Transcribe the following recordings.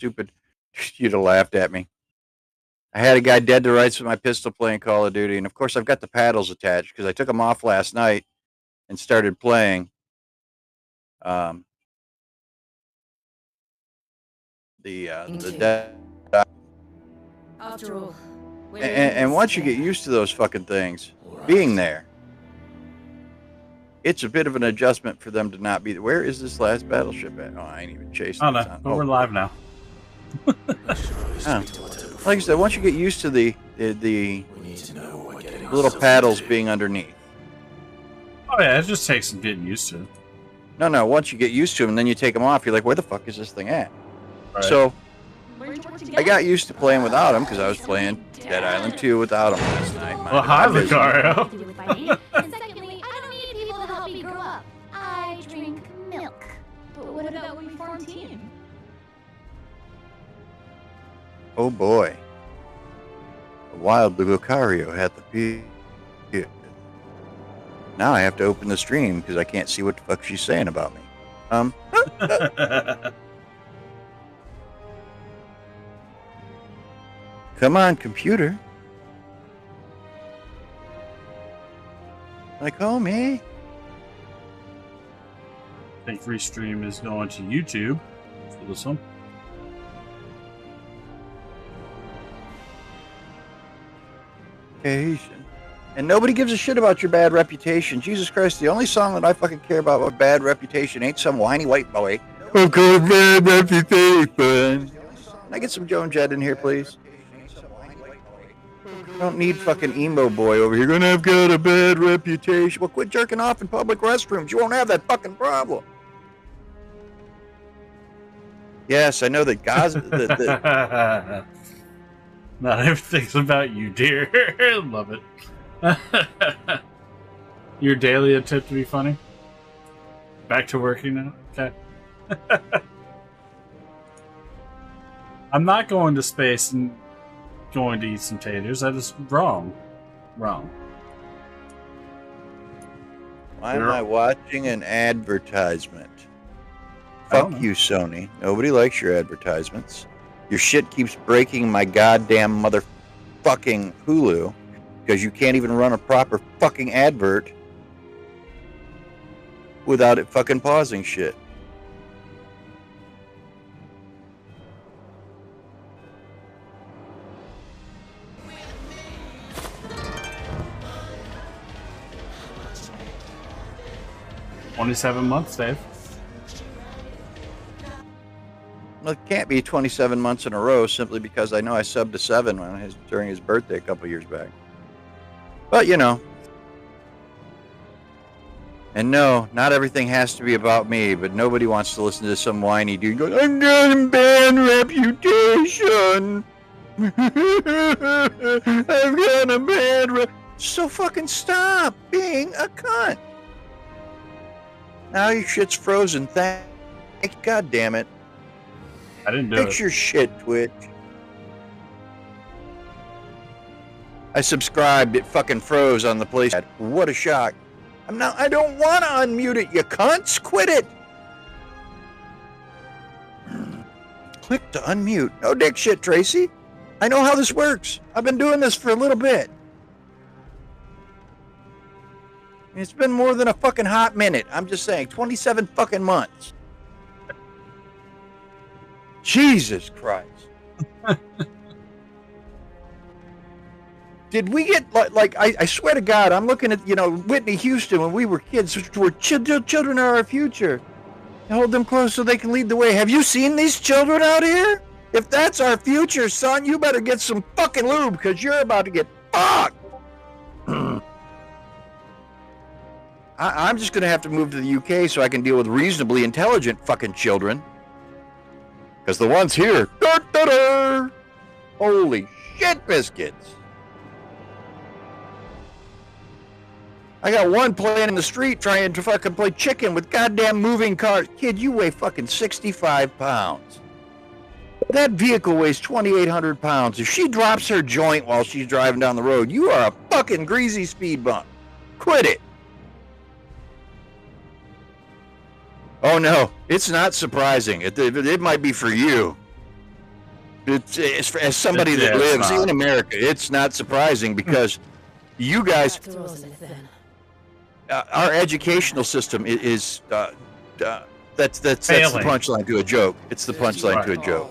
stupid. You'd have laughed at me. I had a guy dead to rights with my pistol playing Call of Duty, and of course I've got the paddles attached because I took them off last night and started playing. The dead. After all, And once you get used to those fucking things being there, it's a bit of an adjustment for them to not be there. Where is this last battleship at? Oh, I ain't even chasing. Oh no, but we're live now. Like I said, once you get used to the little paddles being underneath. Oh yeah, it just takes some getting used to. No. Once you get used to them, and then you take them off, you're like, where the fuck is this thing at? Right. So I got used to playing without them because I was playing Dead Island 2 without them last night. Well, hi, Vicario. And secondly, I don't need people to help me grow up. I drink milk. But what about when we form a team? Oh boy. A wild Vicario had the pee. Now I have to open the stream because I can't see what the fuck she's saying about me. Come on, computer. Like, oh, me. I think Restream is going to YouTube for this one. And nobody gives a shit about your bad reputation. Jesus Christ, the only song that I fucking care about with bad reputation ain't some whiny white boy. I've got a bad reputation. Can I get some Joan Jett in here, please? I don't need fucking emo boy over here. Gonna have got a bad reputation. Well, quit jerking off in public restrooms. You won't have that fucking problem. Yes, I know that Gaza. Not everything's about you, dear. Love it. Your daily attempt to be funny? Back to working now? Okay. I'm not going to space and going to eat some taters. That is wrong. Wrong. Why am I watching an advertisement? Fuck you, Sony. Nobody likes your advertisements. Your shit keeps breaking my goddamn motherfucking Hulu because you can't even run a proper fucking advert without it fucking pausing shit. $27 months, Dave. Well, it can't be 27 months in a row simply because I know I subbed to 7 during his birthday a couple years back. But, you know. And no, not everything has to be about me, but nobody wants to listen to some whiny dude going, I've got a bad reputation. I've got a bad reputation. So fucking stop being a cunt. Now your shit's frozen. Thank God damn it. I didn't do it. Fix your shit, Twitch. I subscribed. It fucking froze on the PlayStation. What a shock. I don't want to unmute it, you cunts. Quit it. Click to unmute. No dick shit, Tracy. I know how this works. I've been doing this for a little bit. It's been more than a fucking hot minute. I'm just saying, 27 fucking months. Jesus Christ. Did we get, I swear to God, I'm looking at, Whitney Houston when we were kids. Children are our future. Hold them close so they can lead the way. Have you seen these children out here? If that's our future, son, you better get some fucking lube because you're about to get fucked. I'm just going to have to move to the UK so I can deal with reasonably intelligent fucking children. Because the ones here, holy shit biscuits. I got one playing in the street trying to fucking play chicken with goddamn moving cars. Kid, you weigh fucking 65 pounds. That vehicle weighs 2,800 pounds. If she drops her joint while she's driving down the road, you are a fucking greasy speed bump. Quit it. Oh no, it's not surprising. It might be for you. It's as somebody that lives in America, it's not surprising because you guys, our educational system is that's the punchline to a joke. It's the punchline to a joke.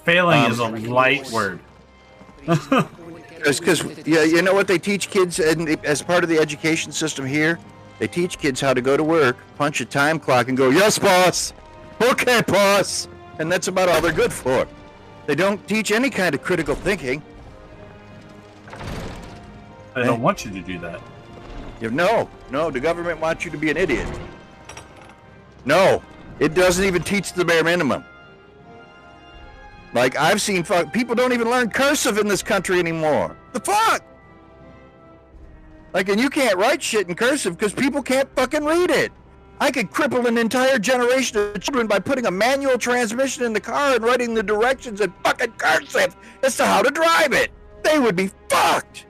Failing is a light word. Because you know what they teach kids as part of the education system here? They teach kids how to go to work, punch a time clock, and go, yes, boss. Okay, boss. And that's about all they're good for. They don't teach any kind of critical thinking. They don't want you to do that. No, the government wants you to be an idiot. No, it doesn't even teach the bare minimum. Like, I've seen people don't even learn cursive in this country anymore. The fuck? Like, and you can't write shit in cursive because people can't fucking read it. I could cripple an entire generation of children by putting a manual transmission in the car and writing the directions in fucking cursive as to how to drive it. They would be fucked.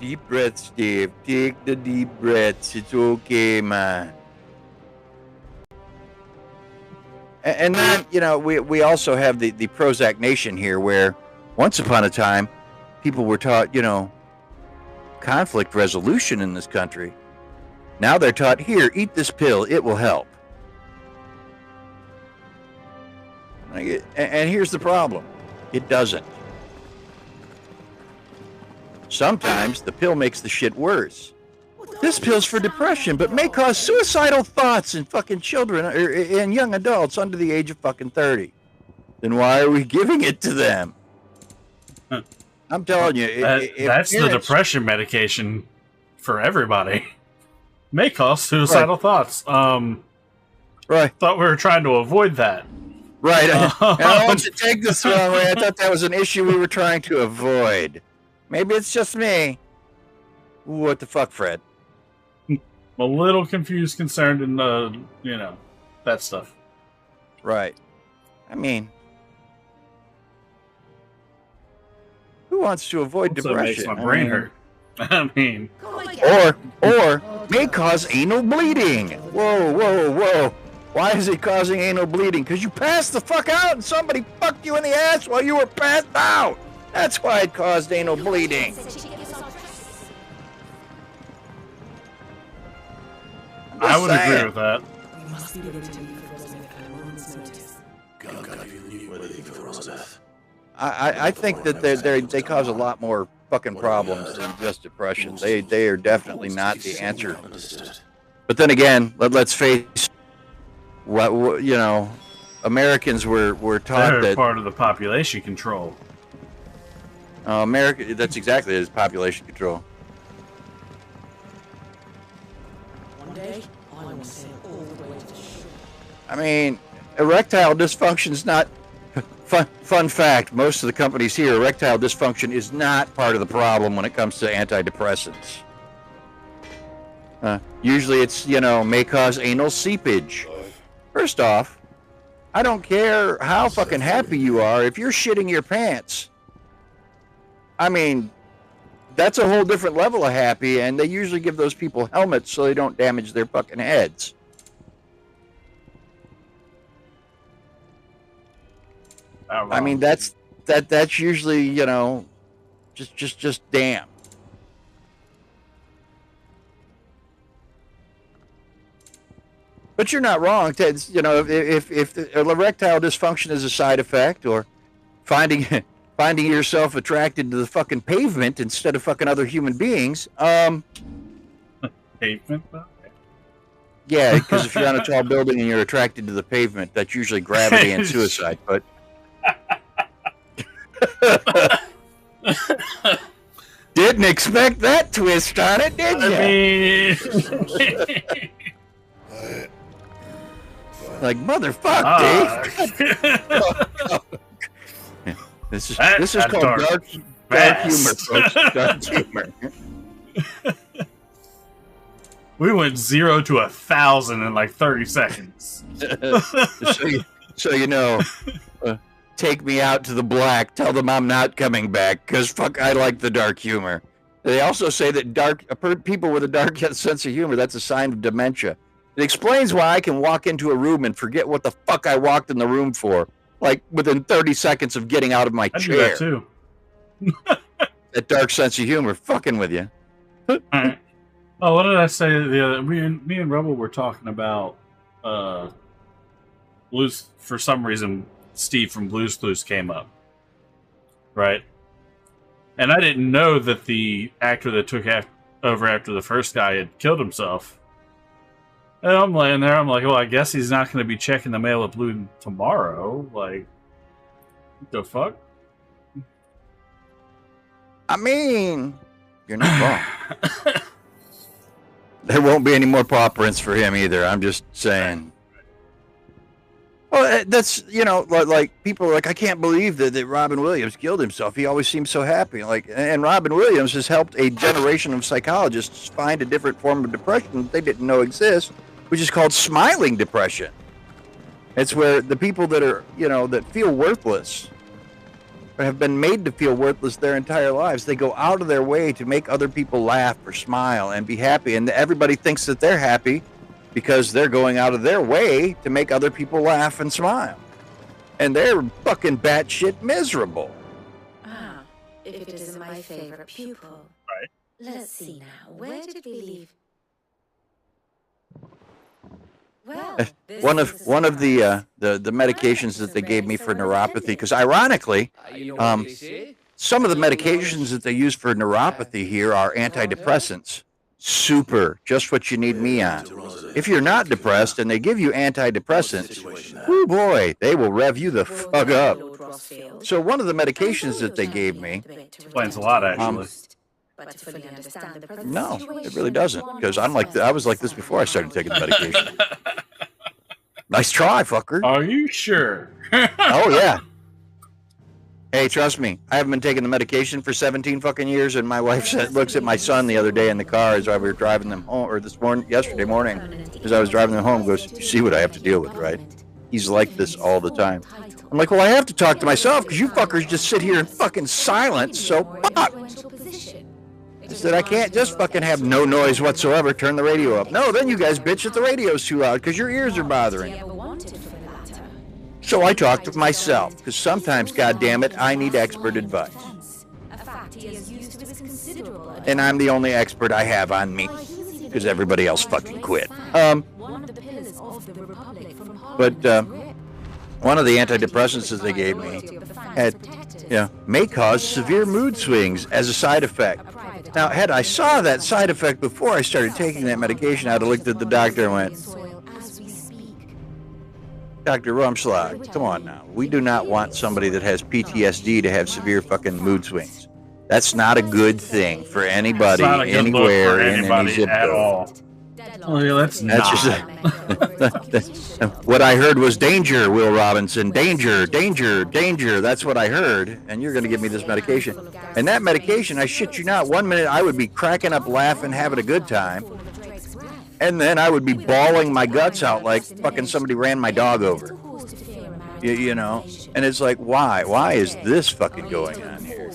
Deep breath, Steve. Take the deep breaths. It's okay, man. And then, you know, we also have the Prozac Nation here where once upon a time, people were taught, you know, conflict resolution in this country. Now they're taught, here, eat this pill. It will help. And here's the problem. It doesn't. Sometimes the pill makes the shit worse. This pill's for depression, but may cause suicidal thoughts in fucking children or in young adults under the age of fucking 30. Then why are we giving it to them? I'm telling you, that's the depression medication for everybody. May cause suicidal thoughts. Right. Thought we were trying to avoid that. Right. I don't want you to take this the wrong way. I thought that was an issue we were trying to avoid. Maybe it's just me. What the fuck, Fred? I'm a little confused, concerned, and you know, that stuff. Right. I mean, who wants to avoid depression? Makes my brain hurt. I mean, or may cause anal bleeding. Whoa. Why is it causing anal bleeding? Because you passed the fuck out and somebody fucked you in the ass while you were passed out. That's why it caused anal bleeding. I would agree with that. I think that they cause a lot more fucking problems than just depression. They are definitely not the answer. But then again, let's face what you know, Americans were taught They're that part of the population control. America, that's exactly it, is population control. One day, I will sail all the way to the shore. I mean, erectile dysfunction is not... Fun fact, most of the companies here, erectile dysfunction is not part of the problem when it comes to antidepressants. Usually it's, you know, may cause anal seepage. First off, I don't care how fucking happy you are, if you're shitting your pants... I mean, that's a whole different level of happy, and they usually give those people helmets so they don't damage their fucking heads. I mean, that's usually, you know, just damn. But you're not wrong. You know, if erectile dysfunction is a side effect, or finding yourself attracted to the fucking pavement instead of fucking other human beings, Pavement? yeah, because if you're on a tall building and you're attracted to the pavement, that's usually gravity and suicide. But didn't expect that twist on it, did you? Like, motherfuck, Dave. This is called dark humor, folks. Dark humor. We went 0 to 1,000 in like 30 seconds. so you know, take me out to the black. Tell them I'm not coming back, because fuck, I like the dark humor. They also say that people with a dark sense of humor, that's a sign of dementia. It explains why I can walk into a room and forget what the fuck I walked in the room for, like within 30 seconds of getting out of my I chair. do that too. That dark sense of humor, fucking with you. All right. Oh, what did I say the other? Me and Rebel were talking about Blues. For some reason, Steve from Blues Clues came up, right? And I didn't know that the actor that took over after the first guy had killed himself. And I'm laying there, I'm like, well, I guess he's not going to be checking the mail at Blue tomorrow. Like, what the fuck? I mean, you're not wrong. There won't be any more paw prints for him either. I'm just saying. Well, that's, you know, like people are like, I can't believe that Robin Williams killed himself. He always seems so happy. Like, and Robin Williams has helped a generation of psychologists find a different form of depression that they didn't know exists, which is called smiling depression. It's where the people that are, you know, that feel worthless or have been made to feel worthless their entire lives, they go out of their way to make other people laugh or smile and be happy. And everybody thinks that they're happy because they're going out of their way to make other people laugh and smile. And they're fucking batshit miserable. Ah, if it isn't my favorite pupil. Right. Let's see now. Where did we leave? Well, One of the medications that they gave me for neuropathy, because ironically, some of the medications that they use for neuropathy here are antidepressants. Super, just what you need me on. If you're not depressed and they give you antidepressants, oh boy, they will rev you the fuck up. So one of the medications that they gave me Explains a lot, actually. no, it really doesn't, because I was like this before I started taking the medication. Nice try, fucker. Are you sure? Oh yeah. Hey, trust me, I haven't been taking the medication for 17 fucking years, and my wife looks at my son the other day in the car as we were driving them home, or yesterday morning, as I was driving them home, goes, you see what I have to deal with, right? He's like this all the time. I'm like, well, I have to talk to myself, because you fuckers just sit here in fucking silence, so fuck. I said, I can't just fucking have no noise whatsoever, turn the radio up. No, then you guys bitch that the radio's too loud, because your ears are bothering you. So I talk to myself, because sometimes, goddammit, I need expert advice. And I'm the only expert I have on me, because everybody else fucking quit. But one of the antidepressants that they gave me may cause severe mood swings as a side effect. Now, had I saw that side effect before I started taking that medication, I'd have looked at the doctor and went, Dr. Rumschlag, come on now. We do not want somebody that has PTSD to have severe fucking mood swings. That's not a good thing for anybody, anywhere, in any zip at code. all. Oh, yeah, that's what I heard was danger, Will Robinson. Danger, danger, danger. That's what I heard. And you're going to give me this medication. And that medication, I shit you not, 1 minute I would be cracking up, laughing, having a good time. And then I would be bawling my guts out like fucking somebody ran my dog over. You know? And it's like, why? Why is this fucking going on here?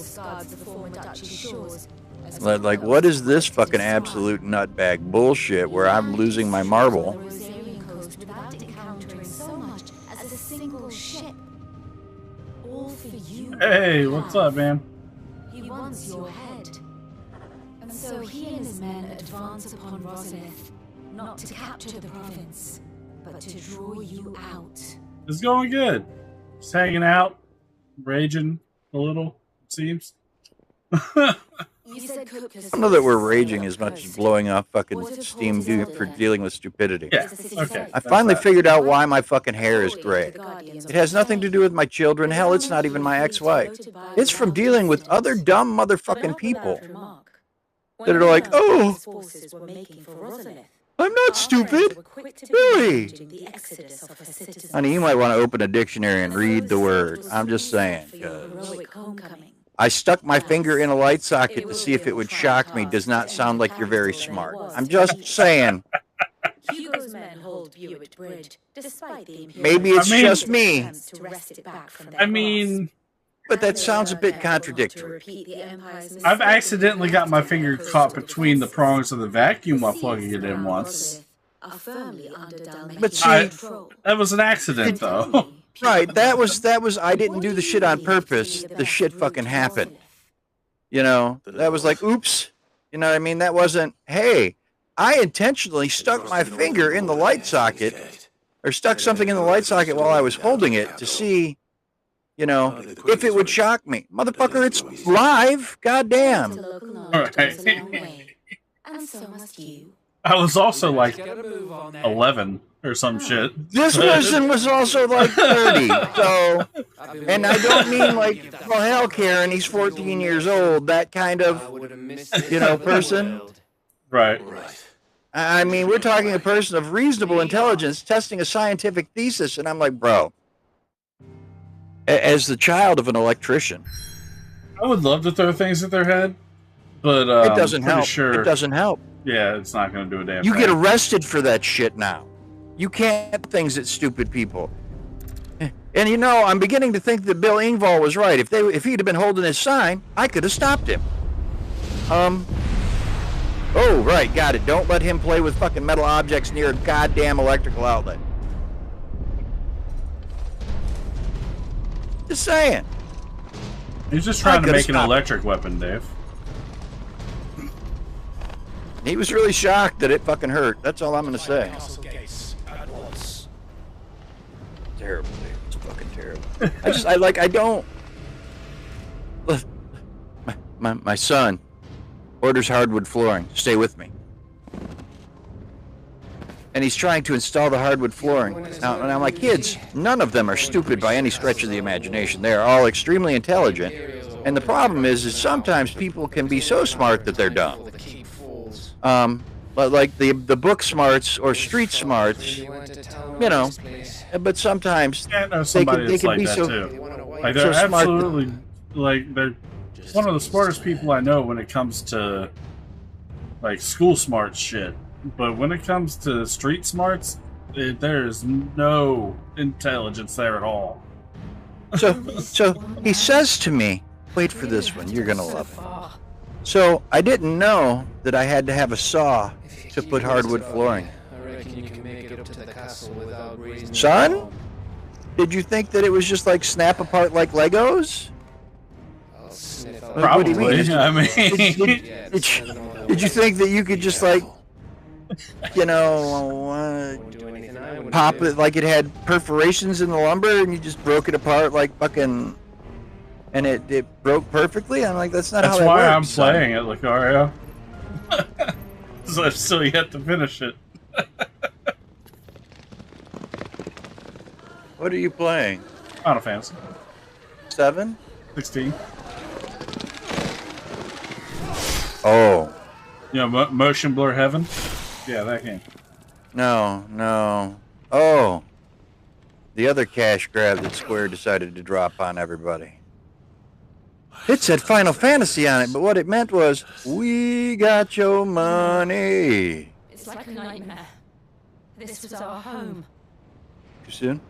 Like, what is this fucking absolute nutbag bullshit where I'm losing my marble? Hey, what's up, man? He wants your head. And so he and his men advance upon Rosalith, not to capture the province, but to draw you out. It's going good. Just hanging out, raging a little, it seems. I don't know that we're raging as much as blowing off fucking steam for dealing with stupidity. Yeah, okay. I finally figured out why my fucking hair is gray. It has nothing to do with my children. Hell, it's not even my ex-wife. It's from dealing with other dumb motherfucking people that are like, oh, I'm not stupid. Really? Honey, you might want to open a dictionary and read the word. I'm just saying. I stuck my finger in a light socket to see if it would shock me. Does not sound like you're very smart. I'm just saying. Maybe it's just me. I mean, but that sounds a bit contradictory. I've accidentally got my finger caught between the prongs of the vacuum while plugging it in once. But see, That was an accident, though. right, that was, I didn't do the shit on purpose. The shit fucking happened. You know, that was like, oops. You know what I mean? That wasn't, hey, I intentionally stuck my finger in the light socket or stuck something in the light socket while I was holding it to see, you know, if it would shock me. Motherfucker, it's live. Goddamn. And so must you. I was also like 11 or some shit. This person was also like 30. So, and I don't mean like, well, hell, Karen, he's 14 years old. That kind of, you know, person. Right. I mean, we're talking a person of reasonable intelligence testing a scientific thesis. And I'm like, bro, as the child of an electrician, I would love to throw things at their head, but it doesn't help. Sure, it doesn't help. Yeah, it's not going to do a damn You thing. get arrested for that shit now. You can't things at stupid people. And you know, I'm beginning to think that Bill Engvall was right. If he'd have been holding his sign, I could have stopped him. Oh, right, got it. Don't let him play with fucking metal objects near a goddamn electrical outlet. Just saying. He's just trying to make an electric weapon, Dave. He was really shocked that it fucking hurt. That's all I'm gonna say. Terrible, dude. It's fucking terrible. I don't. My son orders hardwood flooring. Stay with me. And he's trying to install the hardwood flooring. Now, and I'm like, kids, none of them are stupid by any stretch of the imagination. They're all extremely intelligent. And the problem is sometimes people can be so smart that they're dumb. But like the book smarts or street smarts, you know, but sometimes they can be that so too. Like they're so smart absolutely like they're one of the smartest people I know when it comes to like school smart shit. But when it comes to street smarts, there's no intelligence there at all. So he says to me, "Wait for this one. You're gonna love it." So I didn't know that I had to have a saw to put hardwood flooring. Son, did you think that it was just like snap apart like Legos? Probably. What do you mean? I mean, did you think that you could just like, you know, pop it like it had perforations in the lumber and you just broke it apart like fucking, and it broke perfectly? I'm like, that's not how that works. That's why I'm playing it, Lucario. So I've still yet to finish it. What are you playing? Final Fantasy 7? 16. Oh. You know, Motion Blur Heaven? Yeah, that game. No. Oh. The other cash grab that Square decided to drop on everybody. It said Final Fantasy on it, but what it meant was, we got your money. It's like a nightmare. This was our home. Too soon?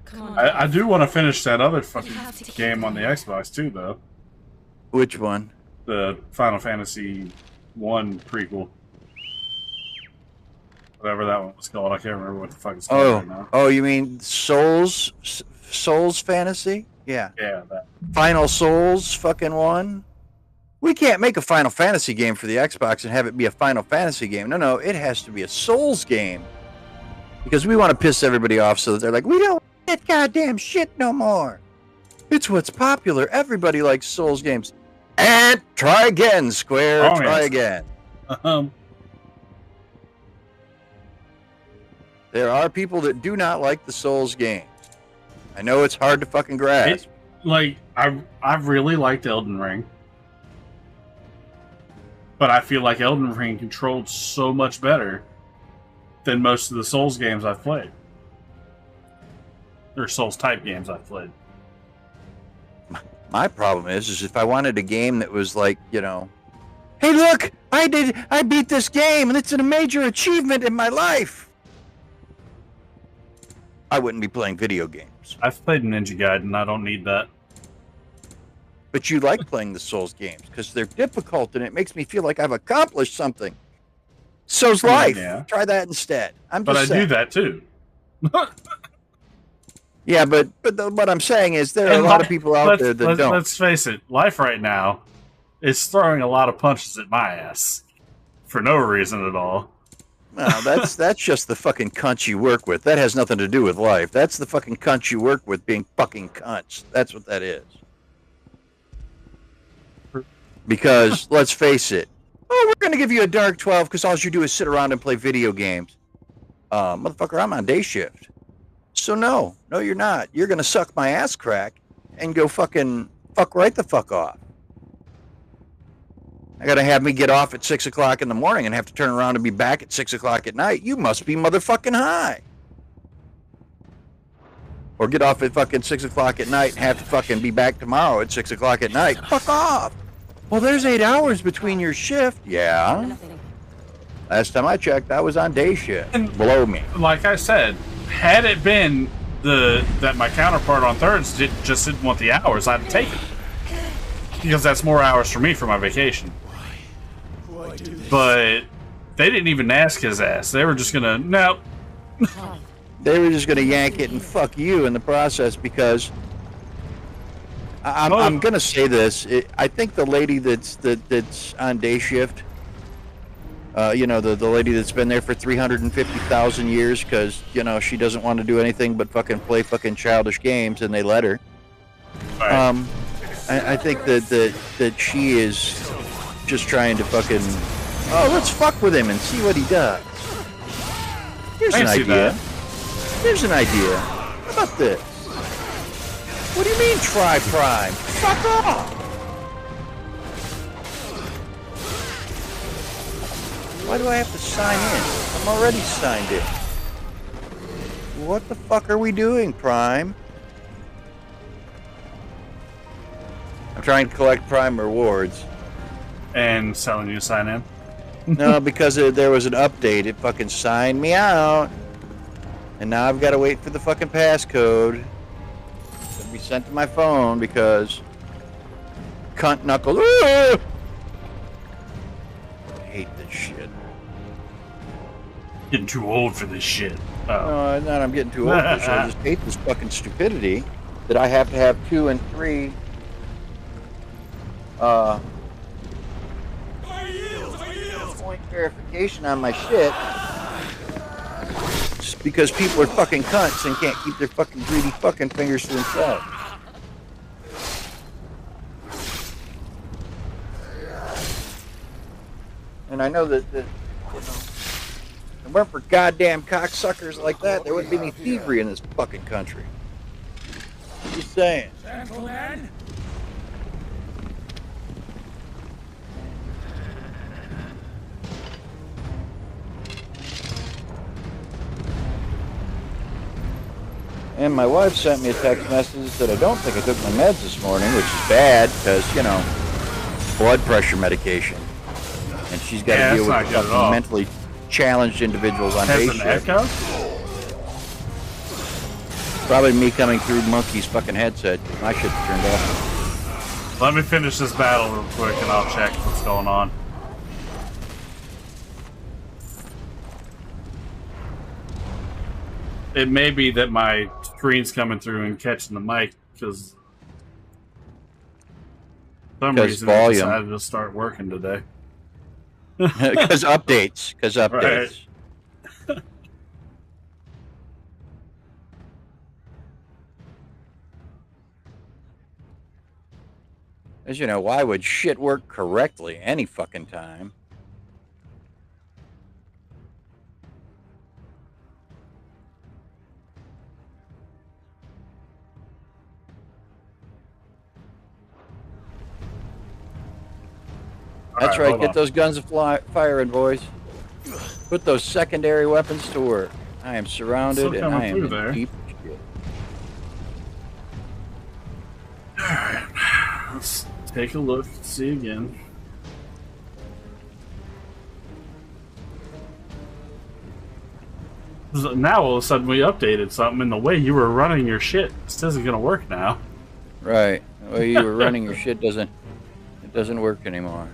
Come on. I do want to finish that other fucking game on the Xbox too, though. Which one? The Final Fantasy 1 prequel. Whatever that one was called. I can't remember what the fuck it's called right now. Oh, you mean Souls Fantasy? Yeah. Yeah, that. Final Souls fucking 1? We can't make a Final Fantasy game for the Xbox and have it be a Final Fantasy game. No, it has to be a Souls game. Because we want to piss everybody off so that they're like, we don't want that goddamn shit no more. It's what's popular. Everybody likes Souls games. And try again, Square. Try again. There are people that do not like the Souls games. I know it's hard to fucking grasp. I really liked Elden Ring. But I feel like Elden Ring controlled so much better than most of the Souls games I've played. Or Souls-type games I've played. My problem is if I wanted a game that was like, you know, hey, look, I beat this game, and it's a major achievement in my life. I wouldn't be playing video games. I've played Ninja Gaiden. I don't need that. But you like playing the Souls games because they're difficult and it makes me feel like I've accomplished something. So's life. Yeah. Try that instead. But I do that too. Yeah, but what I'm saying is there are a lot of people out there that don't. Let's face it, life right now is throwing a lot of punches at my ass for no reason at all. No, that's just the fucking cunts you work with. That has nothing to do with life. That's the fucking cunts you work with being fucking cunts. That's what that is. Because, let's face it, we're going to give you a dark 12 because all you do is sit around and play video games. Motherfucker, I'm on day shift. So no, you're not. You're going to suck my ass crack and go fuck right the fuck off. I got to have me get off at 6 o'clock in the morning and have to turn around and be back at 6 o'clock at night. You must be motherfucking high. Or get off at fucking 6 o'clock at night and have to fucking be back tomorrow at 6 o'clock at night. Fuck off. Well, there's 8 hours between your shift. Yeah. Last time I checked, I was on day shift. And below me. Like I said, had it been that my counterpart on thirds just didn't want the hours, I'd take it. Because that's more hours for me for my vacation. But they didn't even ask his ass. They were just gonna, nope. They were just gonna yank it and fuck you in the process because I'm gonna say this. I think the lady that's on day shift, the lady that's been there for 350,000 years because, she doesn't want to do anything but fucking play fucking childish games and they let her. Right. I think that she is just trying to fucking, let's fuck with him and see what he does. Here's an idea. Here's an idea. How about this? What do you mean try Prime? Fuck off! Why do I have to sign in? I'm already signed in. What the fuck are we doing, Prime? I'm trying to collect Prime rewards. And selling you a sign in? No, because there was an update. It fucking signed me out. And now I've got to wait for the fucking passcode to be sent to my phone because cunt knuckle. I hate this shit. Getting too old for this shit. No, not I'm getting too old for this. I just hate this fucking stupidity that I have to have 2 and 3 point verification on my shit just because people are fucking cunts and can't keep their fucking greedy fucking fingers to themselves. And I know that if it weren't for goddamn cocksuckers like that, there wouldn't be any thievery in this fucking country. Just saying. Gentlemen. And my wife sent me a text message that I don't think I took my meds this morning, which is bad because, blood pressure medication. And she's got to deal with fucking mentally challenged individuals on day shift. Echo? Probably me coming through Monkey's fucking headset. My shit's turned off. Let me finish this battle real quick and I'll check what's going on. It may be that my screen's coming through and catching the mic because for some reason I decided to start working today. Because updates. Right. As you know, why would shit work correctly any fucking time? That's right, get those guns firing, boys. Put those secondary weapons to work. I am surrounded and I am in deep shit. Alright, let's take a look, see again. Now all of a sudden we updated something, and the way you were running your shit just isn't gonna work now. Right. The way you were running your shit doesn't work anymore.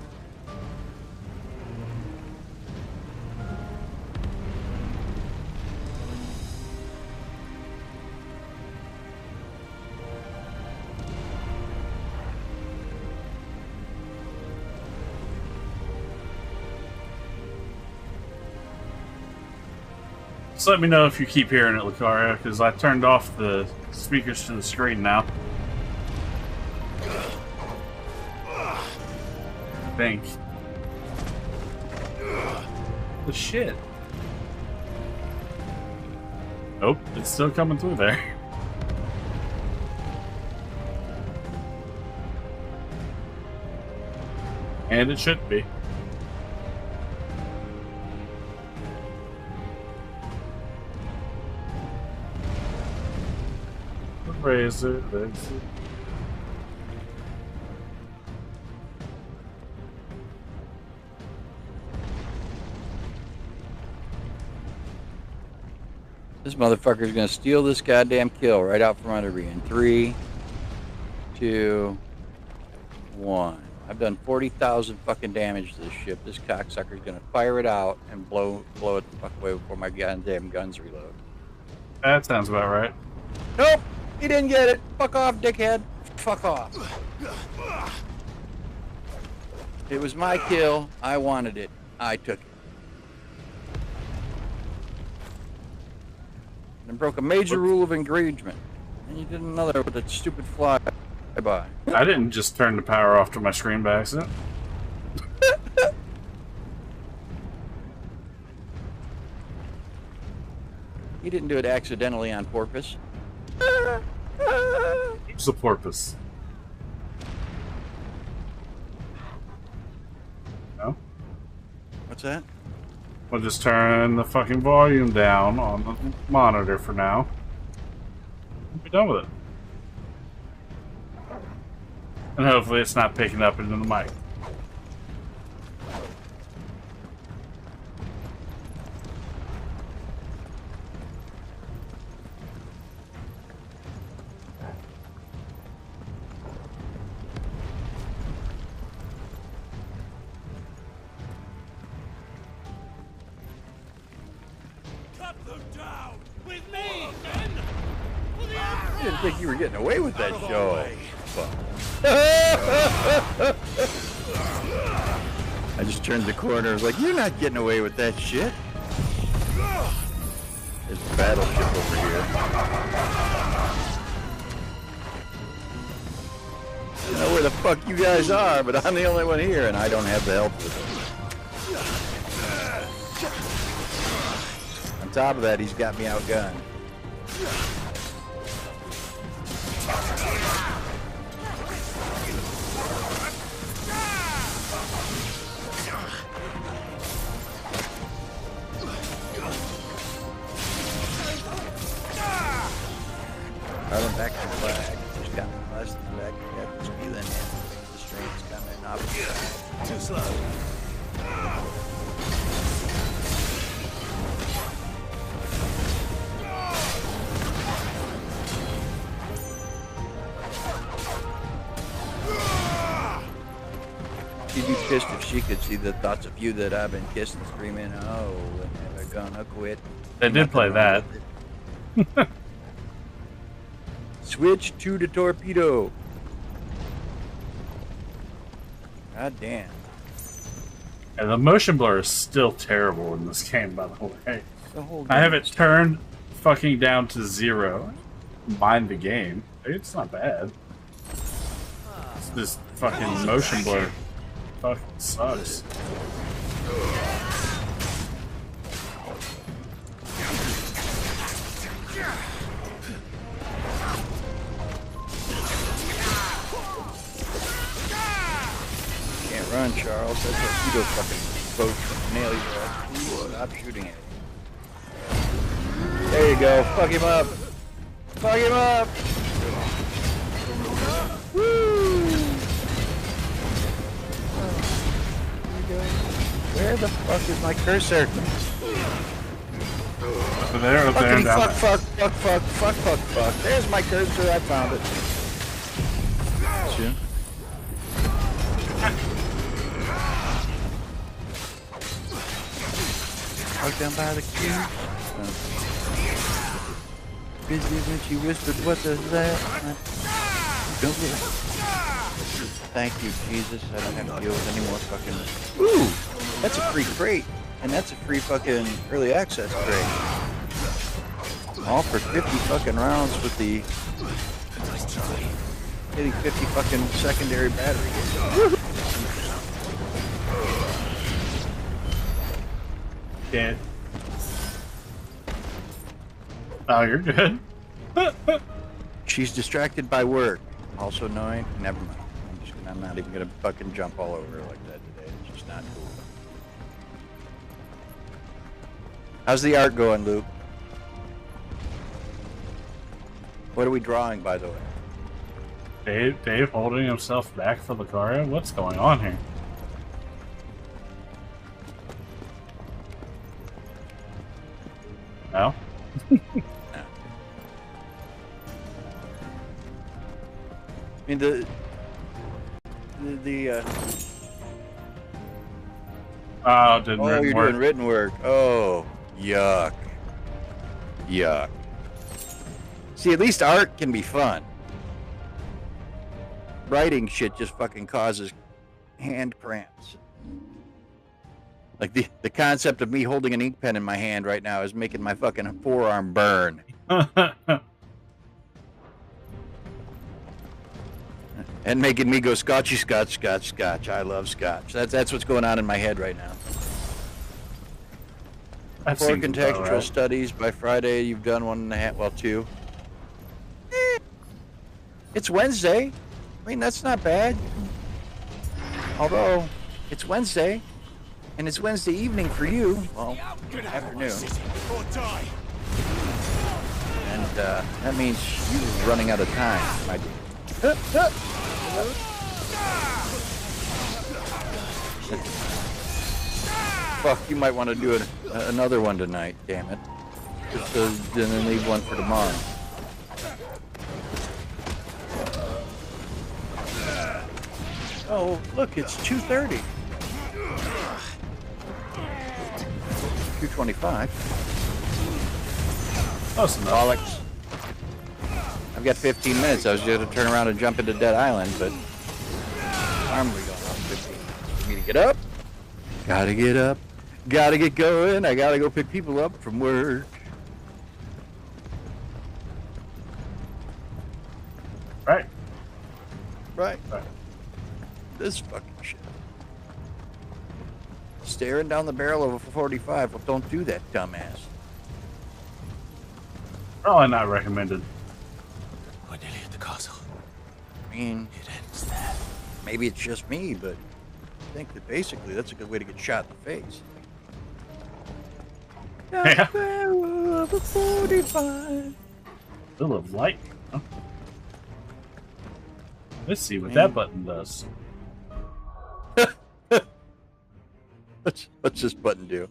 Just let me know if you keep hearing it, Lucaria, because I turned off the speakers to the screen now. I think. The shit. Nope, it's still coming through there. And it should be. Razor, exit. This motherfucker's gonna steal this goddamn kill right out from under me in 3, 2, 1. I've done 40,000 fucking damage to this ship. This cocksucker's gonna fire it out and blow it the fuck away before my goddamn guns reload. That sounds about right. Nope! He didn't get it! Fuck off, dickhead! Fuck off. It was my kill. I wanted it. I took it. And broke a major rule of engagement. And you did another with that stupid flyby. I didn't just turn the power off to my screen by accident. You didn't do it accidentally on purpose. What's the porpoise? No? What's that? We'll just turn the fucking volume down on the monitor for now. We'll be done with it. And hopefully it's not picking up into the mic. I didn't think you were getting away with that show. I just turned the corner. I was like, you're not getting away with that shit. There's a battleship over here. I don't know where the fuck you guys are, but I'm the only one here, and I don't have the help with it. On top of that, he's got me outgunned. I went back to the flag. Just got me less than back. Got this feeling in. The strain's coming up. Too slow. She'd be pissed if she could see the thoughts of you that I've been kissing, screaming, oh, we're never gonna quit. They did play that. Switch to the torpedo. God damn. And the motion blur is still terrible in this game, by the way. The whole I have game it is- turned fucking down to 0. Mind the game. It's not bad. It's this fucking motion blur fucking sucks. Can't run, Charles. That torpedo fucking boat's gonna nail your ass. Stop shooting it. There you go. Fuck him up. Fuck him up. Woo! What are you doing? Where the fuck is my cursor? Over there, up there, and Fuckity down fuck, there. fuck. There's my cursor. I found it. See? Walk down by the queue. Busy when she whispered, what is that? Don't get it. Thank you, Jesus. I don't have to deal with any more fucking... Ooh! That's a free crate. And that's a free fucking early access crate. All for 50 fucking rounds with the... Getting 50 fucking secondary battery. Dead. Oh, you're good. She's distracted by work. Also knowing... Never mind. I'm not even gonna fucking jump all over her like that today. It's just not cool. How's the art going, Luke? What are we drawing, by the way? Dave holding himself back for Lucaria? What's going on here? No? No. I mean, Oh, didn't oh, you're work. doing written work. Oh, yuck. Yuck. See, at least art can be fun. Writing shit just fucking causes hand cramps. Like the concept of me holding an ink pen in my hand right now is making my fucking forearm burn. And making me go scotchy scotch, scotch, scotch. I love scotch. That's what's going on in my head right now. I've For seen contextual right? studies, by Friday you've done 1.5, well, 2. It's Wednesday. I mean, that's not bad. Although, it's Wednesday, and it's Wednesday evening for you. Well, afternoon. And that means you're running out of time, my dude. Fuck, you might want to do another one tonight, damn it. Just then leave one for tomorrow. Oh, look, it's 2:30. 2:25. Close enough. Alex. I've got 15 minutes. I was going to turn around and jump into Dead Island, but I'm going on 15. Need to get up. Gotta get up. Gotta get going. I gotta go pick people up from work. Right. Right. Right. This fucking shit. Staring down the barrel of a 45. Well, don't do that, dumbass. Probably not recommended. We're nearly at the castle. I mean, It ends there. maybe it's just me, but I think that basically that's a good way to get shot in the face. Yeah. Barrel of a 45. Bill of Light. Huh? Let's see what that button does. What's this button do?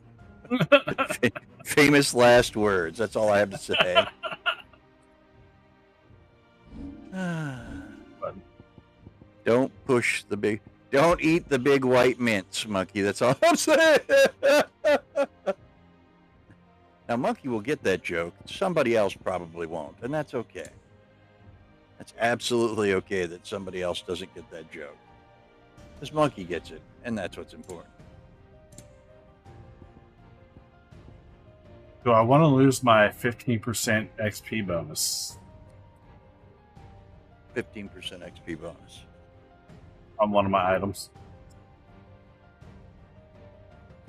Famous last words. That's all I have to say. Don't push the big. Don't eat the big white mints, Monkey. That's all I'm saying. Now, Monkey will get that joke. Somebody else probably won't, and that's okay. That's absolutely okay that somebody else doesn't get that joke. Because Monkey gets it, and that's what's important. Do I want to lose my 15% XP bonus 15% XP bonus. on one of my items?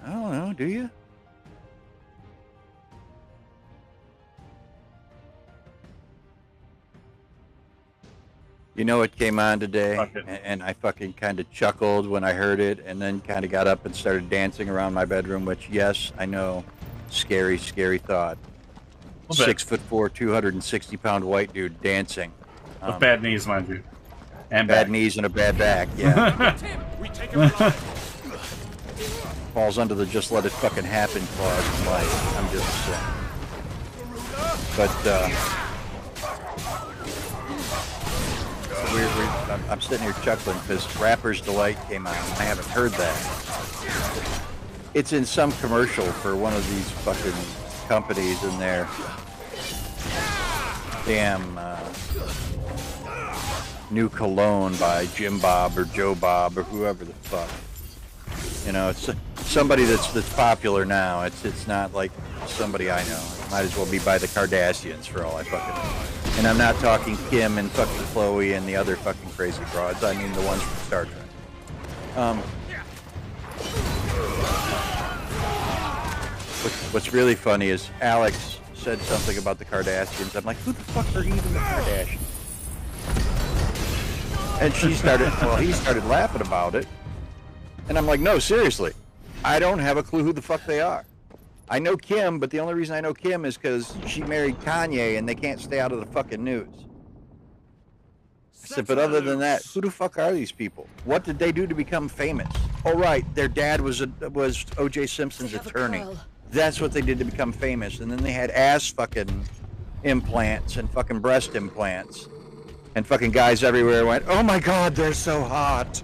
I don't know, do you? You know what came on today? Fuck it. And I fucking kind of chuckled when I heard it, and then kind of got up and started dancing around my bedroom, which, yes, I know, scary, scary thought. Little bit. 6'4", 260-pound white dude dancing. With bad knees, mind you. And Bad back. knees and a bad back, yeah. Falls under the just let it fucking happen clause in life. I'm just saying. But I'm sitting here chuckling because Rapper's Delight came out. I haven't heard that. It's in some commercial for one of these fucking companies in there. Damn new cologne by Jim Bob or Joe Bob or whoever the fuck. You know, it's somebody that's popular now. It's not like somebody I know. It might as well be by the Kardashians for all I fucking know. And I'm not talking Kim and fucking Chloe and the other fucking crazy broads. I mean the ones from Star Trek. What's really funny is Alex said something about the Kardashians. I'm like, who the fuck are even the Kardashians? And he started laughing about it. And I'm like, no, seriously. I don't have a clue who the fuck they are. I know Kim, but the only reason I know Kim is because she married Kanye and they can't stay out of the fucking news. I said, but other than that, who the fuck are these people? What did they do to become famous? Oh, right, their dad was O.J. Simpson's attorney. That's what they did to become famous. And then they had ass fucking implants and fucking breast implants. And fucking guys everywhere went, oh my God, they're so hot.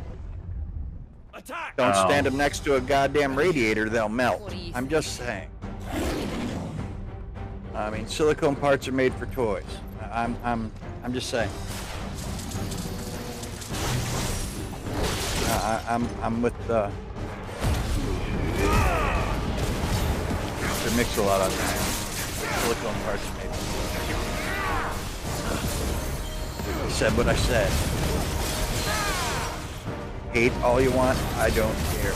Attack! Don't stand them next to a goddamn radiator, they'll melt. I'm just saying. I mean, silicone parts are made for toys. I'm just saying. I'm with the Mix-a-Lot on that. Silicone parts are made for toys. I said what I said. Hate all you want, I don't care.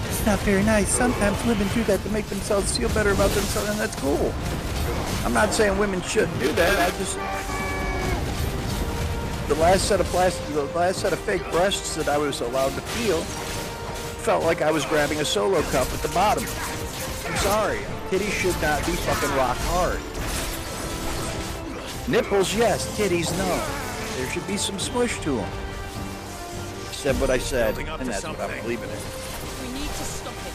It's not very nice. Sometimes women do that to make themselves feel better about themselves, and that's cool. I'm not saying women shouldn't do that. I just the last set of fake breasts that I was allowed to feel felt like I was grabbing a solo cup at the bottom. I'm sorry. Titties should not be fucking rock hard. Nipples, yes. Titties, no. There should be some smush to them. I said what I said, and that's what I'm believing in. We need to stop it.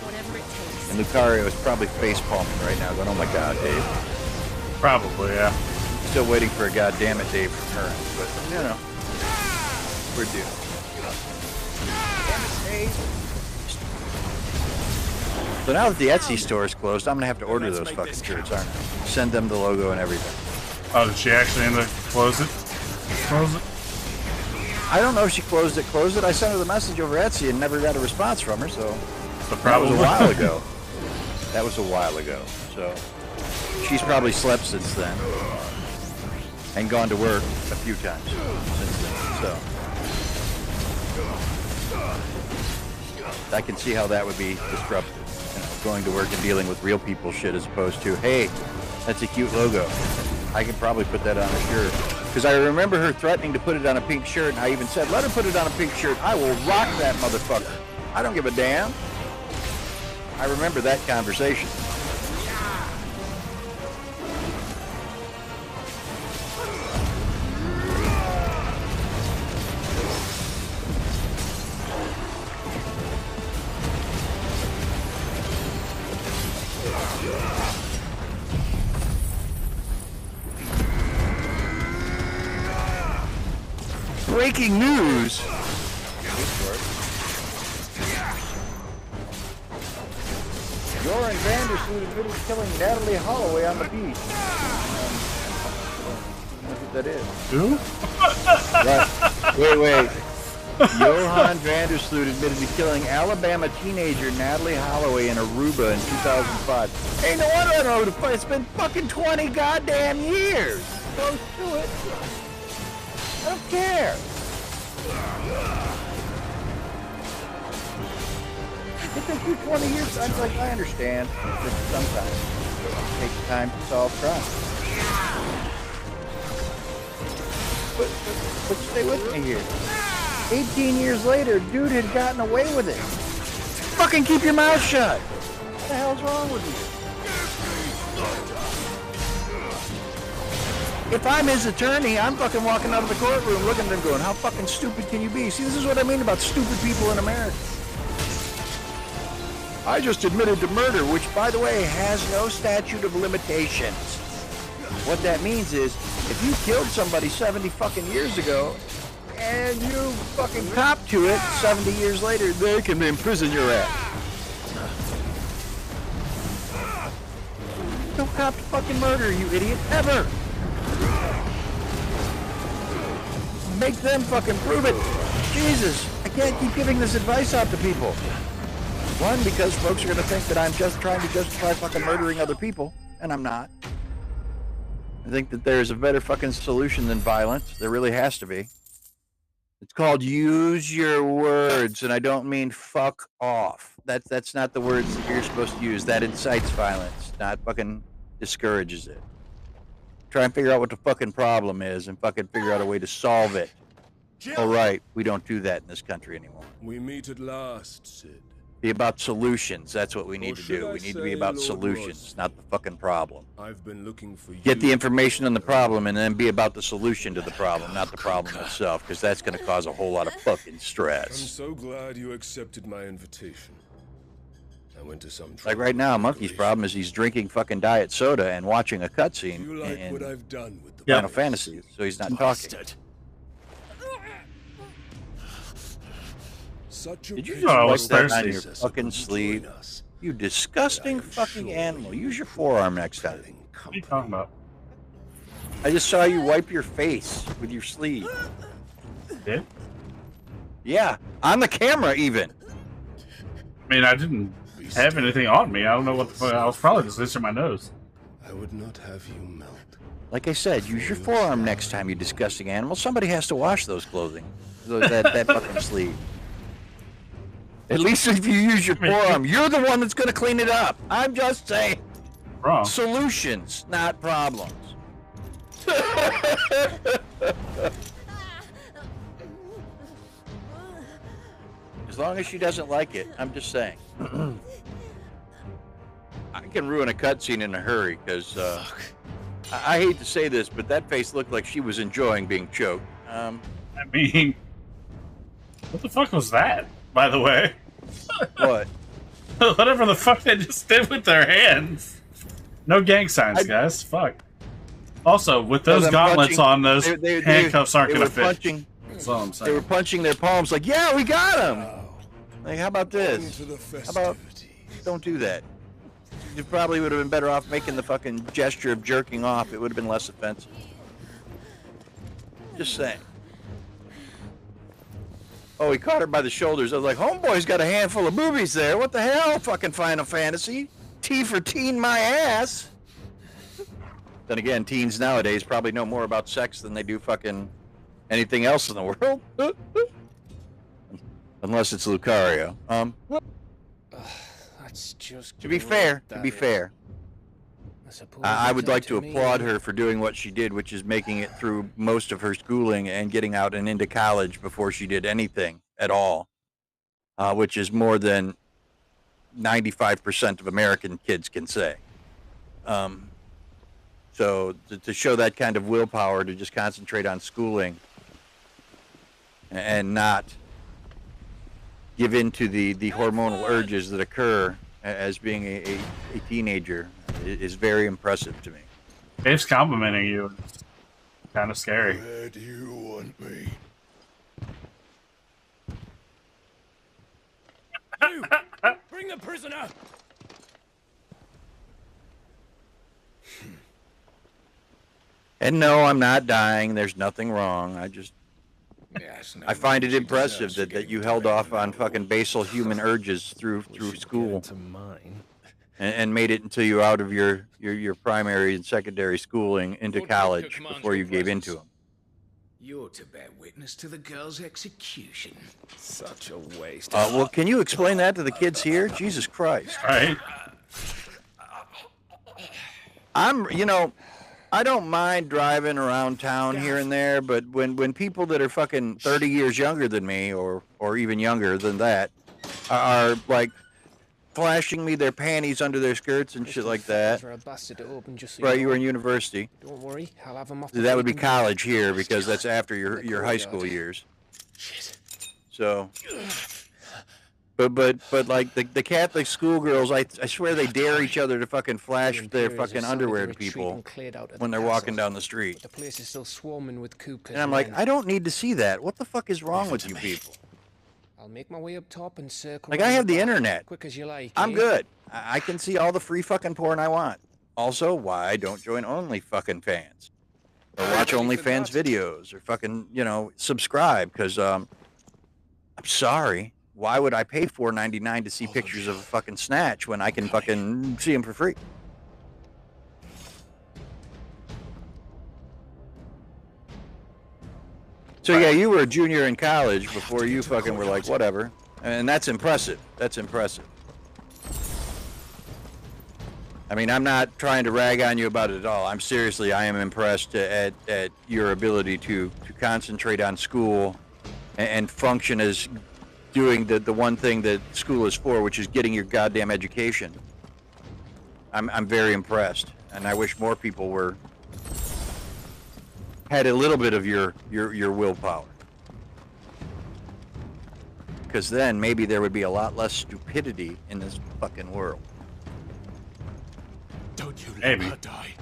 Whatever it takes. And Lucario is probably face-palming right now, going, oh my God, Dave. Probably, yeah. Still waiting for a goddamn it, Dave, from her. But, you know, we're due. Damn it, Dave. So now that the Etsy store is closed, I'm going to have to order those fucking shirts, aren't I? Send them the logo and everything. Oh, did she actually end up close it? Close it? I don't know if she closed it. I sent her the message over Etsy and never got a response from her, so that was a while ago. That was a while ago. So she's probably slept since then and gone to work a few times since then. So I can see how that would be disruptive. You know, going to work and dealing with real people shit as opposed to, hey, that's a cute logo. I can probably put that on a shirt. Because I remember her threatening to put it on a pink shirt, and I even said, let her put it on a pink shirt. I will rock that motherfucker. I don't give a damn. I remember that conversation. Breaking news! Joran Vandersloot admitted killing Natalie Holloway on the beach. What that is? Who? Right. Wait. Johan Vandersloot admitted to killing Alabama teenager Natalie Holloway in Aruba in 2005. Hey, no wonder I don't know who the fuck. It's been fucking 20 goddamn years. Close to it. I don't care. It took you 20 years. I'm like, I understand. Sometimes it takes time to solve crimes. But stay with me here. 18 years later, dude had gotten away with it. Fucking keep your mouth shut. What the hell's wrong with you? If I'm his attorney, I'm fucking walking out of the courtroom looking at them going, how fucking stupid can you be? See, this is what I mean about stupid people in America. I just admitted to murder, which, by the way, has no statute of limitations. What that means is, if you killed somebody 70 fucking years ago, and you fucking cop to it 70 years later, they can imprison your ass. Don't cop to fucking murder, you idiot, ever! Make them fucking prove it. Jesus, I can't keep giving this advice out to people. One, because folks are going to think that I'm just trying to justify fucking murdering other people, and I'm not. I think that there's a better fucking solution than violence. There really has to be. It's called use your words, and I don't mean fuck off. That's not the words that you're supposed to use. That incites violence, not fucking discourages it. Try and figure out what the fucking problem is and fucking figure out a way to solve it. All right, we don't do that in this country anymore. We meet at last, Sid. Be about solutions. That's what we need to do. We need to be about solutions, not the fucking problem. I've been looking for you. Get the information on the problem and then be about the solution to the problem, not the problem itself, because that's going to cause a whole lot of fucking I'm stress. so glad you accepted my invitation. I went to some Like right now, Monkey's problem is he's drinking fucking diet soda and watching a cutscene You like in what I've done with the Final Fantasy, so he's not talking. Did you just I wipe was that on thirsty. your fucking sleeve? You disgusting fucking animal. Use your forearm next time. What are you talking about? I just saw you wipe your face with your sleeve. Did? Yeah, on the camera even. I mean, I didn't have anything on me. I don't know what the fuck. I was probably just itching my nose. I would not have you melt. Like I said, use your forearm next time, you disgusting animal. Somebody has to wash those clothing. That fucking sleeve. At least if you use your forearm, you're the one that's going to clean it up. I'm just saying. Wrong. Solutions, not problems. As long as she doesn't like it, I'm just saying. I can ruin a cutscene in a hurry, because I hate to say this, but that face looked like she was enjoying being choked. I mean, what the fuck was that, by the way? What? Whatever the fuck they just did with their hands. No gang signs, guys. Fuck. Also, with those gauntlets on, those handcuffs aren't going to fit. That's all I'm saying. They were punching their palms like, yeah, we got him! Like, how about this? How about, don't do that. You probably would have been better off making the fucking gesture of jerking off. It would have been less offensive. Just saying. Oh, he caught her by the shoulders. I was like, homeboy's got a handful of boobies there. What the hell, fucking Final Fantasy? T for teen my ass. Then again, teens nowadays probably know more about sex than they do fucking anything else in the world. Unless it's Lucario. That's just To be fair, I would like to applaud her for doing what she did, which is making it through most of her schooling and getting out and into college before she did anything at all, which is more than 95% of American kids can say. So to show that kind of willpower to just concentrate on schooling and not give in to the hormonal urges that occur as being a teenager is very impressive to me. Dave's complimenting you. It's kind of scary. Where do you want me? You! Bring the prisoner! And no, I'm not dying. There's nothing wrong. I find it impressive that you held off on fucking basal human urges through school and made it until you're out of your primary and secondary schooling into college before you gave into them. You're to bear witness to the girl's execution. Such a waste. Well, can you explain that to the kids here? Jesus Christ. Right? I don't mind driving around town here and there, but when people that are fucking 30 years younger than me, or even younger than that, are like flashing me their panties under their skirts and shit like that. Right, you were in university. Don't worry, I'll have them off. That would be college here because that's after your high school years. So, But like the Catholic schoolgirls, I swear they dare each other to fucking flash their fucking underwear to people when they're walking down the street. The place is still swarming with Kupka's And I'm like, men. I don't need to see that. What the fuck is wrong with you people? I'll make my way up top and circle. Like, I have the internet. Quick as you like. I'm eh? good. I can see all the free fucking porn I want. Also, why I don't join Only fucking fans or watch OnlyFans videos or fucking, you know, subscribe because I'm sorry. Why would I pay $4.99 to see pictures of a fucking snatch when I can fucking see them for free? So yeah, you were a junior in college before you fucking were like, whatever. And that's impressive. That's impressive. I mean, I'm not trying to rag on you about it at all. I am impressed at your ability to concentrate on school and function as doing the one thing that school is for, which is getting your goddamn education. I'm very impressed, and I wish more people had a little bit of your willpower. Because then maybe there would be a lot less stupidity in this fucking world. Don't you let her die.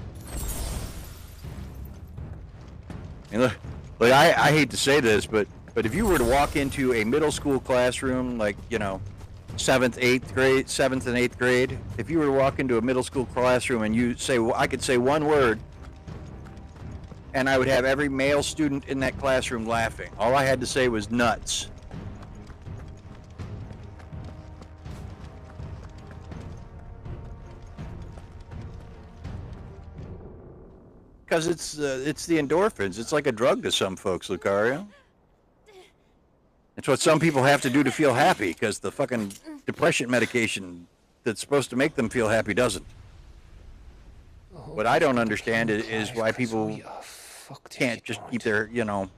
And look, I hate to say this, but if you were to walk into a middle school classroom, like, you know, 7th and 8th grade, if you were to walk into a middle school classroom and you say, well, I could say one word, and I would have every male student in that classroom laughing. All I had to say was nuts. Because it's the endorphins. It's like a drug to some folks, Lucario. It's what some people have to do to feel happy, because the fucking depression medication that's supposed to make them feel happy doesn't. What I don't understand is why people can't just keep their, you know,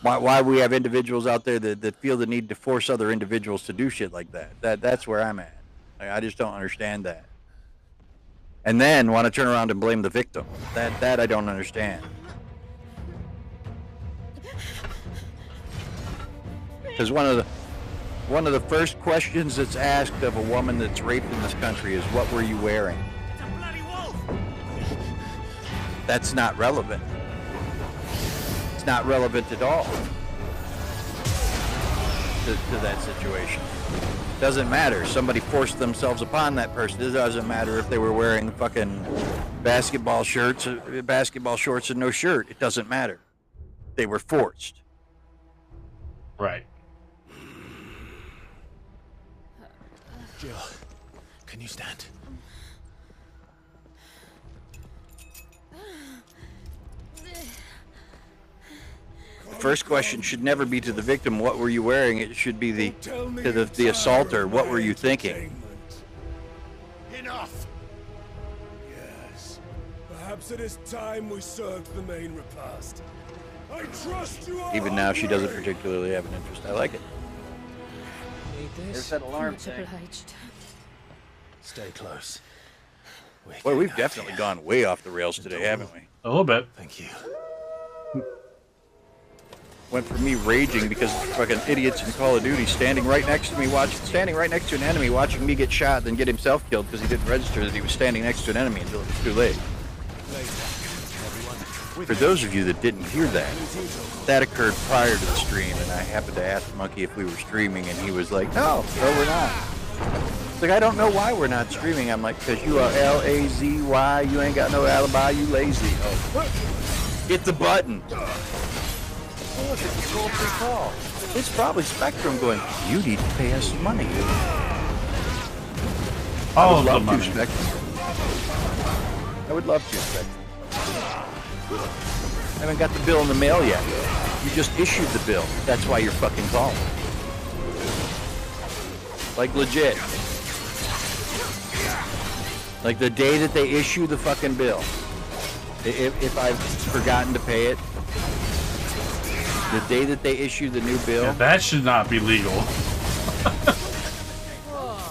why we have individuals out there that feel the need to force other individuals to do shit like that. That's where I'm at. I just don't understand that. And then want to turn around and blame the victim. That I don't understand. Because one of the first questions that's asked of a woman that's raped in this country is, what were you wearing? That's not relevant. It's not relevant at all to that situation. Doesn't matter. Somebody forced themselves upon that person. It doesn't matter if they were wearing fucking basketball shorts and no shirt. It doesn't matter. They were forced. Right. Jill, can you stand? The first question should never be to the victim, what were you wearing? It should be to the assaulter, what were you thinking? Enough! Yes. Perhaps it is time we served the main repast. I trust you all. Even now, she doesn't particularly have an interest. I like it. There's that alarm Much obliged. Stay close. Boy, we've definitely gone way off the rails today, haven't we? A little bit. Thank you. Went from me raging because of fucking idiots in Call of Duty standing right next to an enemy watching me get shot, then get himself killed because he didn't register that he was standing next to an enemy until it was too late. For those of you that didn't hear that occurred prior to the stream, and I happened to ask Monkey if we were streaming, and he was like, no, we're not. It's like, I don't know why we're not streaming. I'm like, because you are L-A-Z-Y, you ain't got no alibi, you lazy. Oh, hit the button. Oh, it's a control-free call. It's probably Spectrum going, you need to pay us some money. I would love to, Spectrum. I would love to, Spectrum. I haven't got the bill in the mail yet. You just issued the bill. That's why you're fucking calling. Like, legit. Like, the day that they issue the fucking bill. If I've forgotten to pay it, the day that they issue the new bill... Yeah, that should not be legal.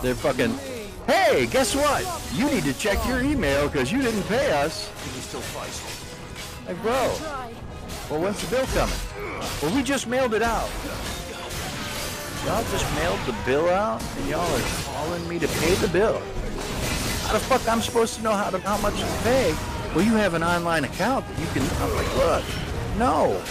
They're fucking... Hey, guess what? You need to check your email because you didn't pay us. Like, bro, well, when's the bill coming? Well, we just mailed it out. Y'all just mailed the bill out, and y'all are calling me to pay the bill. How the fuck I'm supposed to know how much to pay? Well, you have an online account that you can. I'm like, look, no.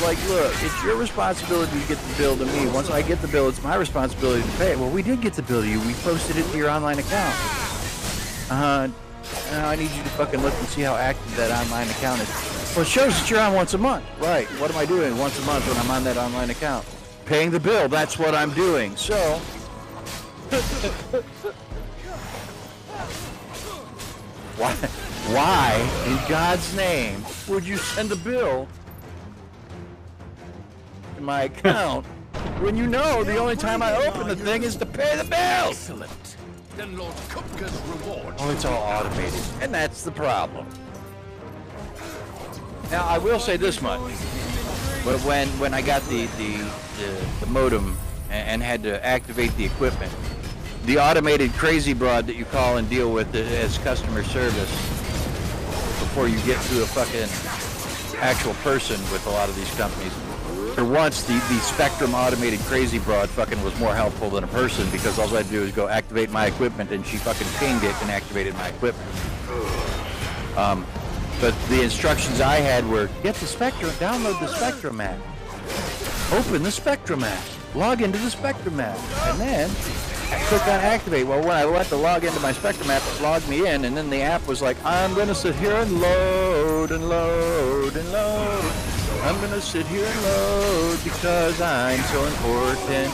Look, it's your responsibility to get the bill to me. Once I get the bill, it's my responsibility to pay it. Well, we did get the bill to you. We posted it to your online account. Now I need you to fucking look and see how active that online account is. Well, it shows that you're on once a month. Right. What am I doing once a month when I'm on that online account? Paying the bill. That's what I'm doing. So... Why, in God's name, would you send a bill to my account when you know the only time I open the thing is to pay the bill? Excellent. Then Lord Kupka's reward. Oh, it's all automated, and that's the problem. Now, I will say this much. But when I got the modem and had to activate the equipment, the automated crazy broad that you call and deal with as customer service before you get to a fucking actual person with a lot of these companies. For once, the Spectrum automated crazy broad fucking was more helpful than a person, because all I had to do was go activate my equipment and she fucking pinged it and activated my equipment. But the instructions I had were, get the Spectrum, download the Spectrum app, open the Spectrum app, log into the Spectrum app, and then click on activate. Well, when I went to log into my Spectrum app, it logged me in, and then the app was like, I'm going to sit here and load and load and load. I'm going to sit here and load because I'm so important.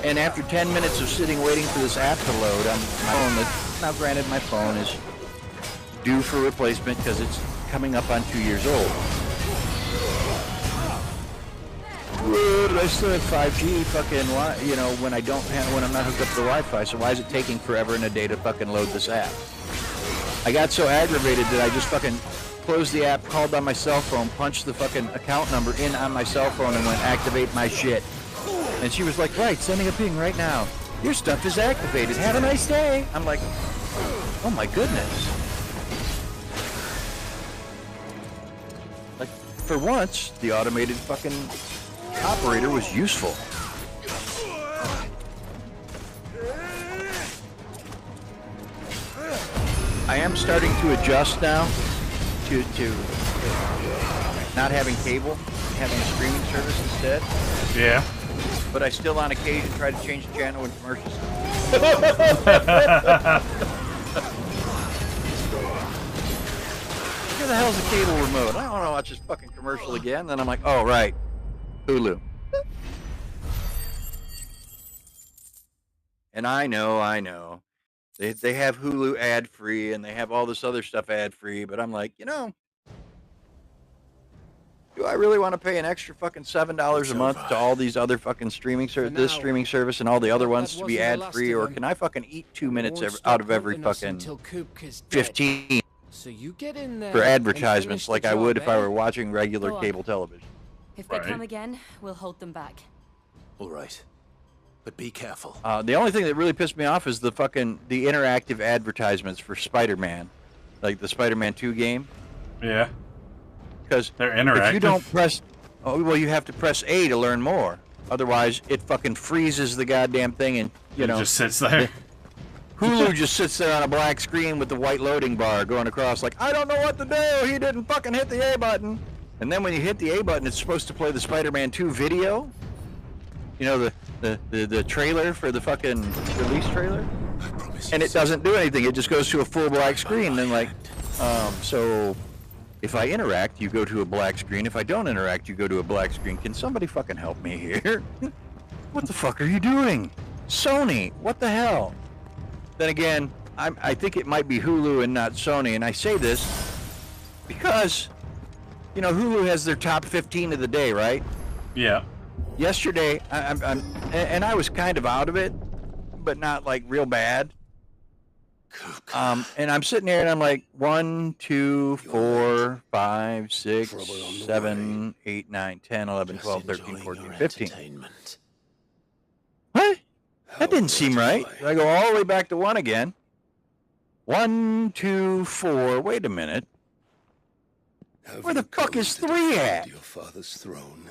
And after 10 minutes of sitting waiting for this app to load on my phone, now granted my phone is due for replacement because it's coming up on 2 years old. But I still have 5G fucking, you know, when I'm not hooked up to the Wi-Fi, so why is it taking forever and a day to fucking load this app? I got so aggravated that I just fucking closed the app, called on my cell phone, punched the fucking account number in on my cell phone and went, activate my shit. And she was like, right, sending a ping right now. Your stuff is activated. Have a nice day. I'm like, oh my goodness. Like, for once, the automated fucking operator was useful. I am starting to adjust now to not having cable, having a streaming service instead. Yeah. But I still on occasion try to change the channel when commercials. Where the hell's the cable remote? I don't want to watch this fucking commercial again. Then I'm like, oh right, Hulu. And I know. They have Hulu ad-free, and they have all this other stuff ad-free, but I'm like, you know, do I really want to pay an extra fucking $7 a month to all these other fucking streaming this streaming service and all the other ones to be ad-free, or can I fucking eat 2 minutes out of every fucking 15 So you get in there for advertisements like I would if I were watching regular cable television? If they come again, we'll hold them back. All right. But be careful. The only thing that really pissed me off is the interactive advertisements for Spider-Man, like the Spider-Man 2 game. Yeah. Because they're interactive. If you don't press, you have to press A to learn more. Otherwise, it fucking freezes the goddamn thing, and you know, just sits there. Hulu just sits there on a black screen with the white loading bar going across, like, I don't know what to do. He didn't fucking hit the A button. And then when you hit the A button, it's supposed to play the Spider-Man 2 video. You know, the trailer for the fucking release trailer, and it doesn't do anything. It just goes to a full black screen. And like, so if I interact, you go to a black screen. If I don't interact, you go to a black screen. Can somebody fucking help me here? What the fuck are you doing, Sony? What the hell? Then again, I think it might be Hulu and not Sony, and I say this because, you know, Hulu has their top 15 of the day, right? Yeah. Yesterday, and I was kind of out of it, but not like real bad. And I'm sitting there and I'm like, 1, 2, 4, 5, 6, 7, 8, 9, 10, 11, 12, 13, 14, 15. What? That didn't seem right. I go all the way back to 1 again. 1, 2, 4. Wait a minute. Where the fuck is 3 at? Your father's throne.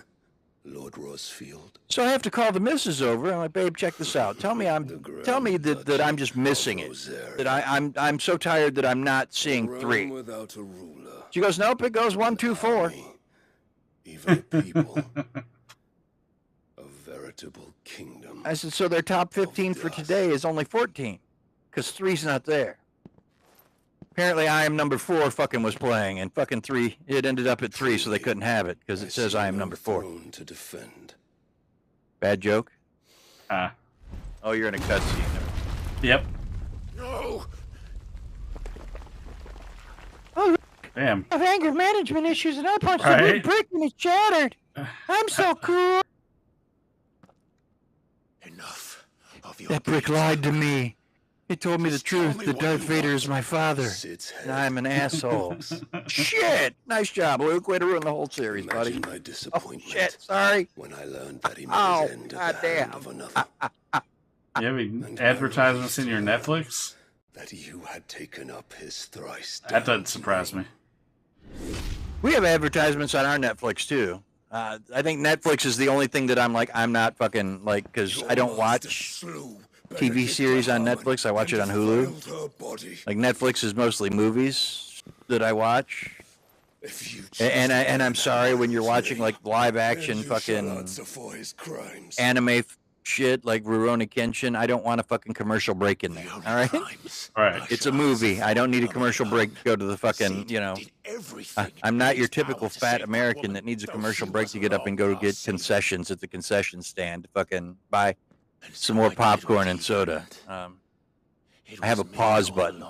Lord Rosfield. So I have to call the missus over. I'm like, babe, check this out. Tell me that I'm just missing it. That I'm so tired that I'm not seeing 3. Without a ruler. She goes, nope, it goes 1, 2, 4. Even a people. A veritable kingdom. I said, so their top 15 for today is only 14. Because 3's not there. Apparently I Am Number 4 fucking was playing, and fucking 3, it ended up at 3, so they couldn't have it, because it says I Am Number 4. To defend. Bad joke? Ah. Oh, you're in a cutscene. Yep. No! Oh, Damn. I have anger management issues, and I punched Right. the wood brick and it's shattered. I'm so cool. Enough of your That brick lied to me. He told me the truth, that Darth Vader is my father, and I'm an asshole. Shit! Nice job, Luke. Way to ruin the whole series, buddy. My disappointment. Oh, shit, sorry. When I learned that he made Oh, his end at the hand of another. You have any advertisements in your Netflix? That you had taken up his thrice. That doesn't surprise me. We have advertisements on our Netflix, too. I think Netflix is the only thing that I'm like, I'm not fucking, like, because I don't watch TV series on Netflix. I watch it on Hulu. Like, Netflix is mostly movies that I watch. And I'm sorry when you're watching, like, live action fucking anime shit like Rurouni Kenshin. I don't want a fucking commercial break in there, all right? Right. It's a movie. I don't need a commercial break to go to the fucking, you know. I'm not your typical fat American that needs a commercial break to get up and go to get concessions at the concession stand to fucking buy some more popcorn and soda. I have a pause button.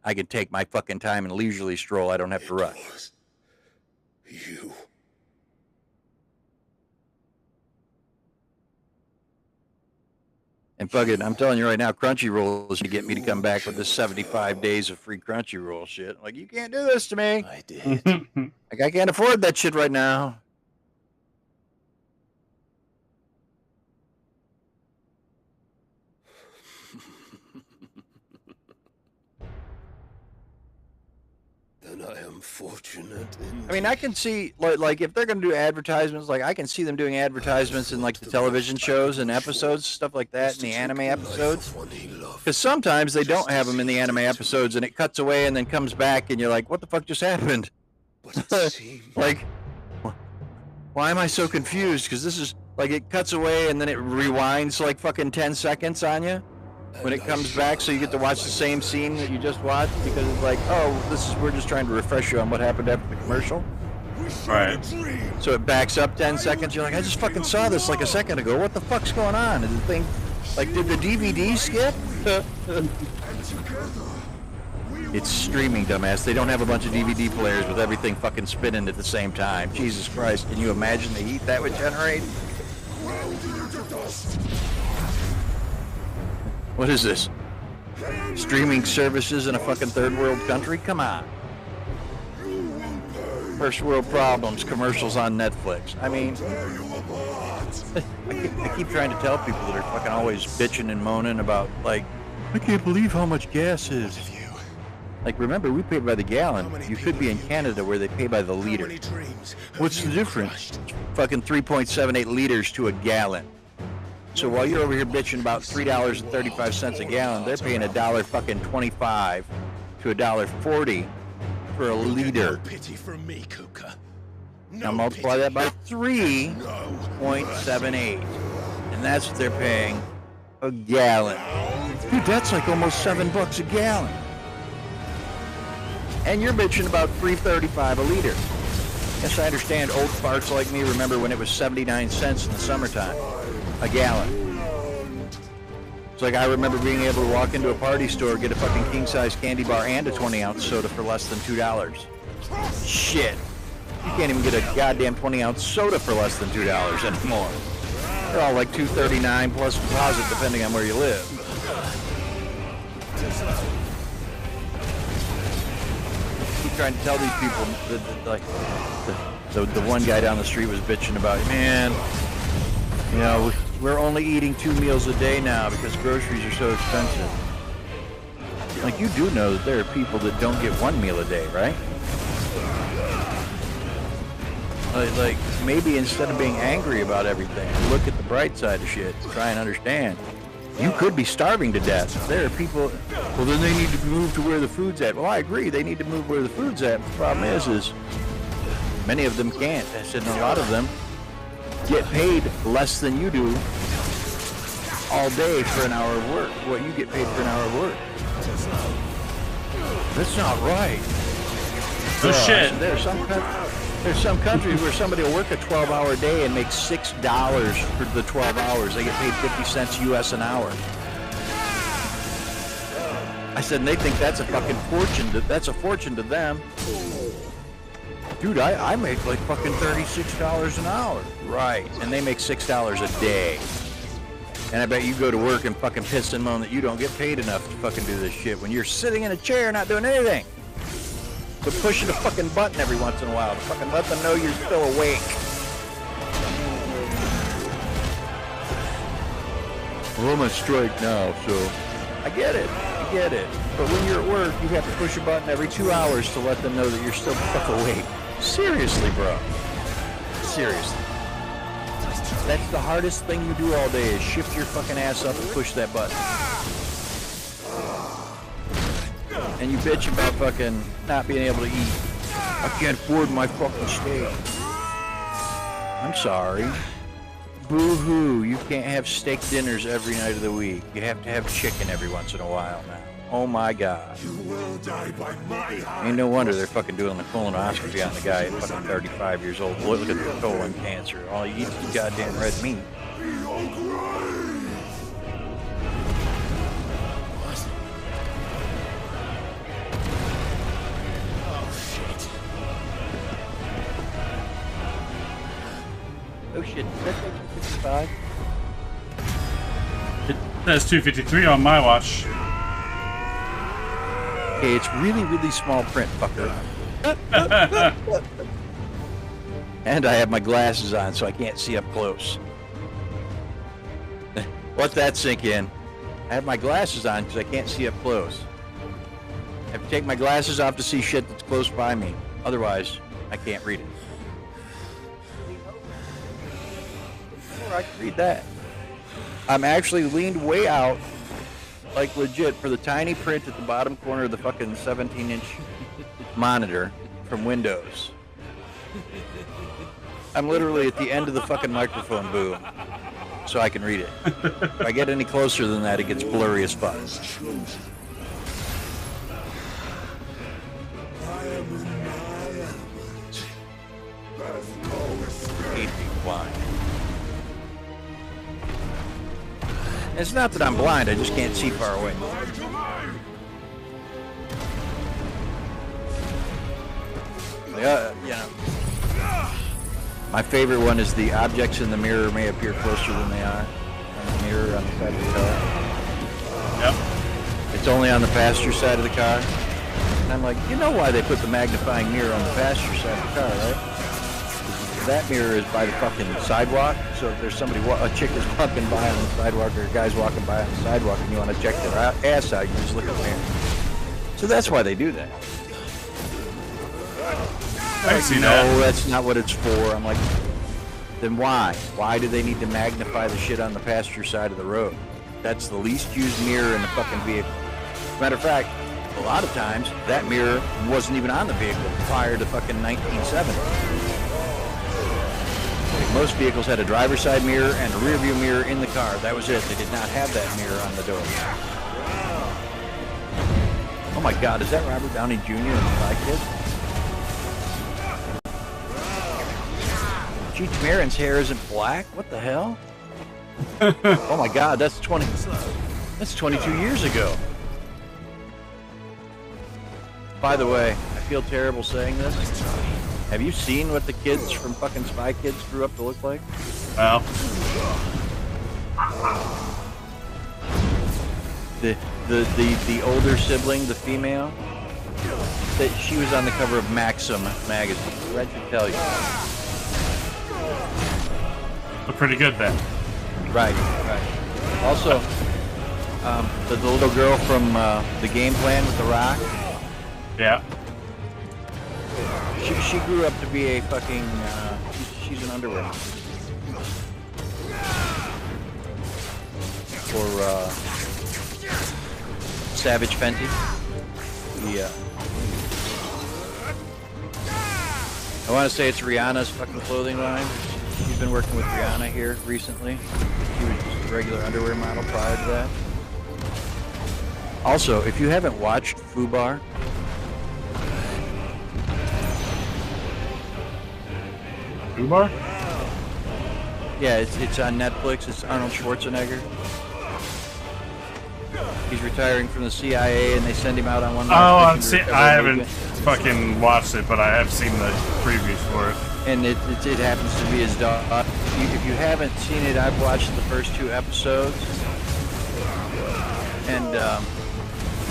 I can take my fucking time and leisurely stroll. I don't have to rush. You. And fucking, I'm telling you right now, Crunchyroll is to get me to come back with this 75 days of free Crunchyroll shit. Like, you can't do this to me. I did. Like, I can't afford that shit right now. Then I am fortunate in. I mean, I can see, like if they're going to do advertisements, like, I can see them doing advertisements in, like, the television shows and episodes, stuff like that, in the anime episodes. Because sometimes they don't have them in the anime episodes, and it cuts away and then comes back, and you're like, what the fuck just happened? Like, why am I so confused? Because this is, like, it cuts away, and then it rewinds, like, fucking 10 seconds on you when it comes back, so you get to watch the same scene that you just watched, because it's like, oh, we're just trying to refresh you on what happened after the commercial. Right. So it backs up 10 seconds, you're like, I just fucking saw this like a second ago, what the fuck's going on? And the thing, like, did the DVD skip? It's streaming, dumbass. They don't have a bunch of DVD players with everything fucking spinning at the same time. Jesus Christ, can you imagine the heat that would generate? What is this? Streaming services in a fucking third world country? Come on. First world problems, commercials on Netflix. I mean, I keep trying to tell people that are fucking always bitching and moaning about, like, I can't believe how much gas is. Like, remember, we pay by the gallon. You could be in Canada where they pay by the liter. What's the difference? Fucking 3.78 liters to a gallon. So while you're over here bitching about $3.35 a gallon, they're paying $1.25 to $1.40 for a liter. Pity from me, Kuka. Now multiply that by 3.78, and that's what they're paying a gallon. Dude, that's like almost $7 a gallon. And you're bitching about $3.35 a liter. Yes, I understand old farts like me remember when it was 79 cents in the summertime. A gallon. It's like I remember being able to walk into a party store, get a fucking king-size candy bar and a 20-ounce soda for less than $2. Shit. You can't even get a goddamn 20-ounce soda for less than $2 anymore. They're all like $2.39 plus deposit depending on where you live. I keep trying to tell these people that like the one guy down the street was bitching about, man, you know, we're only eating 2 meals a day now because groceries are so expensive. Like, you do know that there are people that don't get 1 meal a day, right? Like, maybe instead of being angry about everything, look at the bright side of shit. Try and understand. You could be starving to death. There are people. Well, then they need to move to where the food's at. Well, I agree. They need to move where the food's at. The problem is many of them can't. I said a lot of them get paid less than you do all day for an hour of work. What you get paid for an hour of work. That's not right. Oh shit. There's some countries where somebody will work a 12-hour day and make $6 for the 12 hours. They get paid 50 cents US an hour. I said, and they think that's a fucking fortune. That's a fortune to them. Dude, I make like fucking $36 an hour. Right. And they make $6 a day. And I bet you go to work and fucking piss and moan that you don't get paid enough to fucking do this shit when you're sitting in a chair not doing anything. But pushing a fucking button every once in a while to fucking let them know you're still awake. Well, I'm on strike now, so I get it. But when you're at work, you have to push a button every 2 hours to let them know that you're still fuck awake. Seriously, bro. Seriously. That's the hardest thing you do all day is shift your fucking ass up and push that button. And you bitch about fucking not being able to eat. I can't afford my fucking steak. I'm sorry. Boo-hoo. You can't have steak dinners every night of the week. You have to have chicken every once in a while now. Oh my god. You will die by my hand. Ain't no wonder they're fucking doing the colonoscopy on the guy at fucking 35 years old. Look at the colon cancer. All he eats is goddamn red meat. Oh shit, that's 255. That's 253 on my watch. Okay, it's really, really small print, fucker. And I have my glasses on, so I can't see up close. Let that sink in. I have my glasses on because I can't see up close. I have to take my glasses off to see shit that's close by me. Otherwise, I can't read it. I can read that. I'm actually leaned way out, like legit, for the tiny print at the bottom corner of the fucking 17-inch monitor from Windows. I'm literally at the end of the fucking microphone boom, so I can read it. If I get any closer than that, it gets blurry as fuck. 8 feet wide. It's not that I'm blind, I just can't see far away. You know. My favorite one is the objects in the mirror may appear closer than they are. On the mirror on the side of the car. Yep. It's only on the passenger side of the car. And I'm like, you know why they put the magnifying mirror on the passenger side of the car, right? That mirror is by the fucking sidewalk, so if there's somebody, a chick is walking by on the sidewalk, or a guy's walking by on the sidewalk, and you want to check their ass out, you just look at the mirror. So that's why they do that. I see no, that. that's not what it's for. I'm like, then why? Why do they need to magnify the shit on the passenger side of the road? That's the least used mirror in the fucking vehicle. As a matter of fact, a lot of times, that mirror wasn't even on the vehicle prior to fucking 1970. Most vehicles had a driver's side mirror and a rear view mirror in the car. That was it. They did not have that mirror on the door. Oh my god, is that Robert Downey Jr. and Spy Kids? Cheech Marin's hair isn't black? What the hell? Oh my god, that's 22 years ago. By the way, I feel terrible saying this. Have you seen what the kids from fucking Spy Kids grew up to look like? Well. The older sibling, the female, that she was on the cover of Maxim magazine. That should tell you. Look pretty good then. Right. Also, the little girl from the Game Plan with the Rock. Yeah. She grew up to be a fucking He's an underwear. For Savage Fenty. Yeah. I want to say it's Rihanna's fucking clothing line. She's been working with Rihanna here recently. She was just a regular underwear model prior to that. Also, if you haven't watched Fubar, Fubar? yeah, it's on Netflix. It's Arnold Schwarzenegger. He's retiring from the CIA, and they send him out on one. I haven't fucking watched it, but I have seen the previews for it. And it happens to be his daughter. If you haven't seen it, I've watched the first 2 episodes, and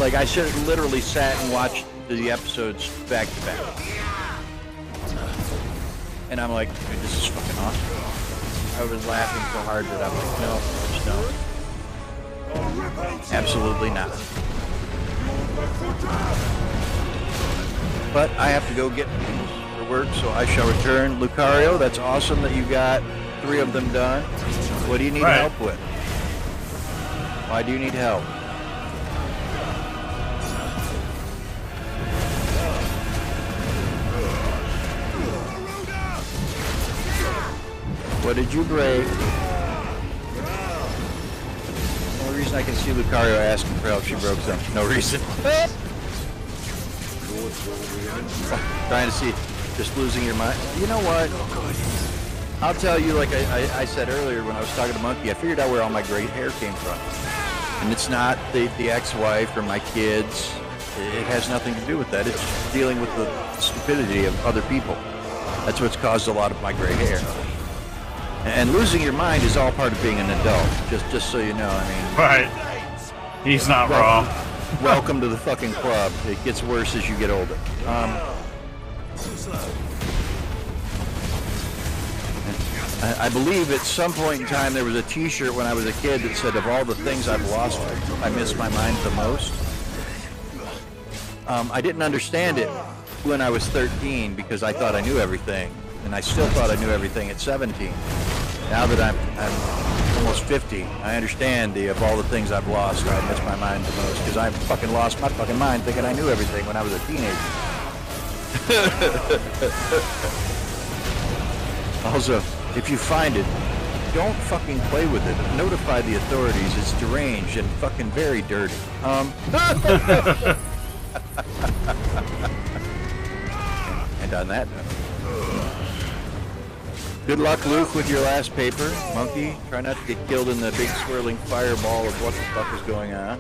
like I should have literally sat and watched the episodes back to back. And I'm like, dude, this is fucking awesome. I was laughing so hard that I'm like, no, just no. Absolutely not. But I have to go get for work, so I shall return. Lucario, that's awesome that you got 3 of them done. What do you need help with? Why do you need help? What did you break? The only reason I can see Lucario asking for help, she broke something. No reason. Trying to see, just losing your mind. You know what? I'll tell you, like I said earlier when I was talking to Monkey, I figured out where all my gray hair came from. And it's not the ex-wife or my kids. It has nothing to do with that. It's dealing with the stupidity of other people. That's what's caused a lot of my gray hair. And losing your mind is all part of being an adult. Just so you know, I mean. Right. He's not wrong. Welcome to the fucking club. It gets worse as you get older. I believe at some point in time there was a T-shirt when I was a kid that said, "Of all the things I've lost, I miss my mind the most." I didn't understand it when I was 13 because I thought I knew everything, and I still thought I knew everything at 17. Now that I'm almost 50, I understand of all the things I've lost, I miss my mind the most because I fucking lost my fucking mind thinking I knew everything when I was a teenager. Also, if you find it, don't fucking play with it. Notify the authorities. It's deranged and fucking very dirty. And on that note, good luck, Luke, with your last paper. Monkey, try not to get killed in the big swirling fireball of what the fuck is going on.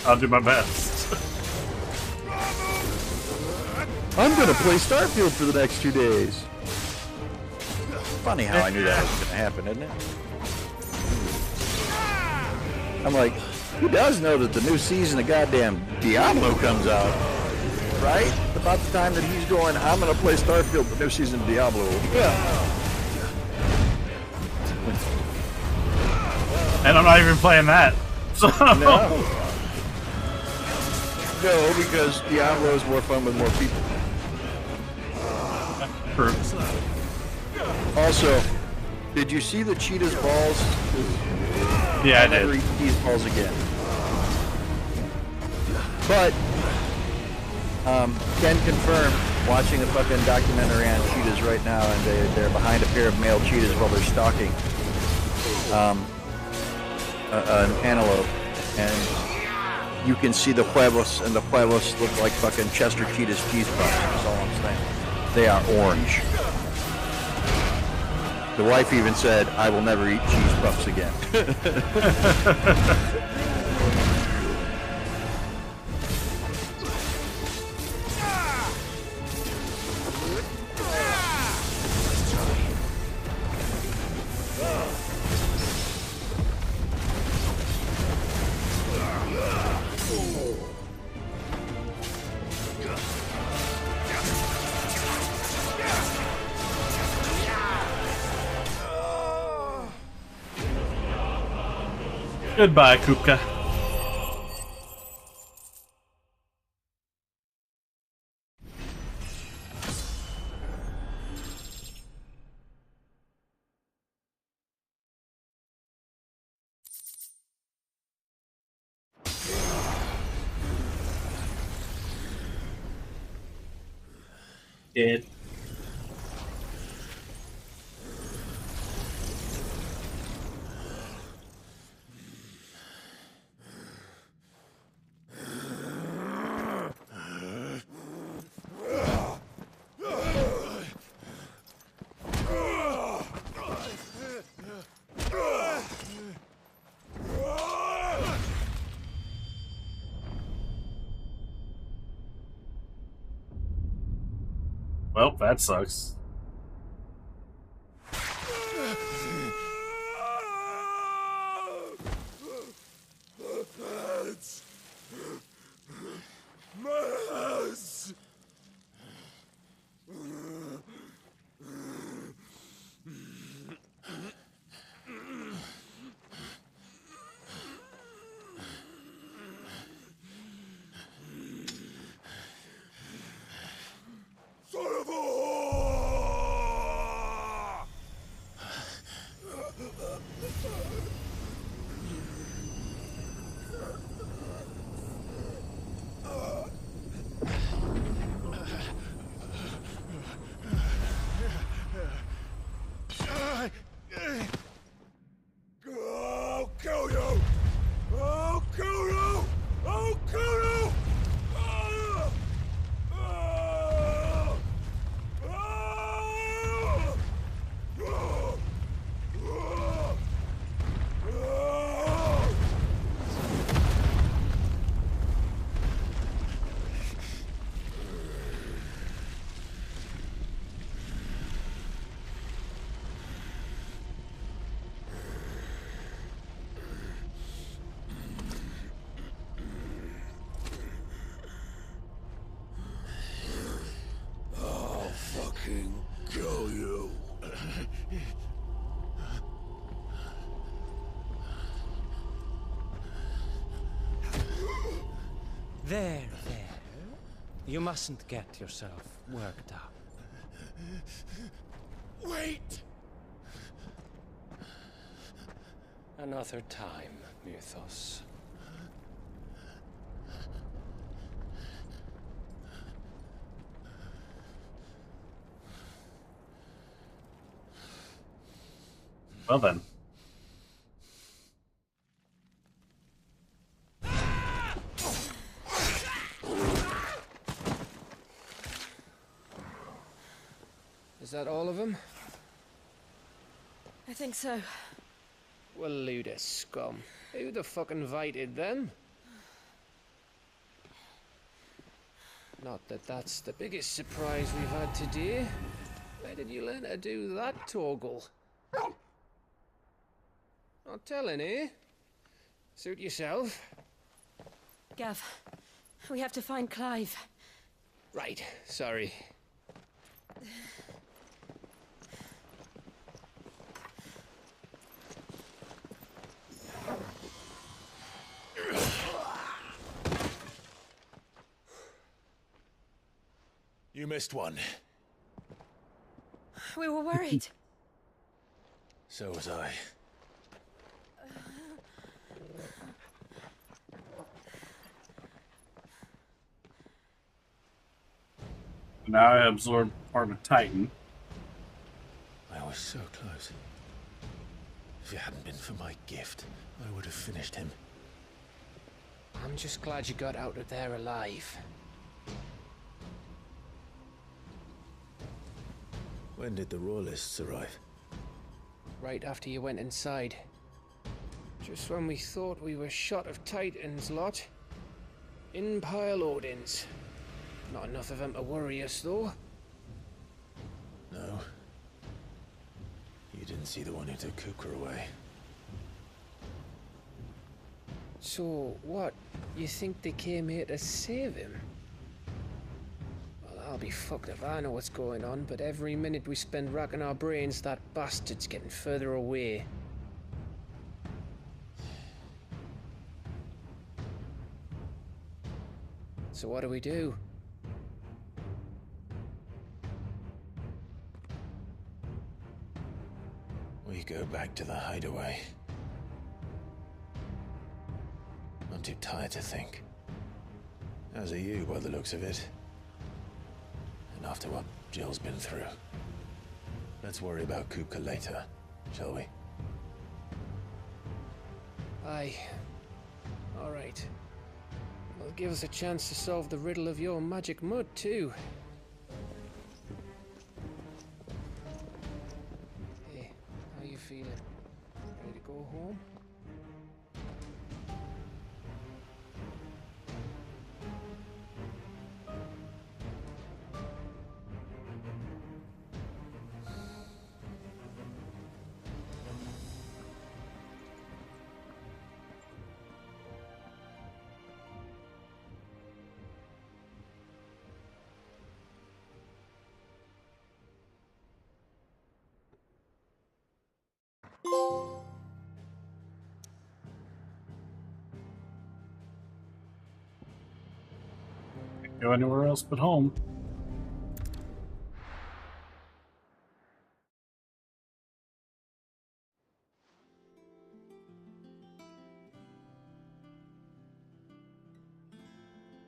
I'll do my best. I'm gonna play Starfield for the next 2 days. Funny how I knew that was gonna happen, isn't it? I'm like, who does know that the new season of goddamn Diablo comes out? Right? About the time that he's going, I'm gonna play Starfield, the new season of Diablo. Yeah. And I'm not even playing that. So. No, because Diablo is more fun with more people. True. Also, did you see the cheetah's balls? Yeah, I did. Never eat these balls again. But can confirm, watching a fucking documentary on cheetahs right now, and they're behind a pair of male cheetahs while they're stalking an antelope, and you can see the huevos, and the huevos look like fucking Chester Cheetah's cheese puffs. That's all I'm saying. They are orange. The wife even said, "I will never eat cheese puffs again." Goodbye, Kupka. It. Well, that sucks. Son of a whore! I'll kill you! I'll kill you! I'll kill you! Ah! Ah! Ah! Ah! Ah! I'll fucking kill you. There. You mustn't get yourself worked up. Wait! Another time, Mythos. Well then. Is that all of them? I think so. Well, load of scum. Who the fuck invited them? Not that that's the biggest surprise we've had today. Where did you learn to do that, Torgal? Not telling, eh? Suit yourself. Gav, we have to find Clive. Right, sorry. You missed one. We were worried. So was I. Now I absorb part of Titan. I was so close. If it hadn't been for my gift, I would have finished him. I'm just glad you got out of there alive. When did the Royalists arrive? Right after you went inside. Just when we thought we were shot of Titans, lot. In pile Odins. Not enough of them to worry us, though. No. You didn't see the one who took Kukra away. So, what? You think they came here to save him? Well, I'll be fucked if I know what's going on, but every minute we spend racking our brains, that bastard's getting further away. So what do? We go back to the hideaway. I'm too tired to think. As are you, by the looks of it. And after what Jill's been through. Let's worry about Kupka later, shall we? Aye. All right. Well, give us a chance to solve the riddle of your magic mud, too. Hey, how you feeling? Ready to go home? Go anywhere else but home.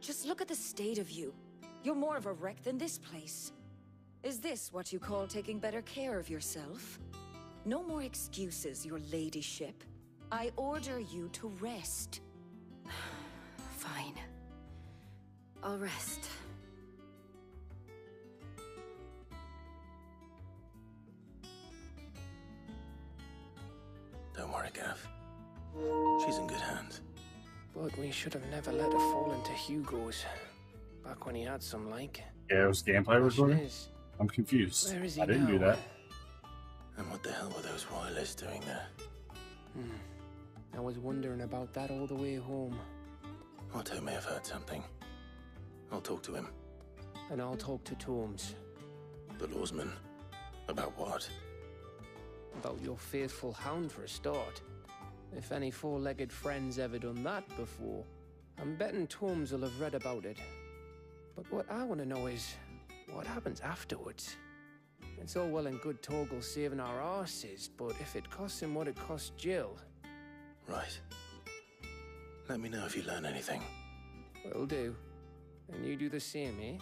Just look at the state of you. You're more of a wreck than this place. Is this what you call taking better care of yourself? No more excuses, your ladyship. I order you to rest. Fine. I'll rest. Don't worry, Gav. She's in good hands. But we should have never let her fall into Hugo's. Back when he had some like. Yeah, it was gameplay recording? Is, I'm confused. where is he I didn't now? do that. And what the hell were those royalists doing there? I was wondering about that all the way home. Otto may have heard something. I'll talk to him. And I'll talk to Tomes. The lawsman. About what? About your faithful hound for a start. If any four-legged friend's ever done that before, I'm betting Tomes will have read about it. But what I want to know is, what happens afterwards? It's all well and good Torgal saving our arses, but if it costs him what it cost Jill... Right. Let me know if you learn anything. Will do. And you do the same, eh?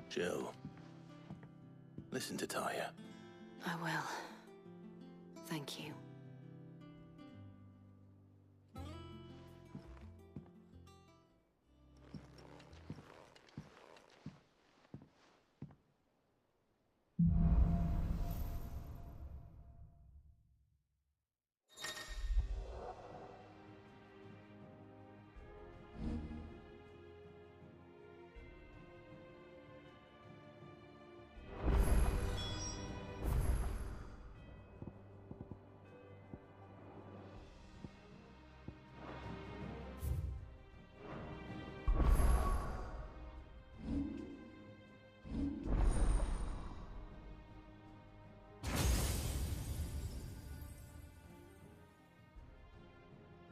Jill. Listen to Taya. I will. Thank you.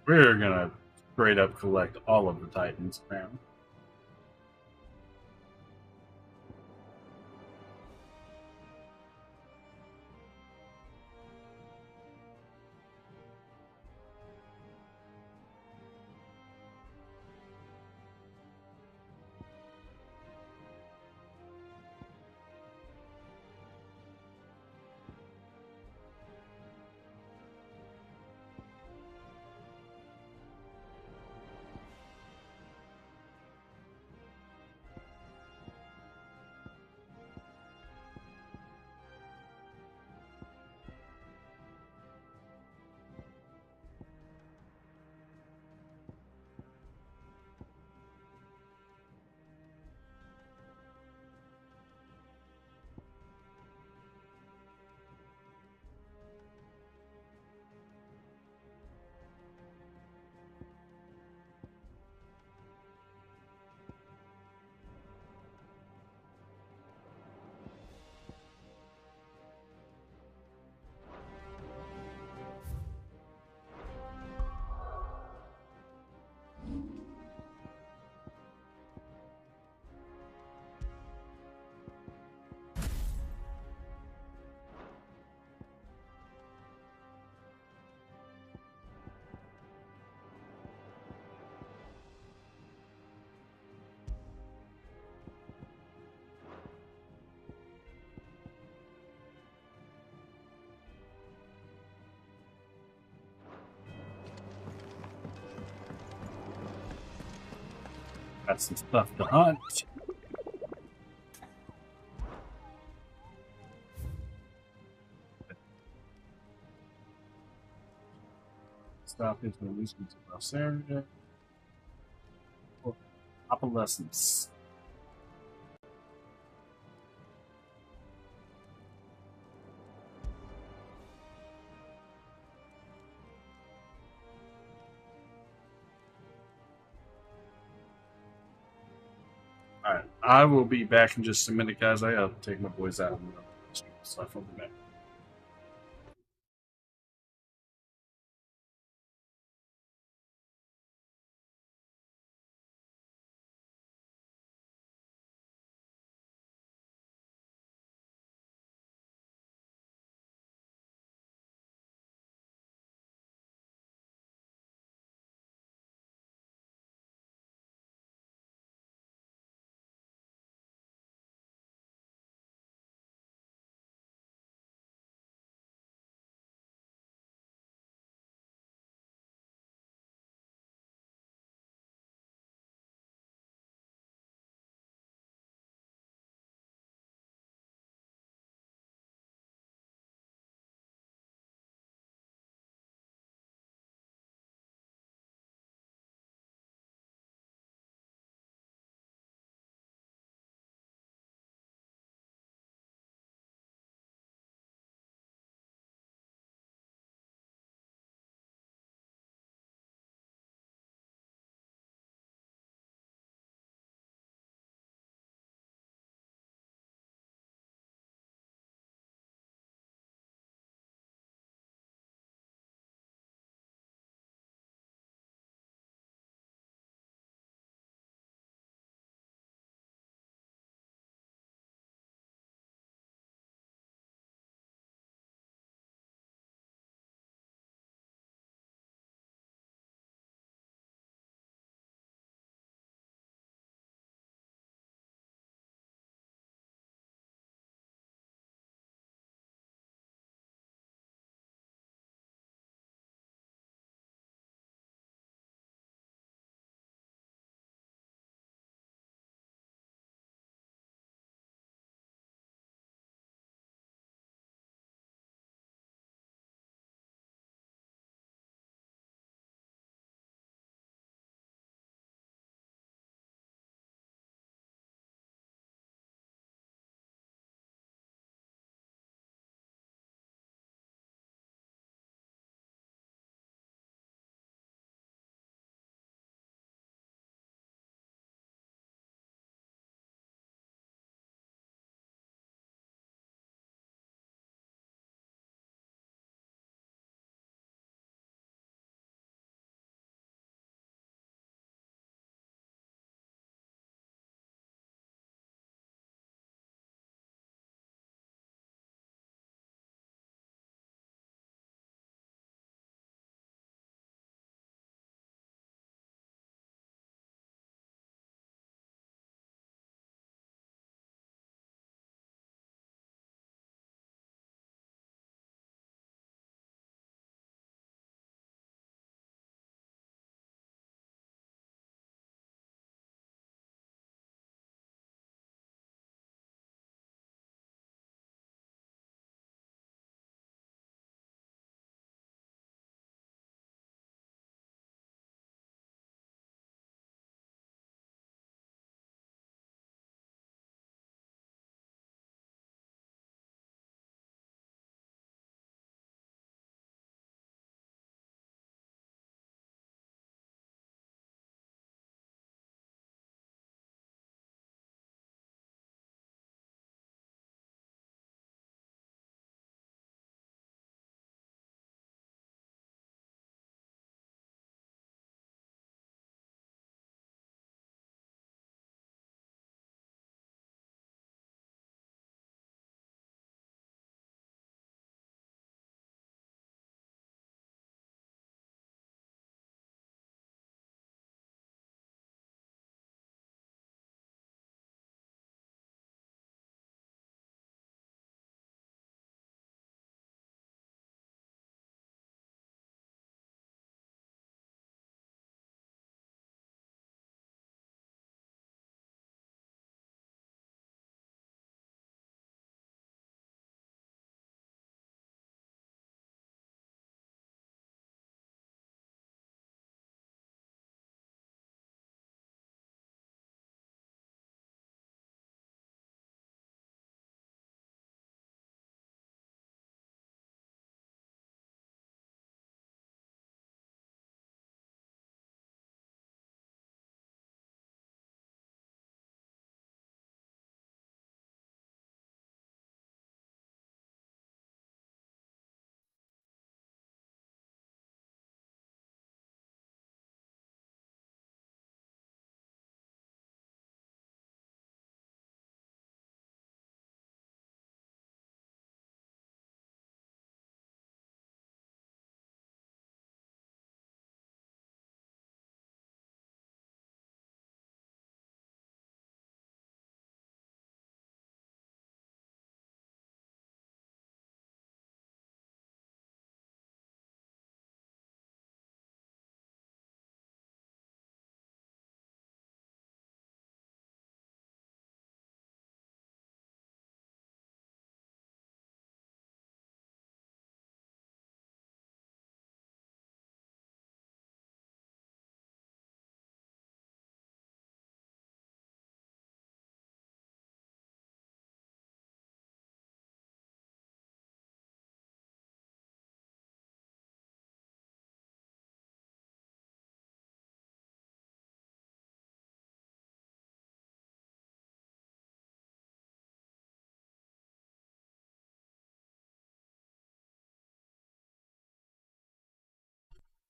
We're gonna straight up collect all of the Titans, man. Got some stuff to hunt. Stop into release me to Ross area. Opalescence. Alright, I will be back in just a minute, guys. I gotta take my boys out and stuff. I'll be back.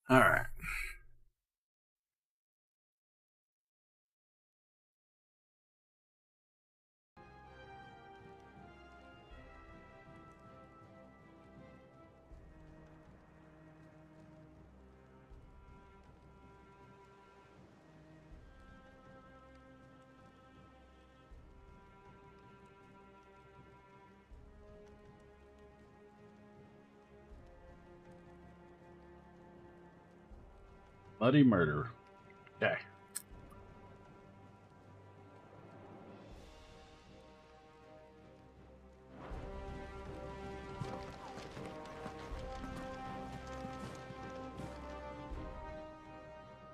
All right. Bloody murder. Okay.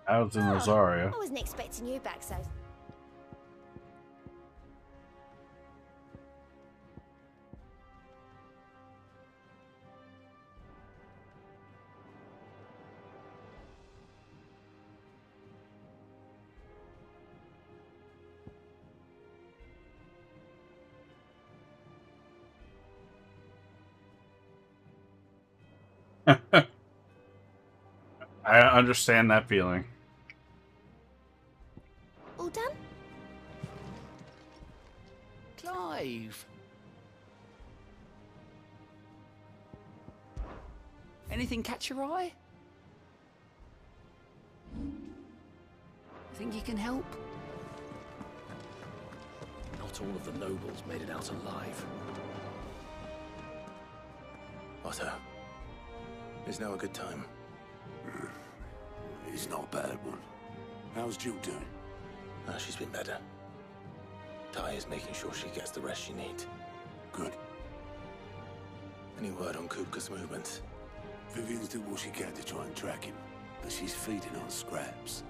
I was in Rosario. I wasn't expecting you back so. I understand that feeling. All done? Clive! Anything catch your eye? Think you can help? Not all of the nobles made it out alive. Otto, is now a good time? It's not a bad one. How's Jill doing? She's been better. Ty is making sure she gets the rest she needs. Good. Any word on Kupka's movements? Vivian's did what she can to try and track him, but she's feeding on scraps.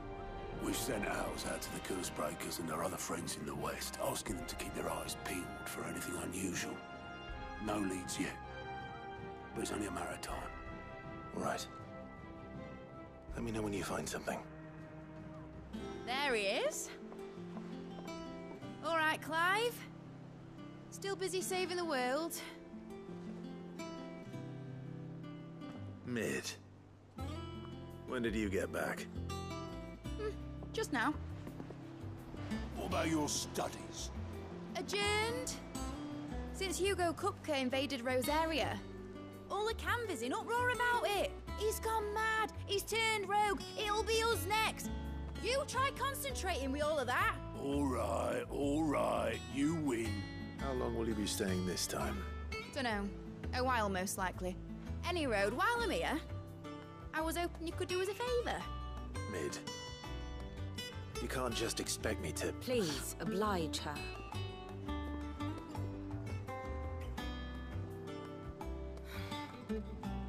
We've sent ours out to the Curse Breakers and their other friends in the West, asking them to keep their eyes peeled for anything unusual. No leads yet, but it's only a matter of time. All right. Let me know when you find something. There he is. All right, Clive. Still busy saving the world. Mid. When did you get back? Just now. What about your studies? Adjourned. Since Hugo Kupka invaded Rosaria. All the canvassing in uproar about it. He's gone mad. He's turned rogue. It'll be us next. You try concentrating with all of that. All right. You win. How long will you be staying this time? Dunno. A while, most likely. Any road, while I'm here, I was hoping you could do us a favour. Mid. You can't just expect me to... Please, oblige her.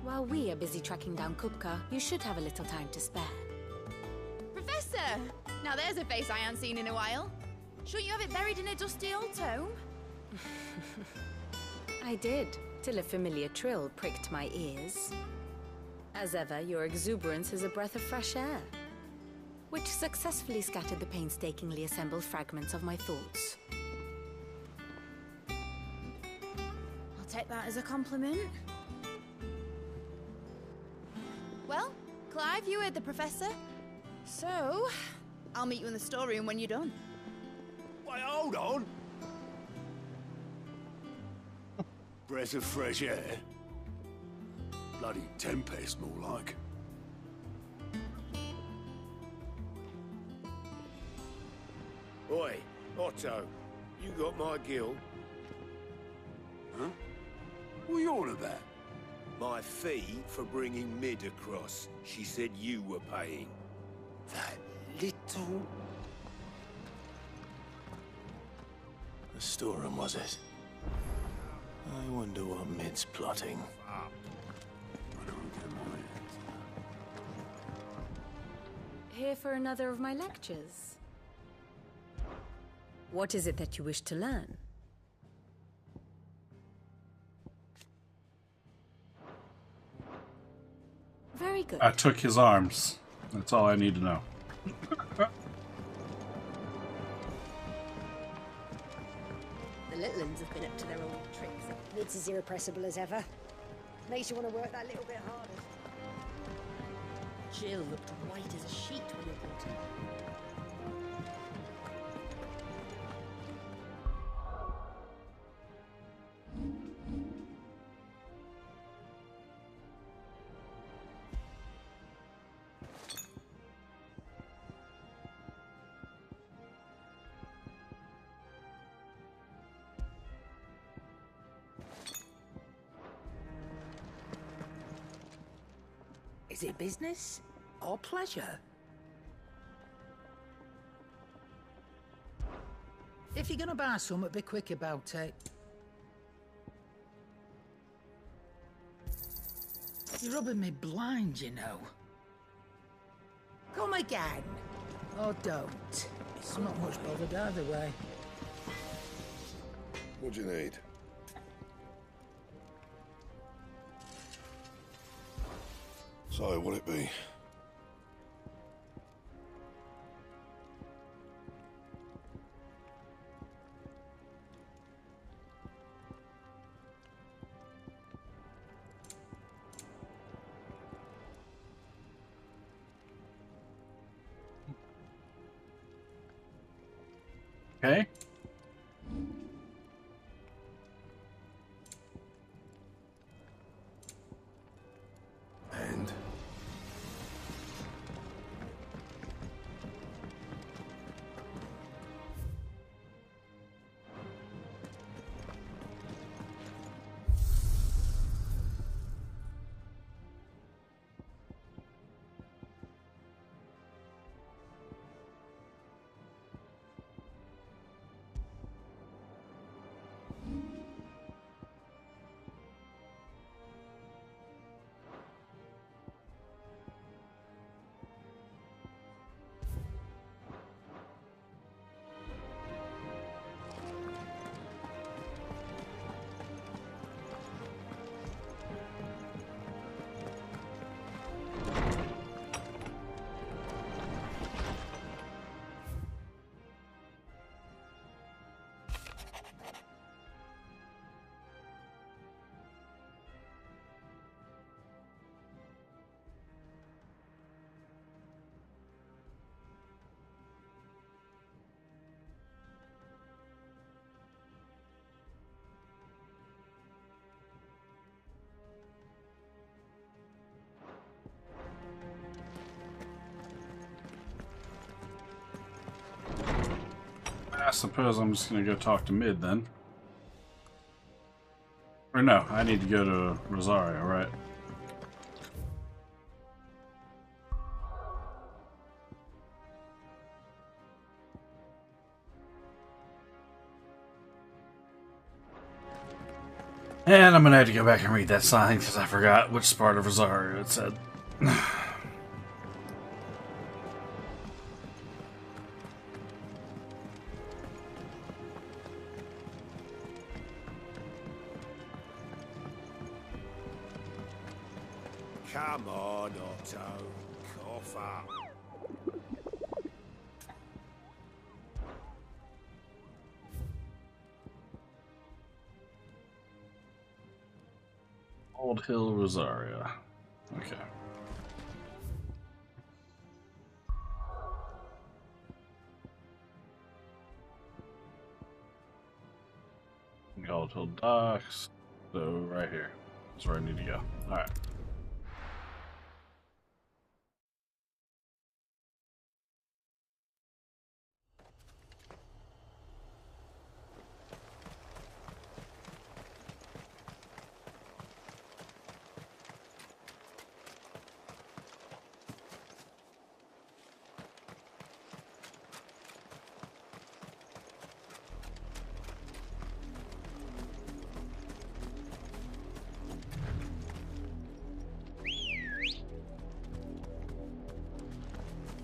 While we are busy tracking down Kupka, you should have a little time to spare. Professor! Now there's a face I haven't seen in a while. Shouldn't you have it buried in a dusty old tome? I did, till a familiar trill pricked my ears. As ever, your exuberance is a breath of fresh air, which successfully scattered the painstakingly assembled fragments of my thoughts. I'll take that as a compliment. Well, Clive, you heard the Professor. So, I'll meet you in the storeroom when you're done. Wait, hold on. Breath of fresh air. Bloody tempest, more like. Oi, Otto, you got my gill? Huh? What are you on about? My fee for bringing Mid across. She said you were paying. That little... The storeroom, was it? I wonder what Mid's plotting. Here for another of my lectures? What is it that you wish to learn? Very good. I took his arms. That's all I need to know. The little uns have been up to their old tricks. It's as irrepressible as ever. Makes you want to work that little bit harder. Jill looked white as a sheet when they brought her. Is it business or pleasure? If you're gonna buy something, be quick about it. You're rubbing me blind, you know. Come again. Or don't. I'm not much bothered either way. What do you need? So, what'll it be? Okay. And? I suppose I'm just gonna go talk to Mid then. Or no, I need to go to Rosario, right? And I'm gonna have to go back and read that sign because I forgot which part of Rosario it said. Come on, Otto. Cough up. Old Hill, Rosario. Okay. Old Hill Docks. So right here. That's where I need to go. Alright.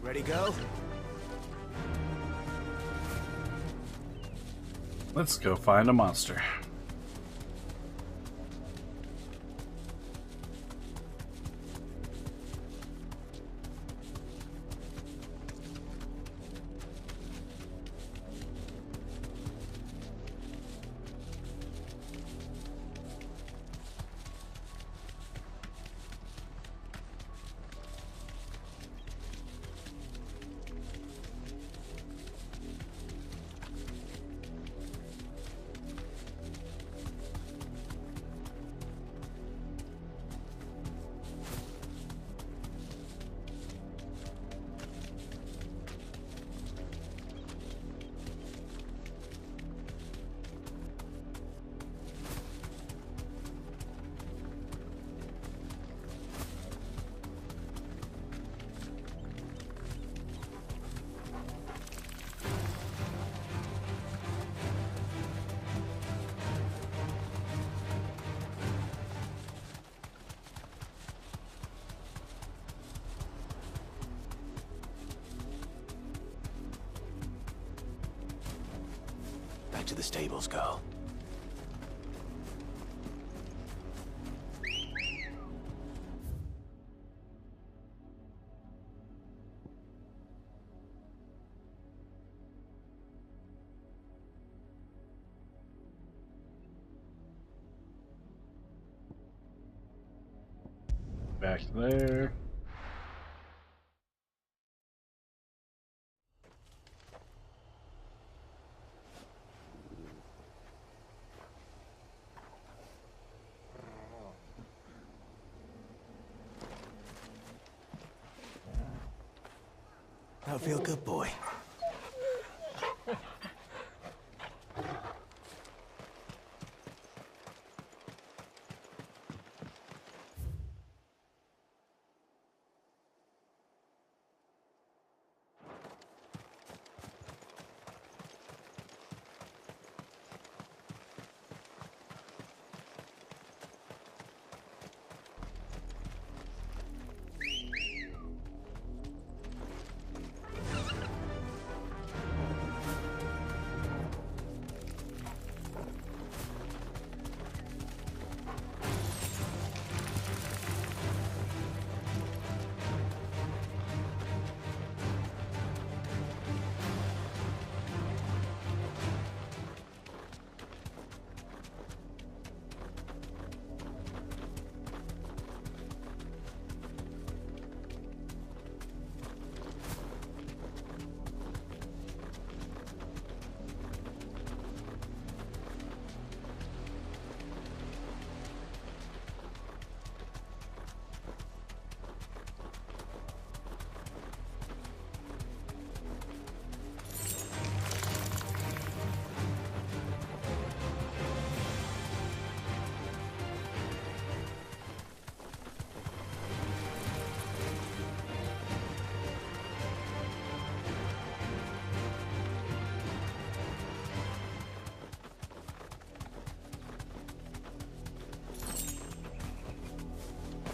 Ready, go? Let's go find a monster. back to the stables, girl. Back there. That feel good, boy.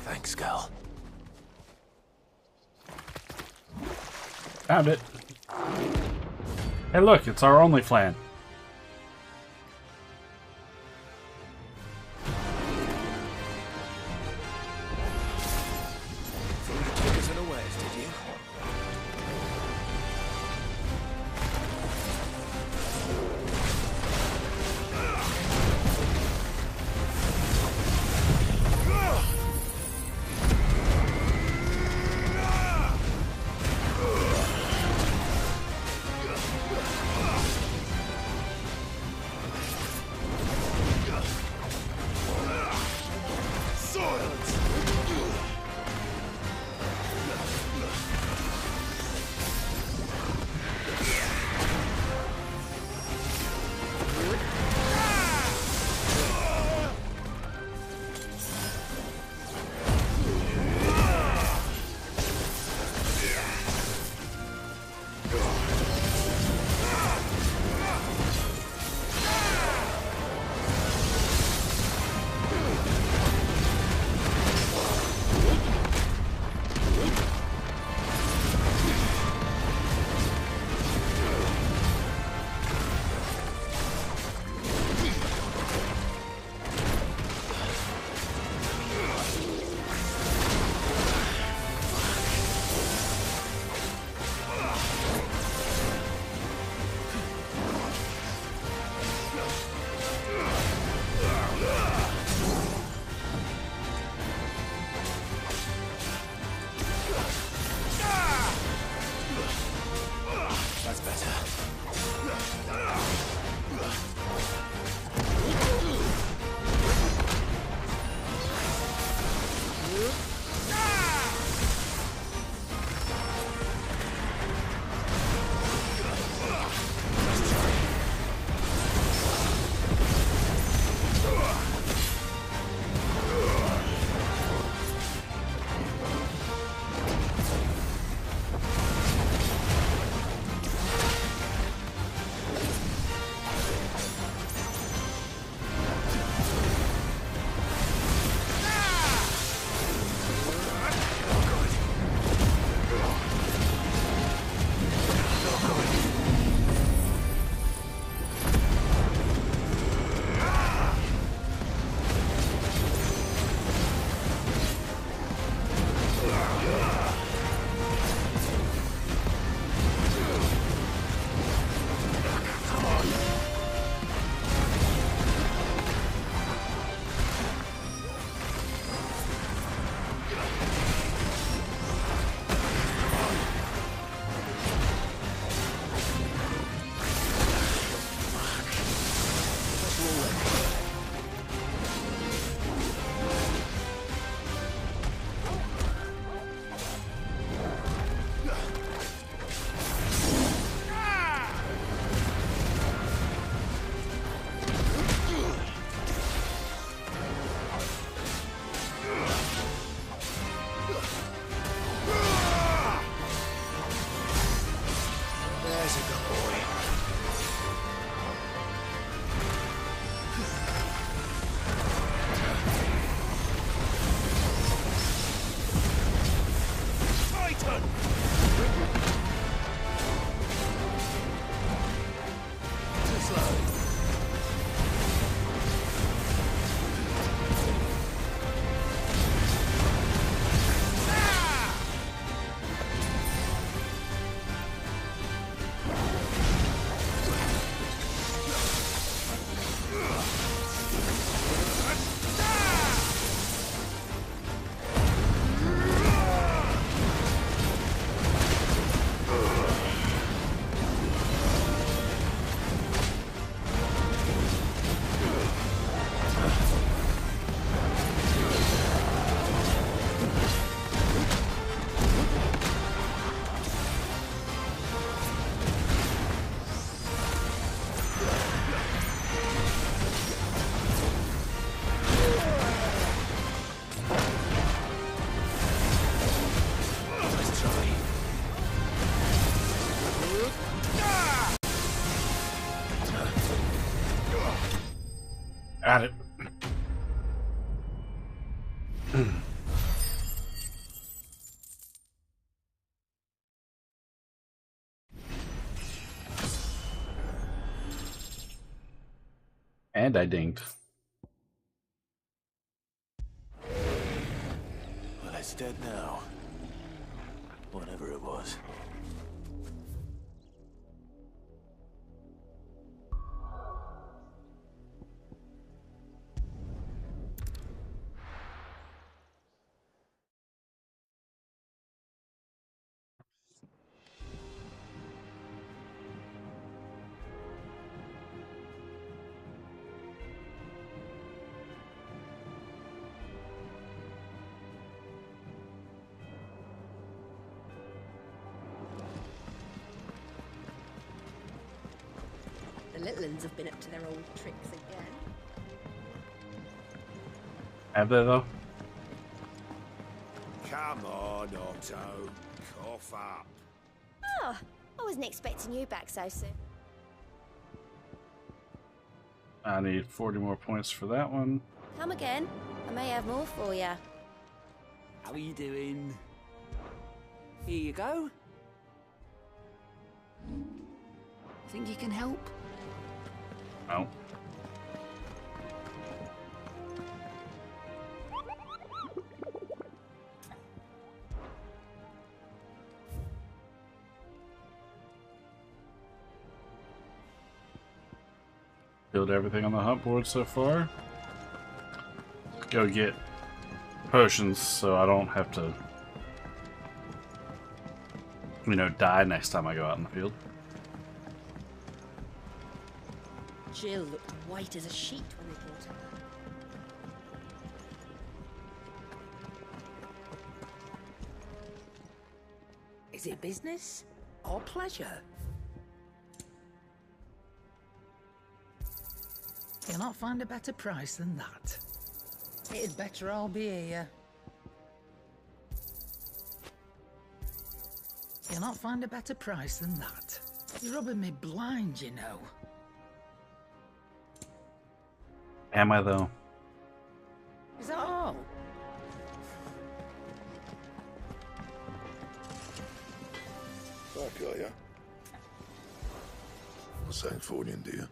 Thanks, girl. Found it. Hey, look, it's our only Flan. Took us unawares, did you? Got it. And I dinged. Well, it's dead now. Whatever it was. The little ones have been up to their old tricks again. Have they, though? Come on, Otto. Cough up. Oh, I wasn't expecting you back so soon. I need 40 more points for that one. Come again. I may have more for you. How are you doing? Here you go. Think you can help? No. Build everything on the hunt board so far. Go get potions so I don't have to, you know, die next time I go out in the field. Jill looked white as a sheet when they brought her. Is it business or pleasure? You'll not find a better price than that. It'd better all be here. You'll not find a better price than that. You're rubbing me blind, you know. Am I, though? Is that all? I'll kill you. What's that for you, dear?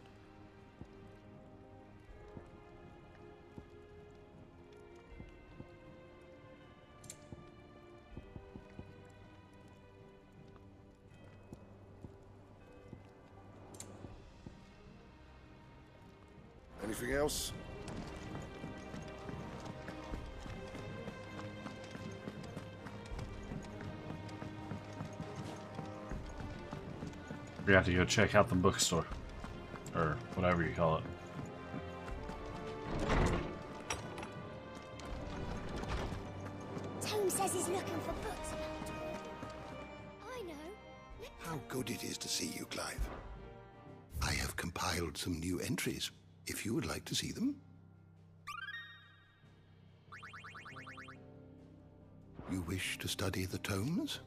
Anything else? We have to go check out the bookstore. Or whatever you call it. Tone says he's looking for books about Torgal. I know. How good it is to see you, Clive. I have compiled some new entries, if you would like to see them. You wish to study the tomes?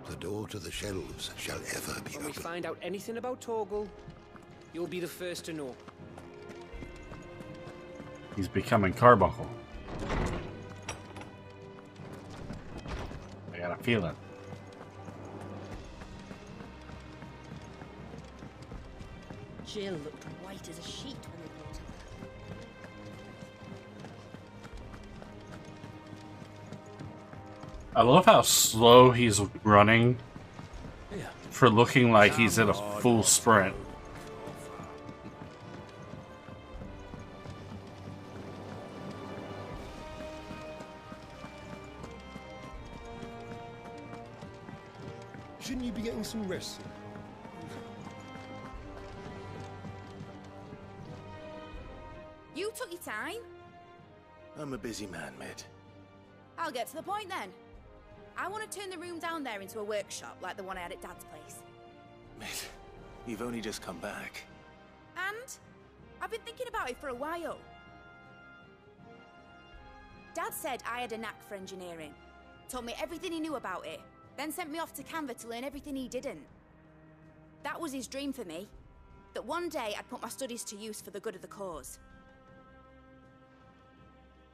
The door to the shelves shall ever be When we open. find out anything about Torgal, you'll be the first to know. He's becoming Carbuncle. got a feeling. Jill looked white as a sheet when they brought her back. I love how slow he's running for looking like he's in a full sprint. Shouldn't you be getting some rest? You took your time. I'm a busy man, Mid. I'll get to the point then. I want to turn the room down there into a workshop like the one I had at Dad's place. Mid, you've only just come back. And I've been thinking about it for a while. Dad said I had a knack for engineering. Told me everything he knew about it. Then sent me off to Canva to learn everything he didn't. That was his dream for me. That one day I'd put my studies to use for the good of the cause.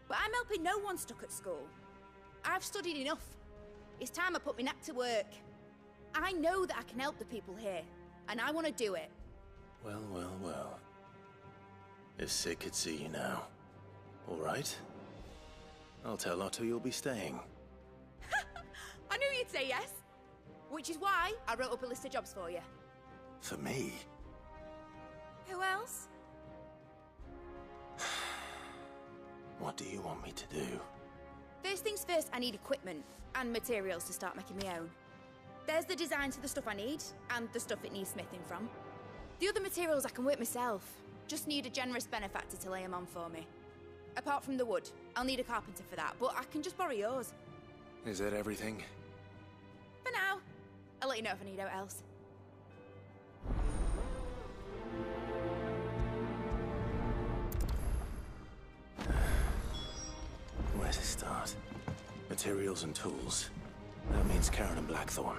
But I'm helping no one stuck at school. I've studied enough. It's time I put my knack to work. I know that I can help the people here, and I want to do it. Well, well, well. If Sid could see you now. All right. I'll tell Otto you'll be staying. I knew you'd say yes. Which is why I wrote up a list of jobs for you. For me? Who else? What do you want me to do? First things first, I need equipment and materials to start making my own. There's the designs for the stuff I need, and the stuff it needs smithing from. The other materials I can work myself. Just need a generous benefactor to lay them on for me. Apart from the wood, I'll need a carpenter for that, but I can just borrow yours. Is that everything? For now. I'll let you know if I need out else. Where to start? Materials and tools. That means Karen and Blackthorn.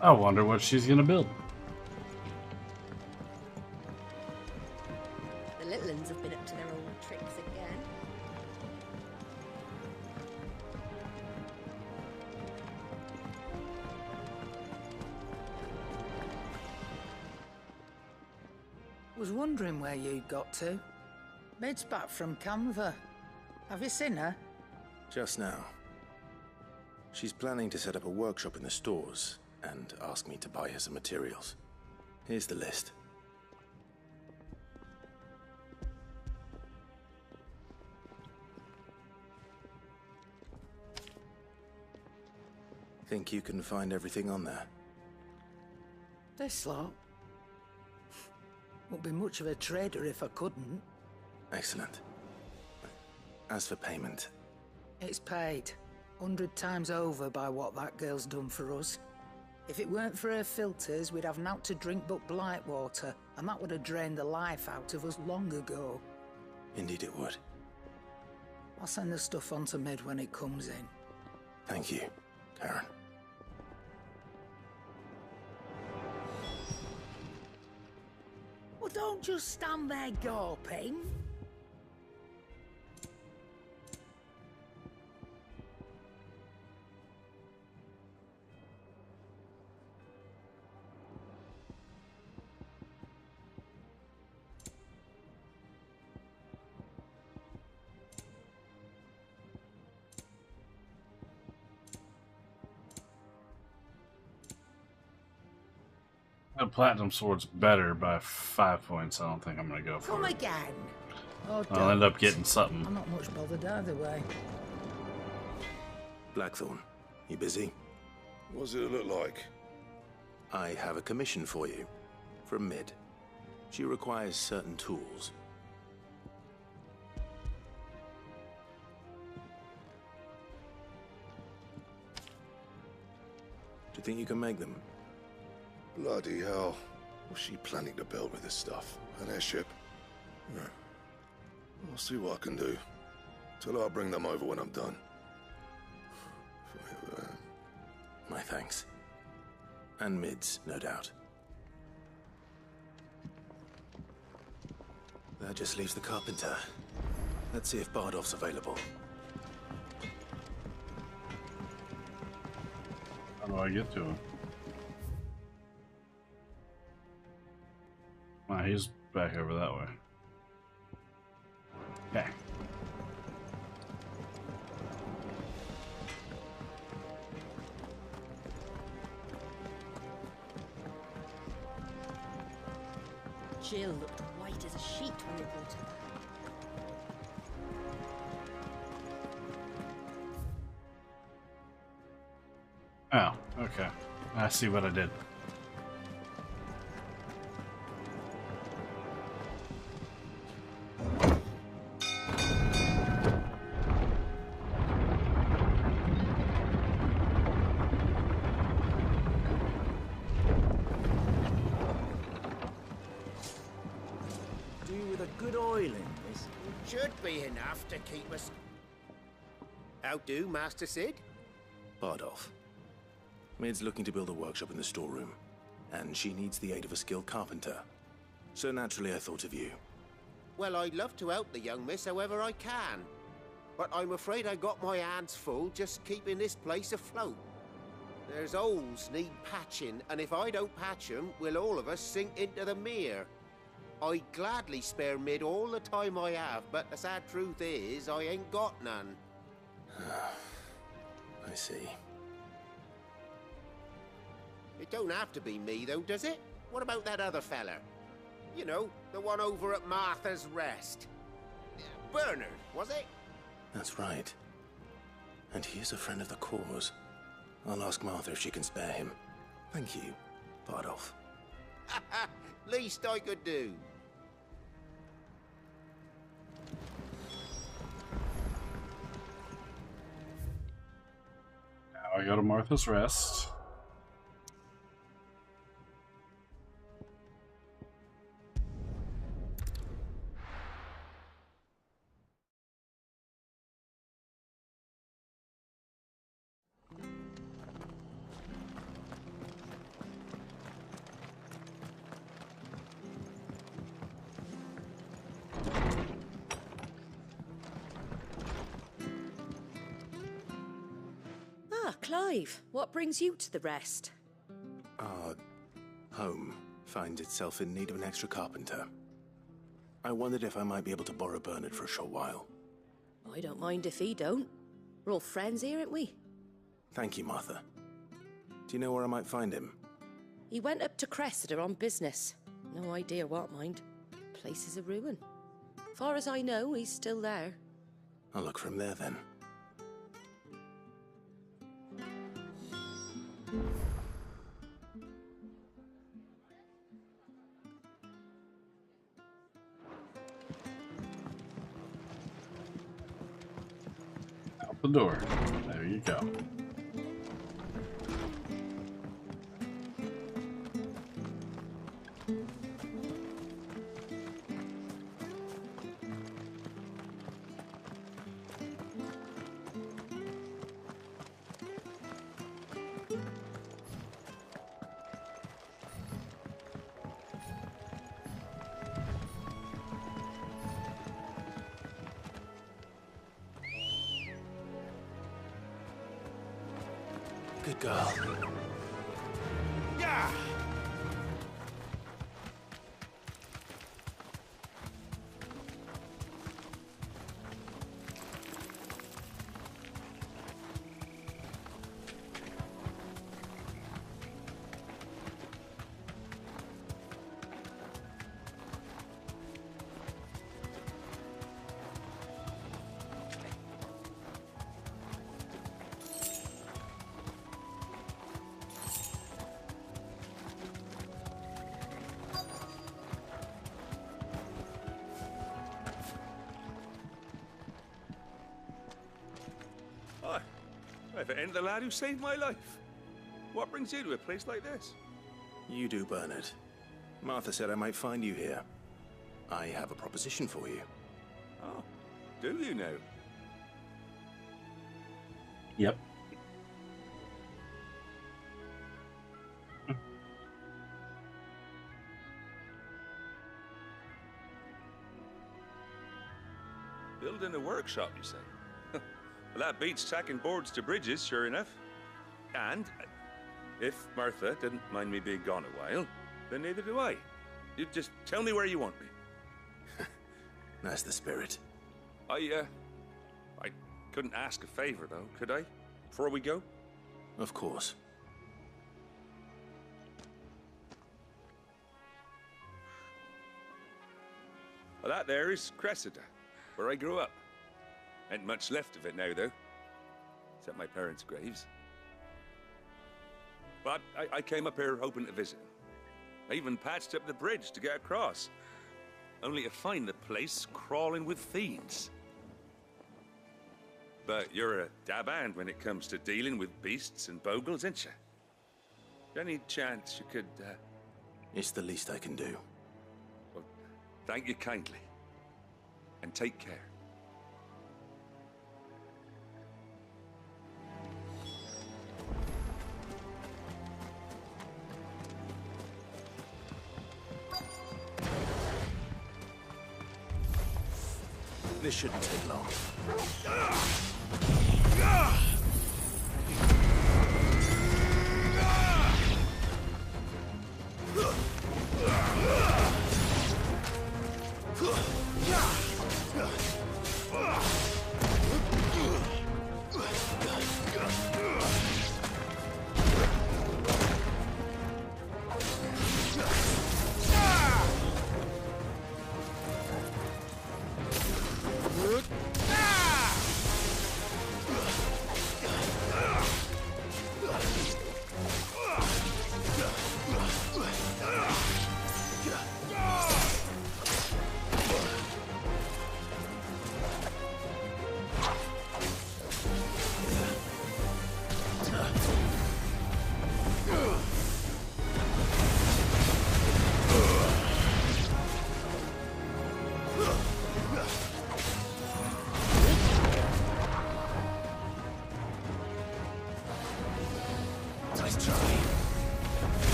I wonder what she's gonna build. The little ones have been up to their old tricks again. Was wondering where you got to. Mid's back from Canva. Have you seen her? Just now. She's planning to set up a workshop in the stores and ask me to buy her some materials. Here's the list. Think you can find everything on there? This lot. Wouldn't be much of a trader if I couldn't. Excellent. As for payment... It's paid. 100 times over by what that girl's done for us. If it weren't for her filters, we'd have naught to drink but blight water, and that would have drained the life out of us long ago. Indeed it would. I'll send the stuff on to Mid when it comes in. Thank you, Karen. Well, don't just stand there gawping. The platinum sword's better by 5 points. I don't think I'm gonna go for Come it. again. Oh, I'll end don't. up getting something. I'm not much bothered either way. Blackthorn, you busy? What does it look like? I have a commission for you. From Mid. She requires certain tools. Do you think you can make them? Bloody hell. What's she planning to build with this stuff? An airship? Yeah. I'll see what I can do. Tell her I'll bring them over when I'm done. My thanks. And mids, no doubt. That just leaves the carpenter. Let's see if Bardolph's available. How do I get to him? Ah, he's back over that way. Okay. Jill looked white as a sheet when they brought her back. Oh, okay. I see what I did. Should be enough to keep us. How do, Master Sid? Bardolph. Mid's looking to build a workshop in the storeroom, and she needs the aid of a skilled carpenter. So naturally I thought of you. Well, I'd love to help the young miss however I can. But I'm afraid I got my hands full just keeping this place afloat. There's holes need patching, and if I don't patch them, will all of us sink into the mere. I'd gladly spare Mid all the time I have, but the sad truth is, I ain't got none. I see. It don't have to be me, though, does it? What about that other fella? You know, the one over at Martha's Rest. Bernard, was it? That's right. And he is a friend of the cause. I'll ask Martha if she can spare him. Thank you, Bardolph. Least I could do. Now I go to Martha's Rest. Clive, what brings you to the Rest? Our home finds itself in need of an extra carpenter. I wondered if I might be able to borrow Bernard for a short while. I don't mind if he don't. We're all friends here, aren't we? Thank you, Martha. Do you know where I might find him? He went up to Cressida on business. No idea what, mind. Place is a ruin. Far as I know, he's still there. I'll look for him there then. Out the door. There you go. Good girl. Yeah! Hi. If it ain't the lad who saved my life. What brings you to a place like this? You do, Bernard. Martha said I might find you here. I have a proposition for you. Oh, do you now? Yep. Building a workshop, you say? Well, that beats tacking boards to bridges, sure enough. And if Martha didn't mind me being gone a while, then neither do I. You just tell me where you want me. That's the spirit. I couldn't ask a favor, though, could I? Before we go? Of course. Well, that there is Cressida, where I grew up. Ain't much left of it now, though. Except my parents' graves. But I came up here hoping to visit. I even patched up the bridge to get across. Only to find the place crawling with fiends. But you're a dab hand when it comes to dealing with beasts and bogles, ain't you? Any chance you could, It's the least I can do. Well, thank you kindly. And take care. This shouldn't take long.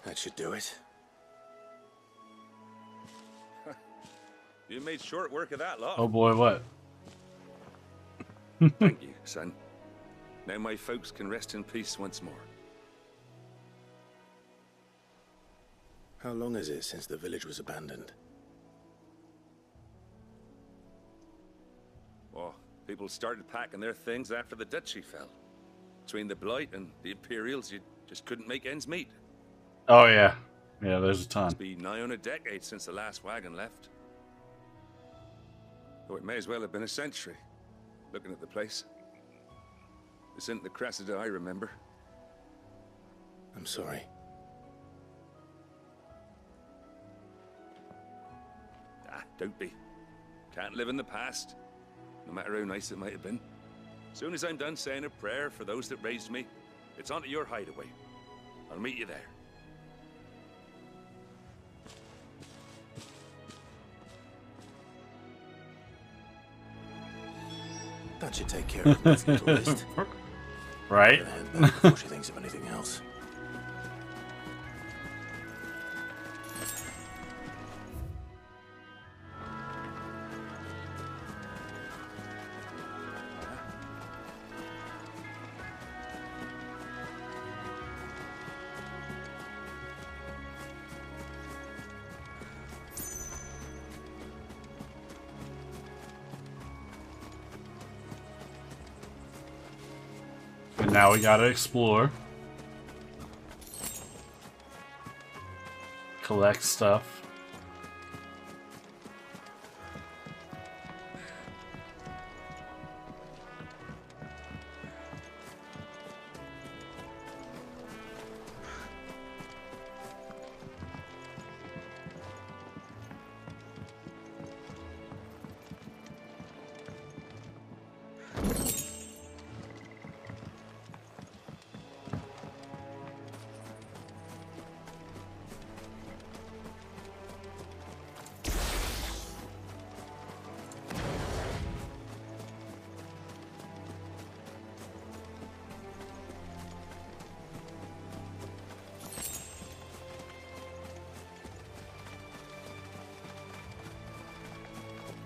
That should do it. You made short work of that lot. Oh boy, what? Thank you, son. Now my folks can rest in peace once more. How long is it since the village was abandoned? Well, people started packing their things after the duchy fell. Between the Blight and the Imperials, you just couldn't make ends meet. Oh yeah. Yeah, there's a ton. It's been nigh on a decade since the last wagon left. Though it may as well have been a century, looking at the place. This isn't the Cressida I remember. I'm sorry. Ah, don't be. Can't live in the past, no matter how nice it might have been. Soon as I'm done saying a prayer for those that raised me, It's onto your hideaway. I'll meet you there. That should take care of this little list. Right? Head back before she thinks of anything else. And now we gotta explore. Collect stuff.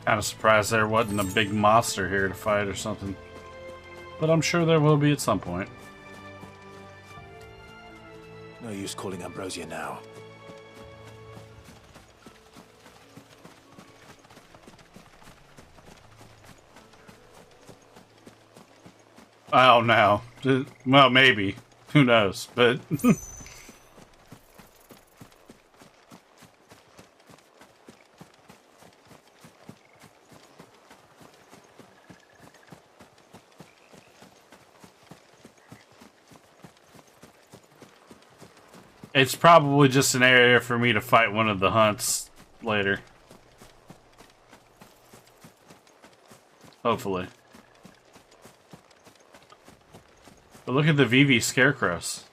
Kind of surprised there wasn't a big monster here to fight or something. But I'm sure there will be at some point. No use calling Ambrosia now. Oh no. Well, maybe. Who knows? But it's probably just an area for me to fight one of the hunts later. Hopefully. But look at the VV scarecrows.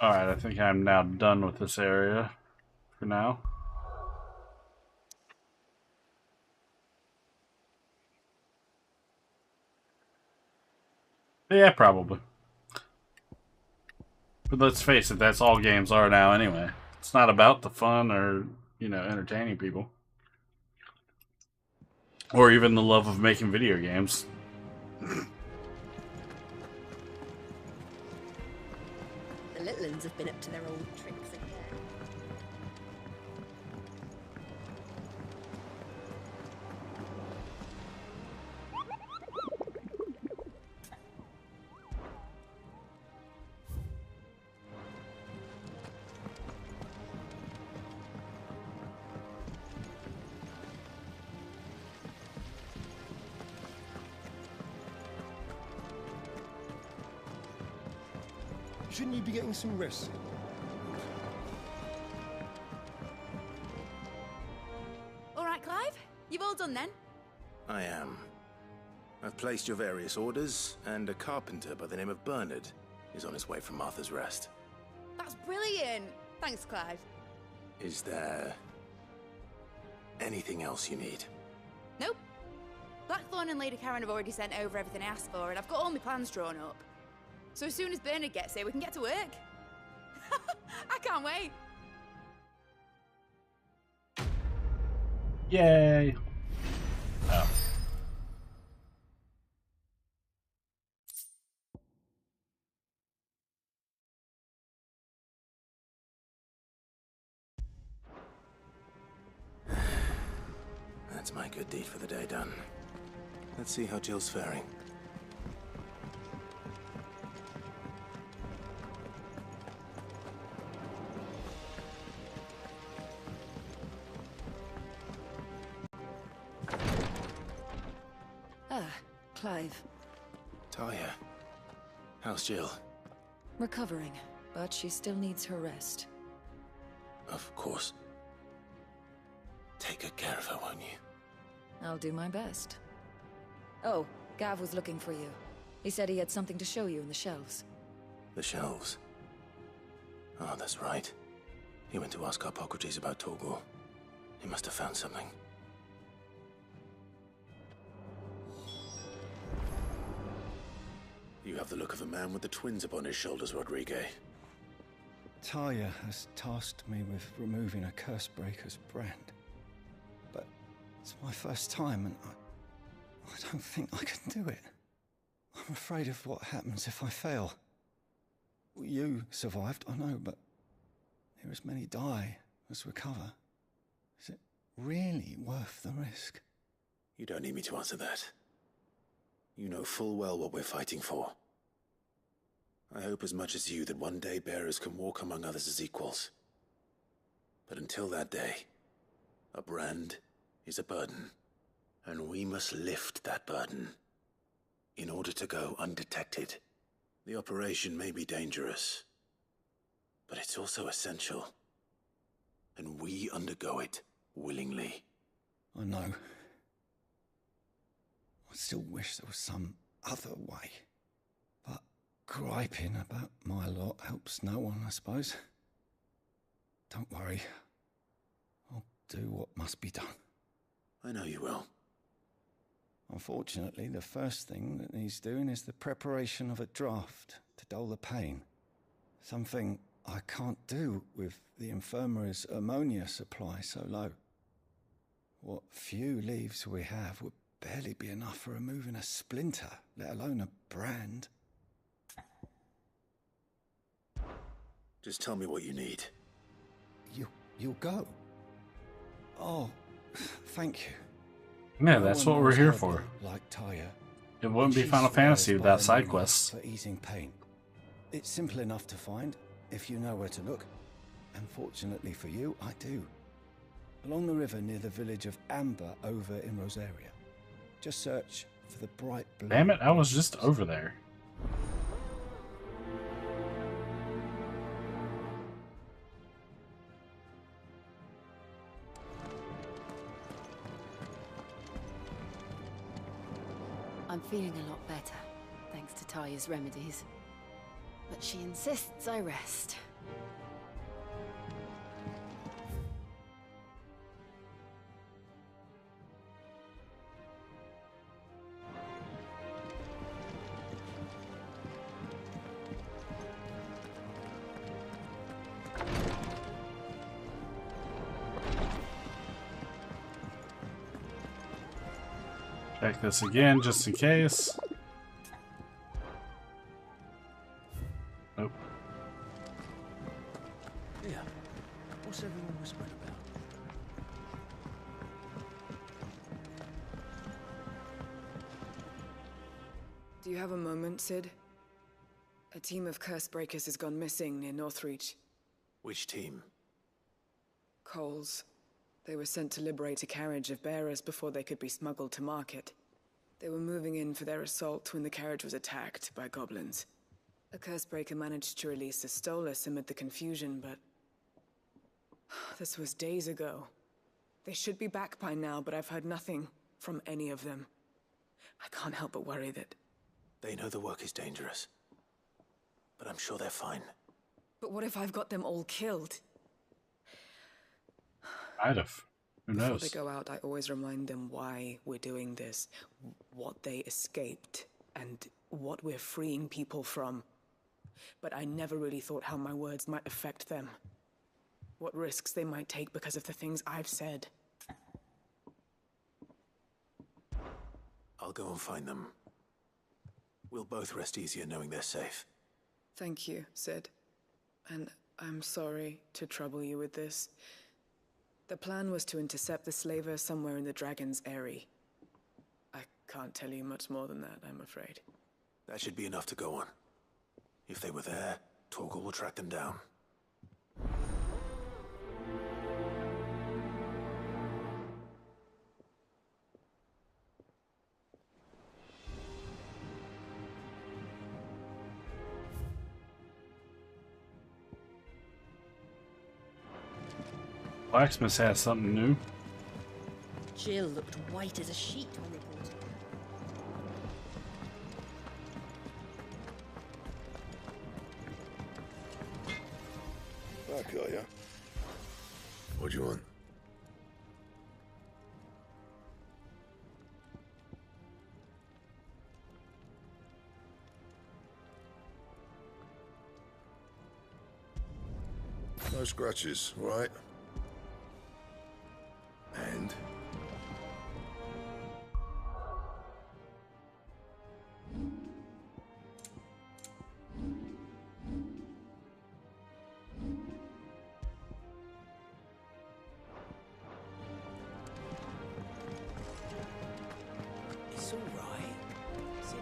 Alright, I think I'm now done with this area for now. Yeah, probably. But let's face it, that's all games are now anyway. It's not about the fun or, you know, entertaining people. Or even the love of making video games. The little ones have been up to their old tricks again. Shouldn't you be getting some rest? All right, Clive. You've all done then? I am. I've placed your various orders, and a carpenter by the name of Bernard is on his way from Martha's Rest. That's brilliant. Thanks, Clive. Is there anything else you need? Nope. Blackthorn and Lady Karen have already sent over everything I asked for, and I've got all my plans drawn up. So as soon as Bernard gets here, we can get to work. I can't wait. Yay. Oh. That's my good deed for the day done. Let's see how Jill's faring. Clive. Talia, how's Jill? Recovering, but she still needs her rest. Of course. Take good care of her, won't you? I'll do my best. Oh, Gav was looking for you. He said he had something to show you in the shelves. The shelves? Oh, that's right. He went to ask Hippocrates about Torgor. He must have found something. You have the look of a man with the twins upon his shoulders, Rodrigue. Talia has tasked me with removing a Cursebreaker's brand. But it's my first time, and I don't think I can do it. I'm afraid of what happens if I fail. You survived, I know, but there as many die as recover. Is it really worth the risk? You don't need me to answer that. You know full well what we're fighting for. I hope as much as you that one day bearers can walk among others as equals. But until that day, a brand is a burden, and we must lift that burden in order to go undetected. The operation may be dangerous, but it's also essential, and we undergo it willingly. I know. I still wish there was some other way. But griping about my lot helps no one, I suppose. Don't worry. I'll do what must be done. I know you will. Unfortunately, the first thing that needs doing is the preparation of a draft to dull the pain. Something I can't do with the infirmary's ammonia supply so low. What few leaves we have would barely be enough for removing a splinter, let alone a brand. Just tell me what you need. You'll go? Oh, thank you. Yeah, that's what we're here for. Like Taya. It wouldn't be Final Fantasy without side quests. For easing pain. It's simple enough to find if you know where to look. And fortunately for you, I do. Along the river near the village of Amber over in Rosaria. Just search for the bright blue. Damn it, I was just over there. I'm feeling a lot better, thanks to Taya's remedies. But she insists I rest. Check this again, just in case. Nope. Yeah. What's everyone whispering about? Do you have a moment, Sid? A team of Cursebreakers has gone missing near Northreach. Which team? Coles. They were sent to liberate a carriage of bearers before they could be smuggled to market. They were moving in for their assault when the carriage was attacked by goblins. A Cursebreaker managed to release a Stolas amid the confusion, but... this was days ago. They should be back by now, but I've heard nothing from any of them. I can't help but worry that... They know the work is dangerous, but I'm sure they're fine. But what if I've got them all killed? Might have. Who knows? Before they go out, I always remind them why we're doing this, what they escaped, and what we're freeing people from. But I never really thought how my words might affect them. What risks they might take because of the things I've said. I'll go and find them. We'll both rest easier knowing they're safe. Thank you, Sid. And I'm sorry to trouble you with this. The plan was to intercept the slaver somewhere in the Dragon's Eyrie. I can't tell you much more than that, I'm afraid. That should be enough to go on. If they were there, Torgal will track them down. Blacksmith has something new. Jill looked white as a sheet when reporting. Back, are ya? What do you want? No scratches, right? And? It's all right. Sid.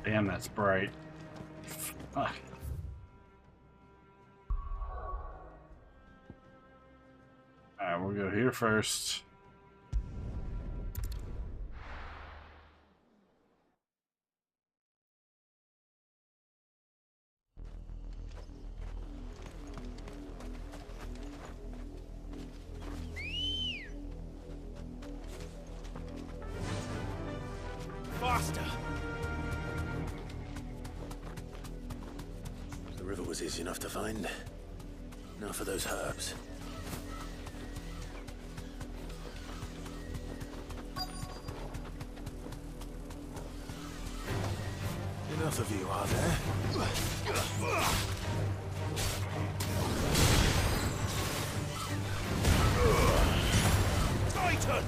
Damn, that's bright. Fuck. Alright, we'll go here first. Faster! The river was easy enough to find. Now for those herbs. Enough of you, are there? Titan!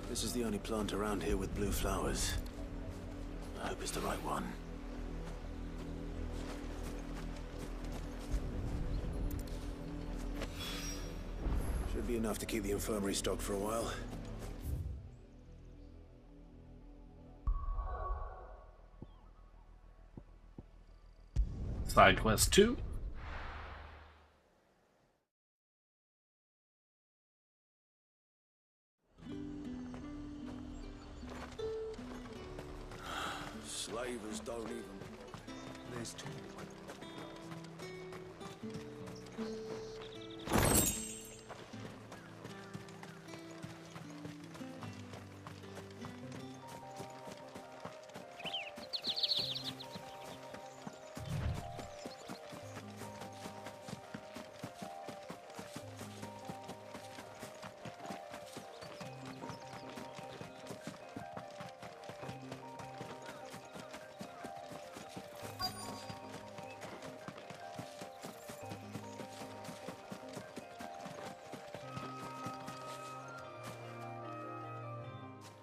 This is the only plant around here with blue flowers. I hope it's the right one. Should be enough to keep the infirmary stocked for a while. Side quest 2. Slavers don't even... There's two.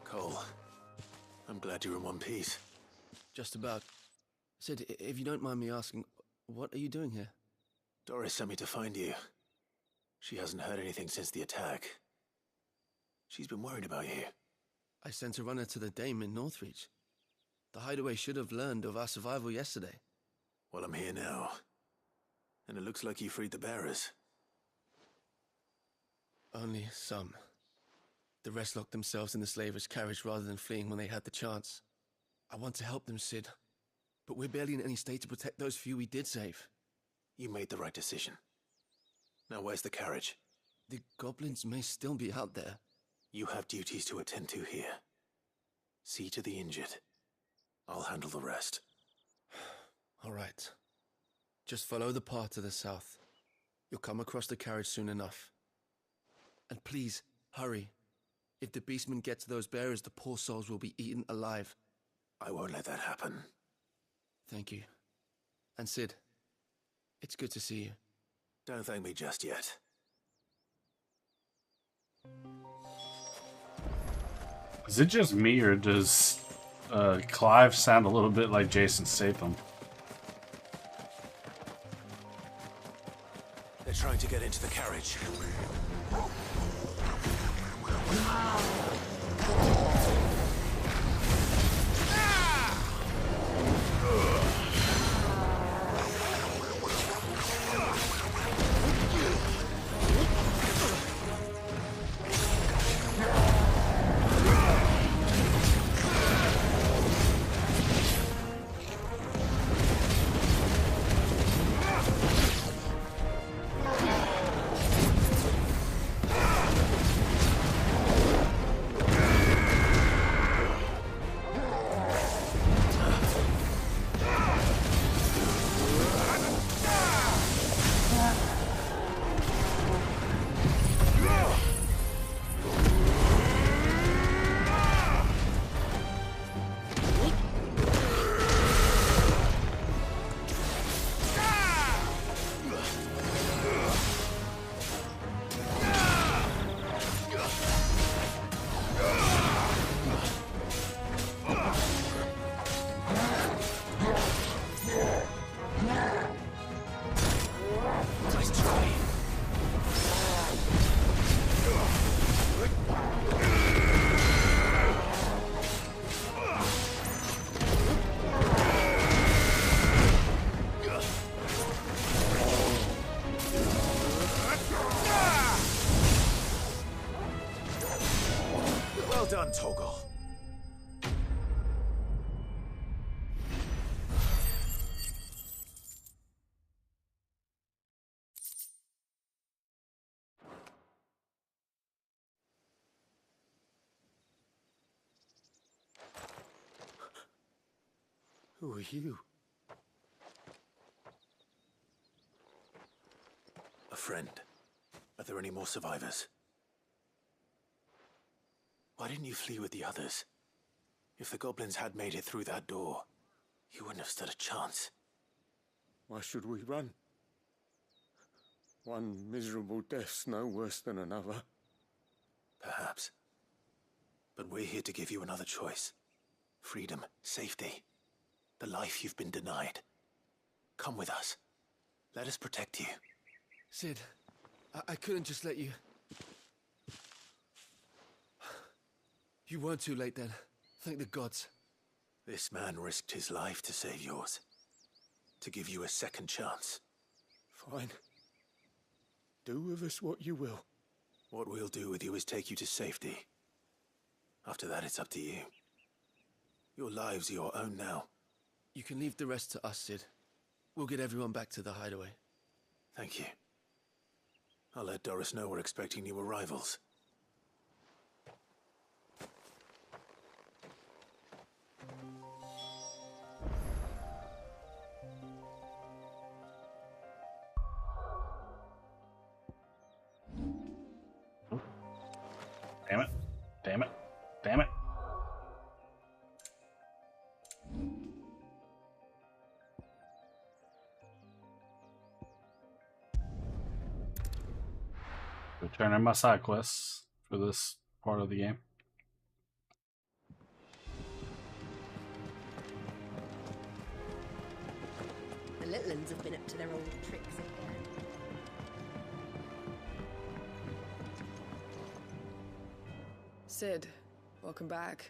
Cole, I'm glad you're in one piece. Just about. Sid, if you don't mind me asking, what are you doing here? Doris sent me to find you. She hasn't heard anything since the attack. She's been worried about you. I sent a runner to the Dame in Northreach. The hideaway should have learned of our survival yesterday. Well, I'm here now. And it looks like you freed the bearers. Only some. The rest locked themselves in the slaver's carriage rather than fleeing when they had the chance. I want to help them, Sid. But we're barely in any state to protect those few we did save. You made the right decision. Now where's the carriage? The goblins may still be out there. You have duties to attend to here. See to the injured. I'll handle the rest. All right. Just follow the path to the south. You'll come across the carriage soon enough. And please, hurry. If the beastmen get to those bearers, the poor souls will be eaten alive. I won't let that happen. Thank you. And Sid, it's good to see you. Don't thank me just yet. Is it just me, or does Clive sound a little bit like Jason Statham? They're trying to get into the carriage. Well done, Toggle. Who are you? A friend. Are there any more survivors? Why didn't you flee with the others? If the goblins had made it through that door, you wouldn't have stood a chance. Why should we run? One miserable death's no worse than another. Perhaps. But we're here to give you another choice. Freedom, safety, the life you've been denied. Come with us. Let us protect you. Sid, I couldn't just let you... You weren't too late then. Thank the gods. This man risked his life to save yours. To give you a second chance. Fine. Do with us what you will. What we'll do with you is take you to safety. After that, it's up to you. Your lives are your own now. You can leave the rest to us, Sid. We'll get everyone back to the hideaway. Thank you. I'll let Doris know we're expecting new arrivals. Damn it. Damn it. Damn it. Returning my side quests for this part of the game. The little ones have been up to their old tricks again. Sid, welcome back.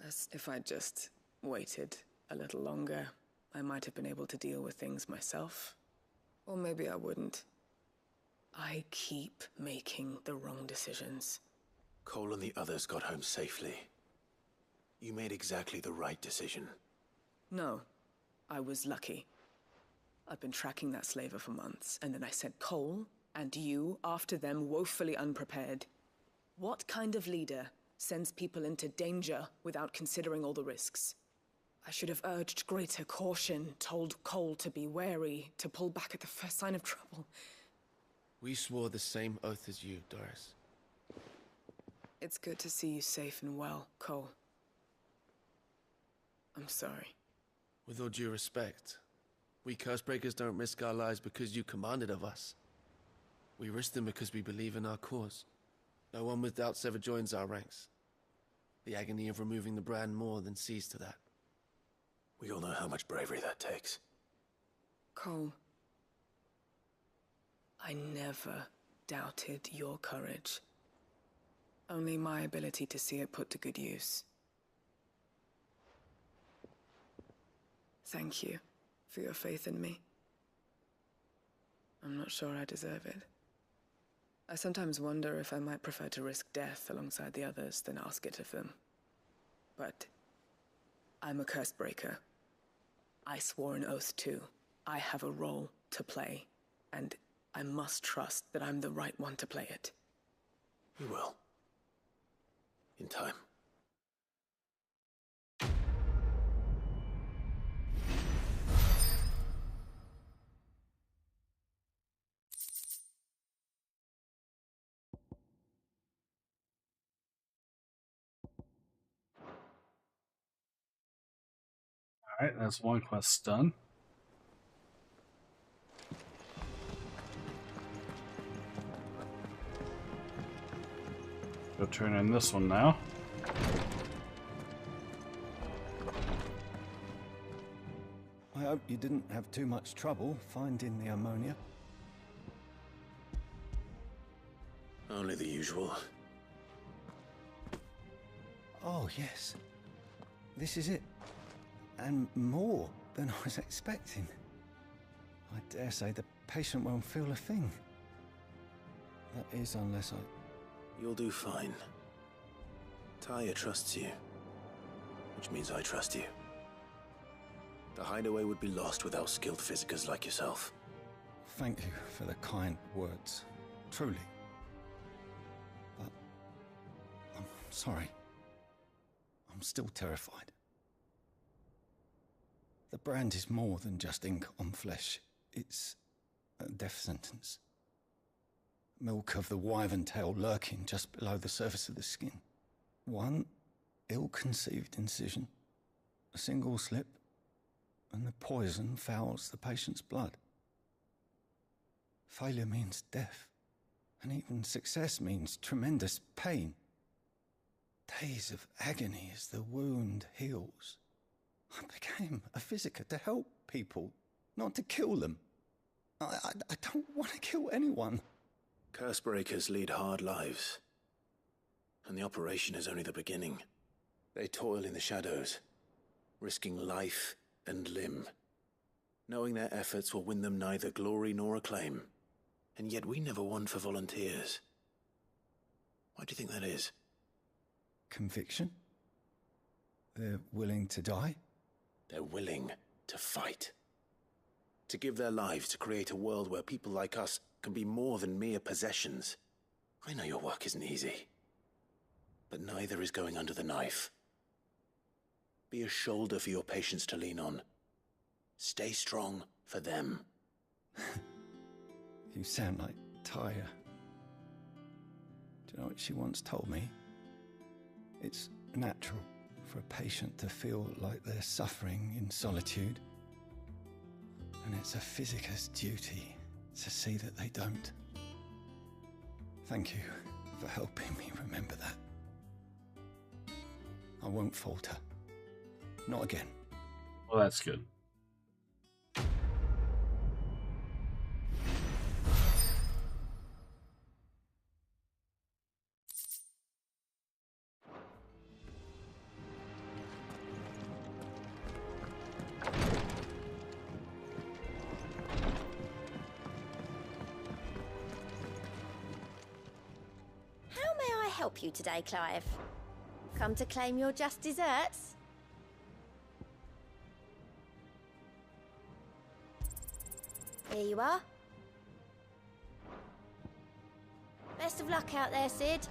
As if I'd just waited a little longer, I might have been able to deal with things myself. Or maybe I wouldn't. I keep making the wrong decisions. Cole and the others got home safely. You made exactly the right decision. No, I was lucky. I've been tracking that slaver for months, and then I sent Cole and you after them, woefully unprepared. What kind of leader sends people into danger without considering all the risks? I should have urged greater caution, told Cole to be wary, to pull back at the first sign of trouble. We swore the same oath as you, Doris. It's good to see you safe and well, Cole. I'm sorry. With all due respect, we Cursebreakers don't risk our lives because you commanded of us. We risk them because we believe in our cause. No one with doubts ever joins our ranks. The agony of removing the brand more than sees to that. We all know how much bravery that takes. Cole, I never doubted your courage. Only my ability to see it put to good use. Thank you for your faith in me. I'm not sure I deserve it. I sometimes wonder if I might prefer to risk death alongside the others than ask it of them. But I'm a Cursebreaker. I swore an oath too. I have a role to play, and I must trust that I'm the right one to play it. You will. In time. Alright, that's one quest done. Go turn in this one now. I hope you didn't have too much trouble finding the ammonia. Only the usual. Oh, yes. This is it. And more than I was expecting. I dare say the patient won't feel a thing. That is, unless I... You'll do fine. Taya trusts you. Which means I trust you. The hideaway would be lost without skilled physicers like yourself. Thank you for the kind words. Truly. But... I'm sorry. I'm still terrified. The brand is more than just ink on flesh. It's a death sentence. Milk of the wyvern tail lurking just below the surface of the skin. One ill-conceived incision, a single slip, and the poison fouls the patient's blood. Failure means death, and even success means tremendous pain. Days of agony as the wound heals. I became a physiker to help people, not to kill them. I don't want to kill anyone. Cursebreakers lead hard lives. And the operation is only the beginning. They toil in the shadows, risking life and limb, knowing their efforts will win them neither glory nor acclaim. And yet we never won for volunteers. Why do you think that is? Conviction? They're willing to die? They're willing to fight. To give their lives to create a world where people like us can be more than mere possessions. I know your work isn't easy. But neither is going under the knife. Be a shoulder for your patients to lean on. Stay strong for them. You sound like Taya. Do you know what she once told me? It's natural for a patient to feel like they're suffering in solitude. And it's a physiker's duty to see that they don't. Thank you for helping me remember that. I won't falter. Not again. Well, that's good. Help you today, Clive? Come to claim your just desserts? Here you are. Best of luck out there, Sid.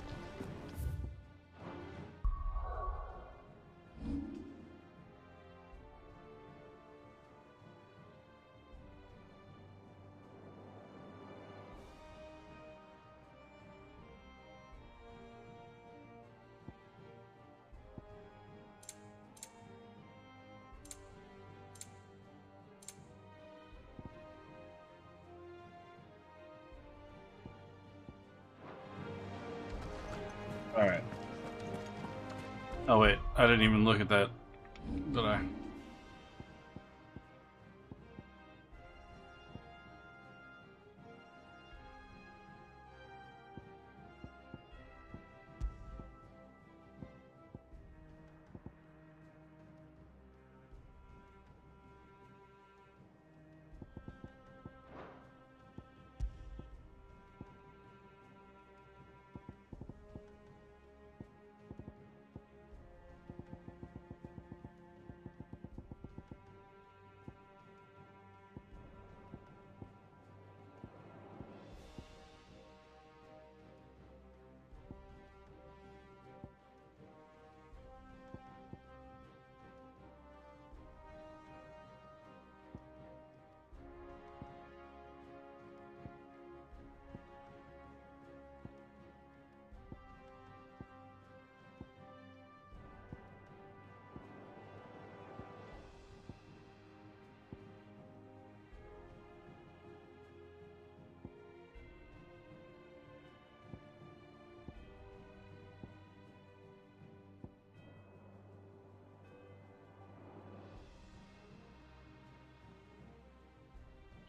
Oh wait, I didn't even look at that, did I?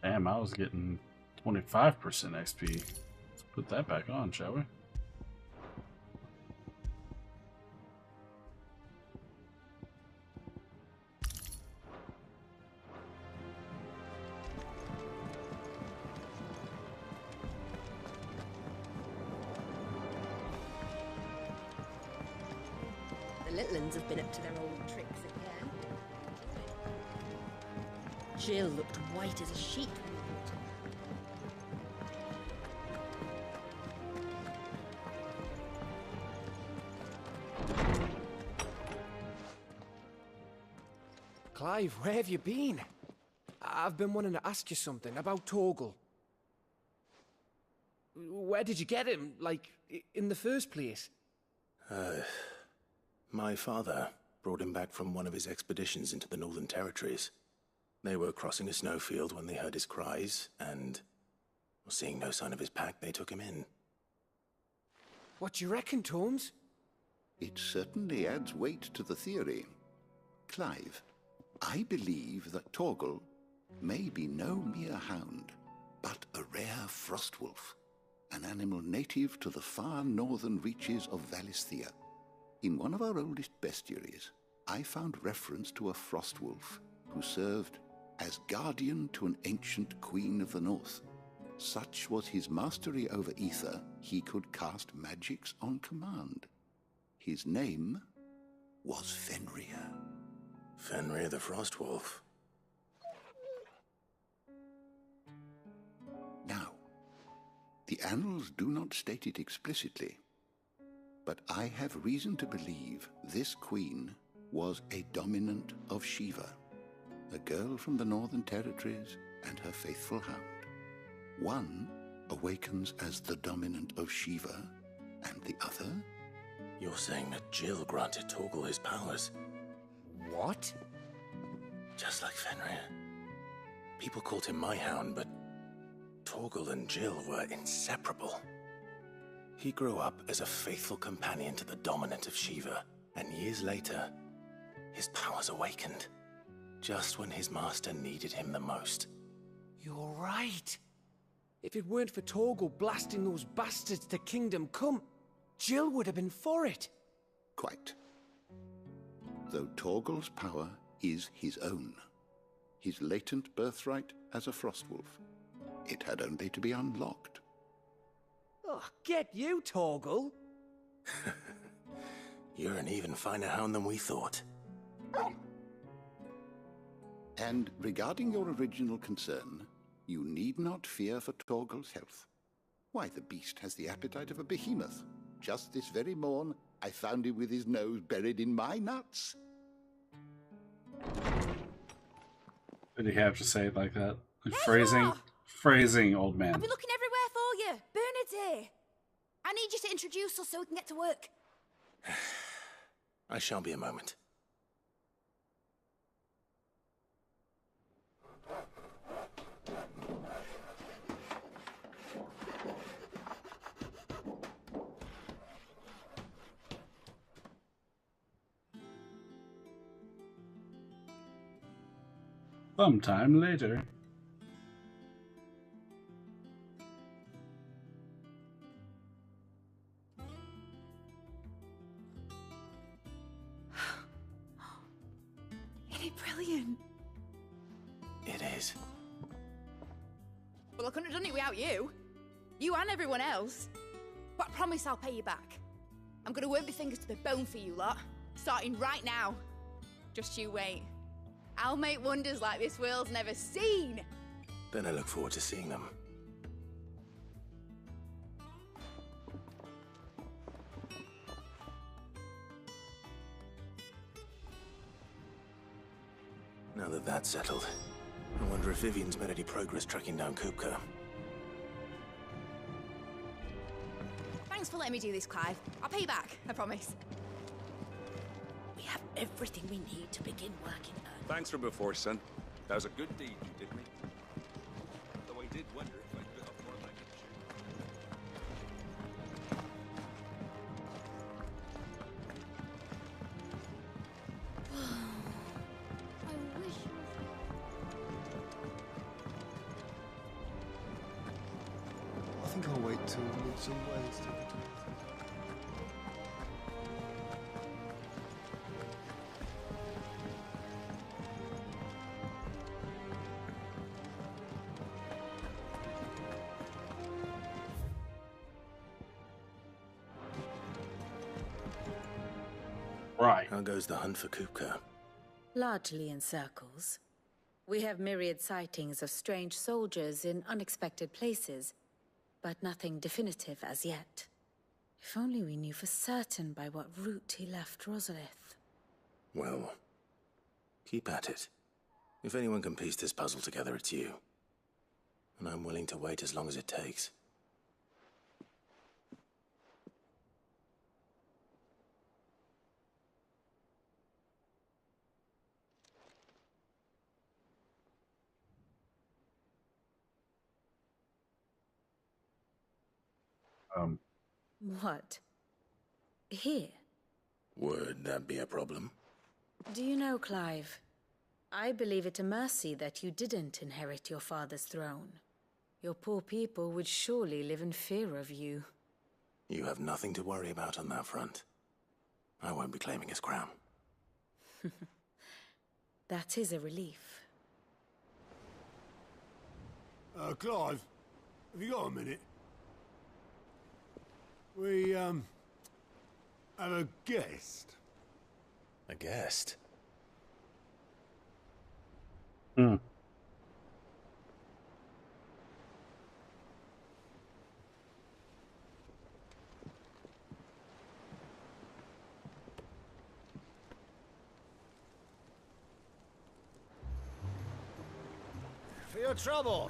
Damn, I was getting 25% XP. Let's put that back on, shall we? The little uns have been up to their old tricks again. Jill looked white as a sheet. Clive, where have you been? I've been wanting to ask you something about Torgal. Where did you get him, like, in the first place? My father brought him back from one of his expeditions into the Northern Territories. They were crossing a snowfield when they heard his cries, and seeing no sign of his pack, they took him in. What do you reckon, Tomes? It certainly adds weight to the theory. Clive, I believe that Torgal may be no mere hound, but a rare frostwolf, an animal native to the far northern reaches of Valisthea. In one of our oldest bestiaries, I found reference to a frostwolf who served as guardian to an ancient queen of the north. Such was his mastery over ether, he could cast magics on command. His name was Fenrir. Fenrir the Frostwolf. Now, the annals do not state it explicitly, but I have reason to believe this queen was a dominant of Shiva, a girl from the Northern Territories and her faithful hound. One awakens as the dominant of Shiva, and the other? You're saying that Jill granted Torgal his powers? What? Just like Fenrir. People called him my hound, but Torgal and Jill were inseparable. He grew up as a faithful companion to the dominant of Shiva, and years later, his powers awakened, just when his master needed him the most. You're right. If it weren't for Torgal blasting those bastards to Kingdom Come, Jill would have been for it. Quite. Though Torgal's power is his own, his latent birthright as a Frostwolf. It had only to be unlocked. Oh, get you, Torgal! You're an even finer hound than we thought. And regarding your original concern, you need not fear for Torgal's health. Why, the beast has the appetite of a behemoth. Just this very morn, I found him with his nose buried in my nuts. Did he have to say it like that? Phrasing, old man. I've been looking everywhere for you. Bernard's here. I need you to introduce us so we can get to work. I shall be a moment. Sometime later. Isn't it brilliant? It is. Well, I couldn't have done it without you. You and everyone else. But I promise I'll pay you back. I'm gonna work my fingers to the bone for you lot, starting right now. Just you wait. I'll make wonders like this world's never seen. Then I look forward to seeing them. Now that that's settled, I wonder if Vivian's made any progress tracking down Kupka. Thanks for letting me do this, Clive. I'll pay you back, I promise. We have everything we need to begin working on. Thanks from before, son. That was a good deed you did me. Though I did wonder if I'd bit up more like I wish I think I'll wait till we meet some ways to... Right. How goes the hunt for Kupka? Largely in circles. We have myriad sightings of strange soldiers in unexpected places, but nothing definitive as yet. If only we knew for certain by what route he left Rosalith. Well, keep at it. If anyone can piece this puzzle together, it's you. And I'm willing to wait as long as it takes. What? Here? Would that be a problem? Do you know, Clive? I believe it a mercy that you didn't inherit your father's throne. Your poor people would surely live in fear of you. You have nothing to worry about on that front. I won't be claiming his crown. That is a relief. Clive, have you got a minute? We, have a guest. A guest? Hmm. For your trouble.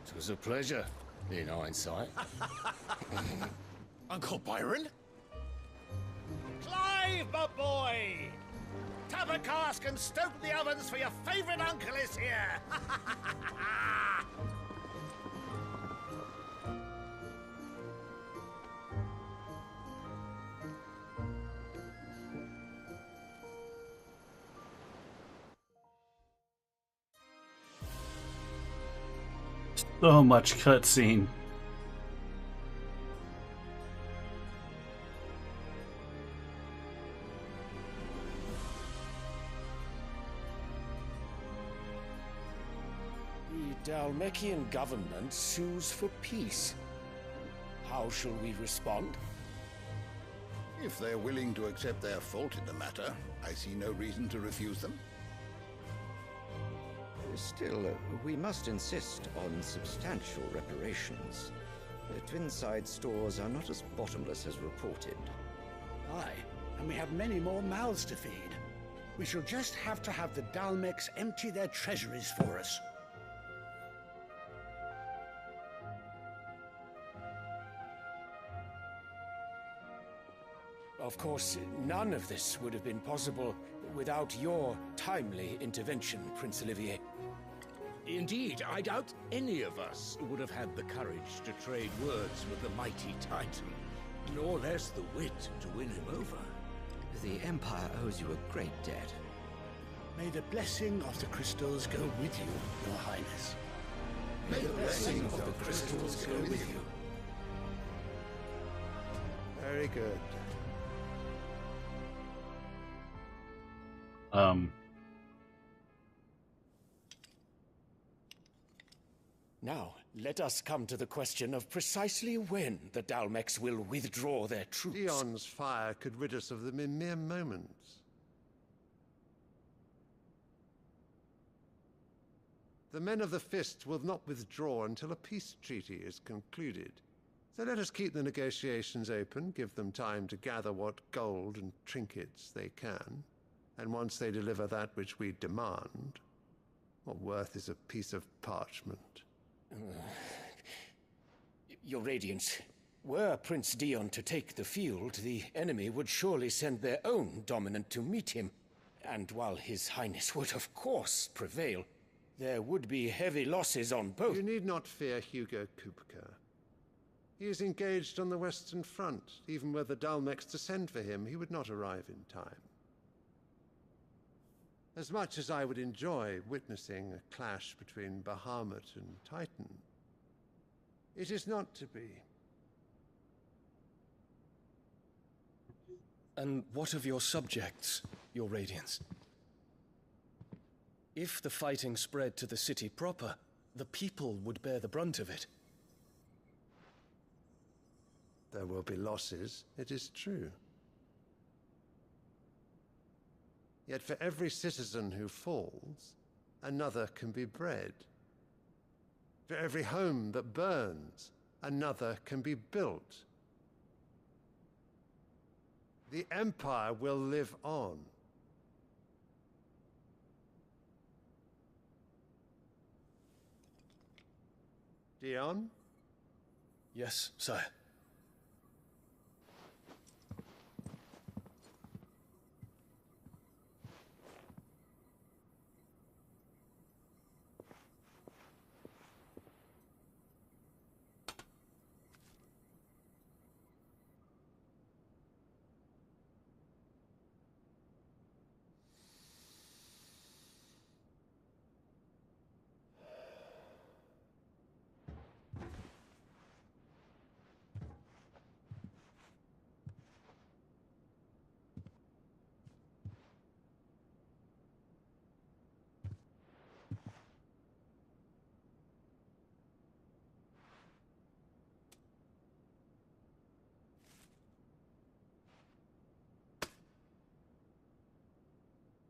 It was a pleasure, in hindsight. Uncle Byron? Clive, my boy! Tap a cask and stoke the ovens, for your favorite uncle is here! So much cutscene. The Dalmekian government sues for peace. How shall we respond? If they're willing to accept their fault in the matter, I see no reason to refuse them. Still, we must insist on substantial reparations. The Twinside stores are not as bottomless as reported. Aye, and we have many more mouths to feed. We shall just have to have the Dalmecs empty their treasuries for us. Of course, none of this would have been possible without your timely intervention, Prince Olivier. Indeed, I doubt any of us would have had the courage to trade words with the mighty Titan, nor less the wit to win him over. The Empire owes you a great debt. May the blessing of the crystals go with you, Your Highness. May the blessing of the crystals go with you. Very good. Now, let us come to the question of precisely when the Dalmex will withdraw their troops. Dion's fire could rid us of them in mere moments. The men of the Fist will not withdraw until a peace treaty is concluded. So let us keep the negotiations open, give them time to gather what gold and trinkets they can, and once they deliver that which we demand, what worth is a piece of parchment? Your Radiance, were Prince Dion to take the field, the enemy would surely send their own dominant to meet him. And while His Highness would of course prevail, there would be heavy losses on both. You need not fear Hugo Kupka. He is engaged on the Western Front. Even were the Dalmex to send for him, he would not arrive in time. As much as I would enjoy witnessing a clash between Bahamut and Titan, it is not to be. And what of your subjects, Your Radiance? If the fighting spread to the city proper, the people would bear the brunt of it. There will be losses, it is true. Yet for every citizen who falls, another can be bred. For every home that burns, another can be built. The Empire will live on. Dion? Yes, sire.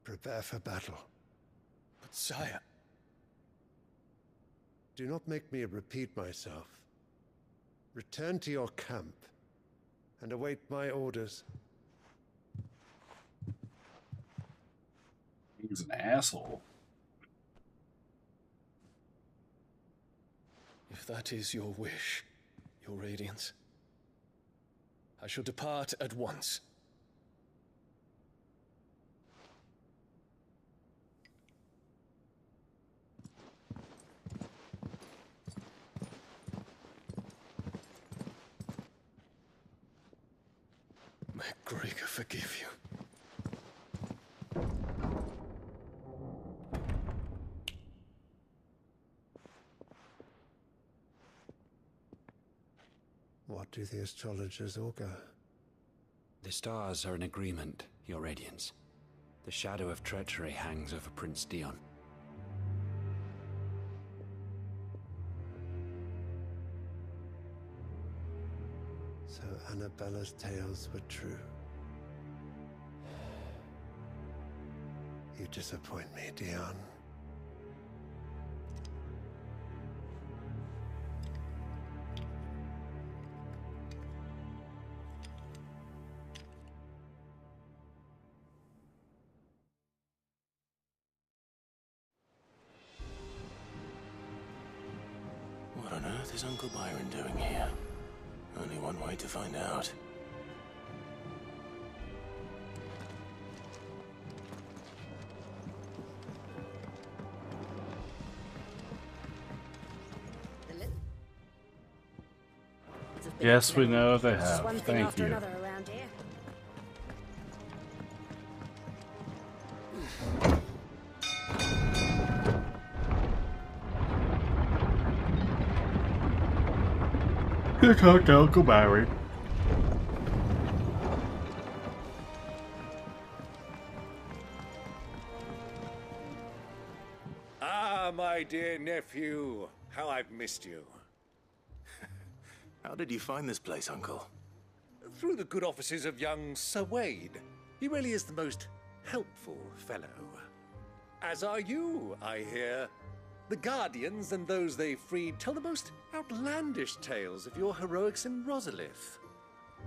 Prepare for battle. But sire... Do not make me repeat myself. Return to your camp and await my orders. He's an asshole. If that is your wish, Your Radiance, I shall depart at once. May Gregor forgive you. What do the astrologers augur? The stars are in agreement, Your Radiance. The shadow of treachery hangs over Prince Dion. So Annabella's tales were true. You disappoint me, Dion. What on earth is Uncle Byron doing here? Only one way to find out. Yes, we know they Just have. one thing Thank after you. another around here. Let's talk to Uncle Barry. Ah, my dear nephew. How I've missed you. How did you find this place, Uncle? Through the good offices of young Sir Wade. He really is the most helpful fellow. As are you, I hear. The Guardians and those they freed tell the most outlandish tales of your heroics in Rosalith.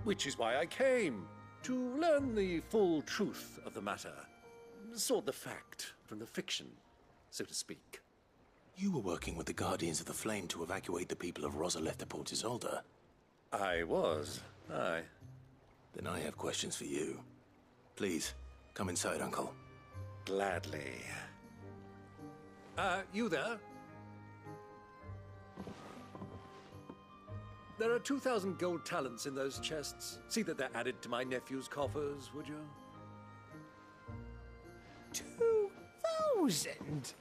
Which is why I came, to learn the full truth of the matter. Sort the fact from the fiction, so to speak. You were working with the Guardians of the Flame to evacuate the people of Rosalith to Port Isolde. I was, aye. Then I have questions for you. Please, come inside, Uncle. Gladly. You there? There are 2,000 gold talents in those chests. See that they're added to my nephew's coffers, would you? 2,000?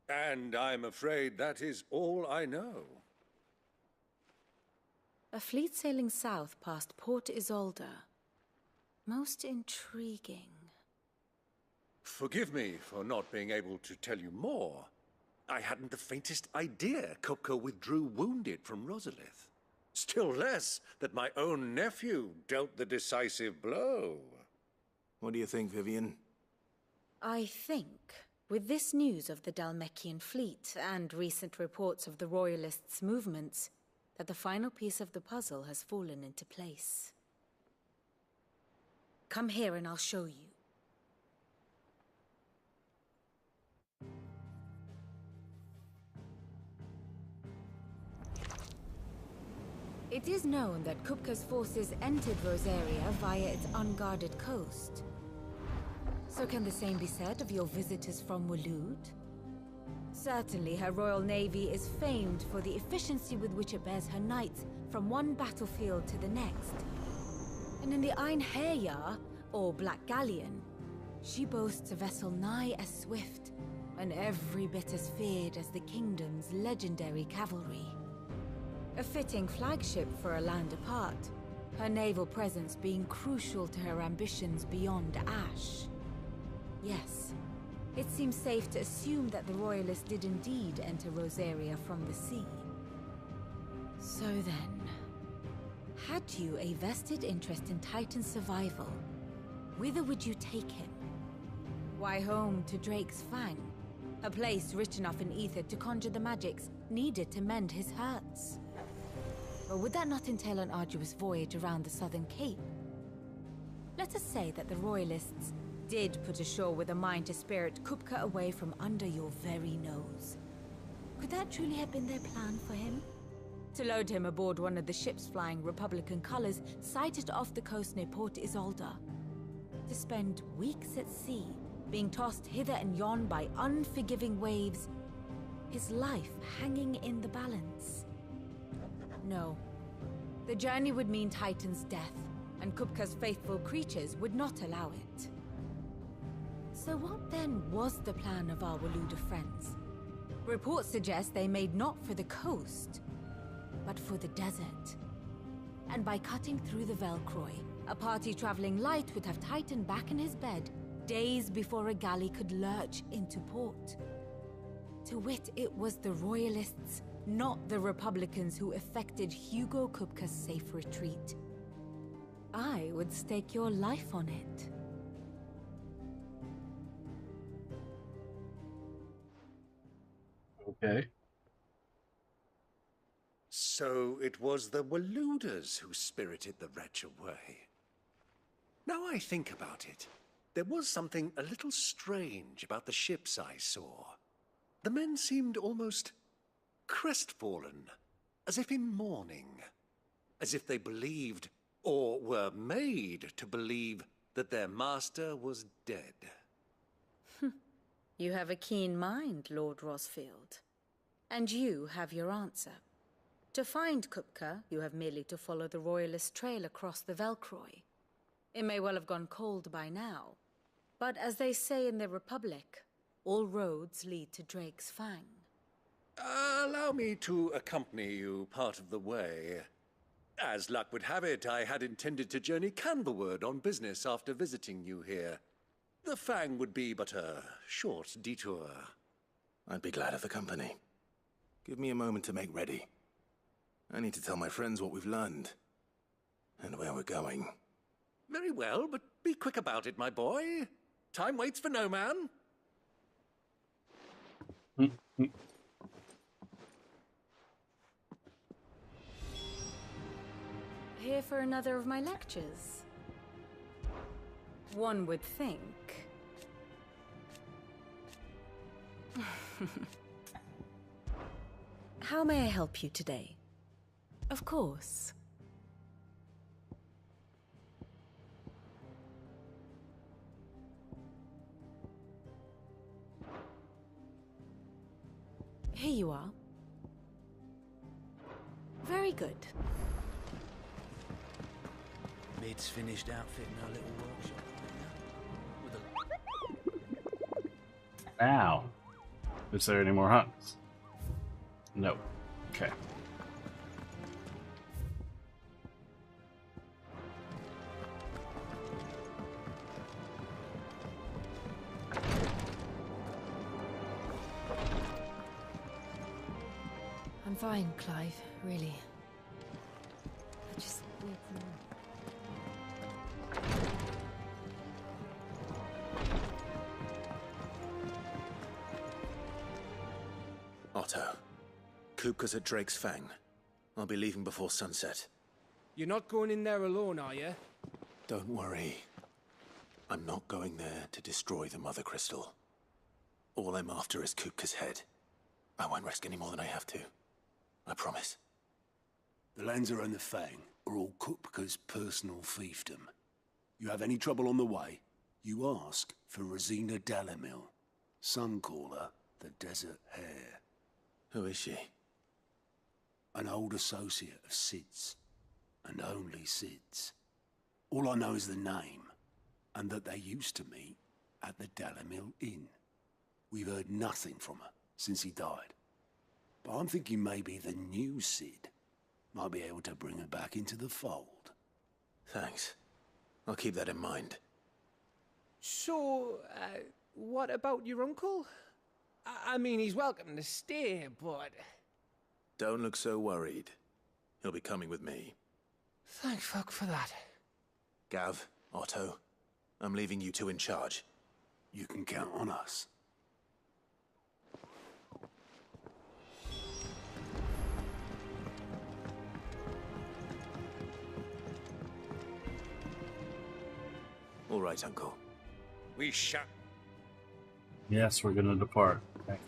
And I'm afraid that is all I know. A fleet sailing south past Port Isolde. Most intriguing. Forgive me for not being able to tell you more. I hadn't the faintest idea Kupka withdrew wounded from Rosalith. Still less that my own nephew dealt the decisive blow. What do you think, Vivian? I think, with this news of the Dhalmekian fleet and recent reports of the Royalists' movements, that the final piece of the puzzle has fallen into place. Come here and I'll show you. It is known that Kupka's forces entered Rosaria via its unguarded coast. So can the same be said of your visitors from Waloed? Certainly, her Royal Navy is famed for the efficiency with which it bears her knights from one battlefield to the next. And in the Einherjar, or Black Galleon, she boasts a vessel nigh as swift, and every bit as feared as the kingdom's legendary cavalry. A fitting flagship for a land apart, her naval presence being crucial to her ambitions beyond Ash. Yes, it seems safe to assume that the Royalists did indeed enter Rosaria from the sea. So then, had you a vested interest in Titan's survival, whither would you take him? Why, home to Drake's Fang, a place rich enough in ether to conjure the magics needed to mend his hurts. Or would that not entail an arduous voyage around the southern cape? Let us say that the Royalists did put ashore with a mind to spirit Kupka away from under your very nose. Could that truly have been their plan for him? To load him aboard one of the ships flying Republican colors sighted off the coast near Port Isolde. To spend weeks at sea, being tossed hither and yon by unforgiving waves, his life hanging in the balance. No. The journey would mean Titan's death, and Kupka's faithful creatures would not allow it. So what then was the plan of our Waloed friends? Reports suggest they made not for the coast, but for the desert. And by cutting through the Velcroy, a party traveling light would have Titan back in his bed days before a galley could lurch into port. To wit, it was the Royalists, not the Republicans, who effected Hugo Kupka's safe retreat. I would stake your life on it. Okay. So it was the Waloeders who spirited the wretch away. Now I think about it, there was something a little strange about the ships I saw. The men seemed almost crestfallen, as if in mourning, as if they believed, or were made to believe, that their master was dead. You have a keen mind, Lord Rosfield. And you have your answer. To find Kupka, you have merely to follow the Royalist trail across the Velcroy. It may well have gone cold by now, But as they say in the Republic, all roads lead to Drake's Fang. Allow me to accompany you part of the way. As luck would have it, I had intended to journey Candlewood on business after visiting you here. The Fang would be but a short detour. I'd be glad of the company. Give me a moment to make ready. I need to tell my friends what we've learned. And where we're going. Very well, but be quick about it, my boy. Time waits for no man. Here for another of my lectures? One would think. How may I help you today? Of course. Here you are. Very good. Mid's finished outfitting our little workshop. Now, is there any more hunts? No. Okay. I'm fine, Clive, really. I just need some more. Otto, Kupka's at Drake's Fang. I'll be leaving before sunset. You're not going in there alone, are you? Don't worry. I'm not going there to destroy the Mother Crystal. All I'm after is Kupka's head. I won't risk any more than I have to. I promise. The Lancer and the Fang are all Kupka's personal fiefdom. You have any trouble on the way, you ask for Rosina Dalamil. Some call her the Desert Hare. Who is she? An old associate of Sid's, and only Sid's. All I know is the name, and that they used to meet at the Dalamil Inn. We've heard nothing from her since he died. But I'm thinking maybe the new Sid might be able to bring her back into the fold. Thanks. I'll keep that in mind. So, what about your uncle? I mean, he's welcome to stay, but... Don't look so worried. He'll be coming with me. Thank fuck for that. Gav, Otto, I'm leaving you two in charge. You can count on us. All right, Uncle. We shall. Yes, we're gonna depart. Okay.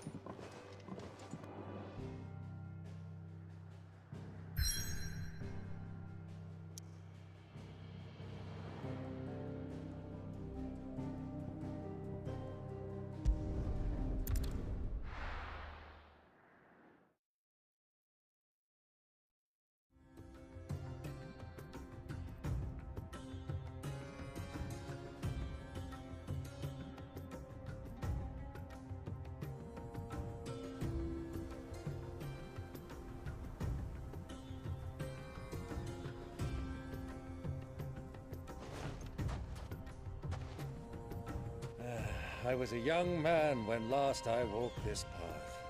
I was a young man when last I walked this path.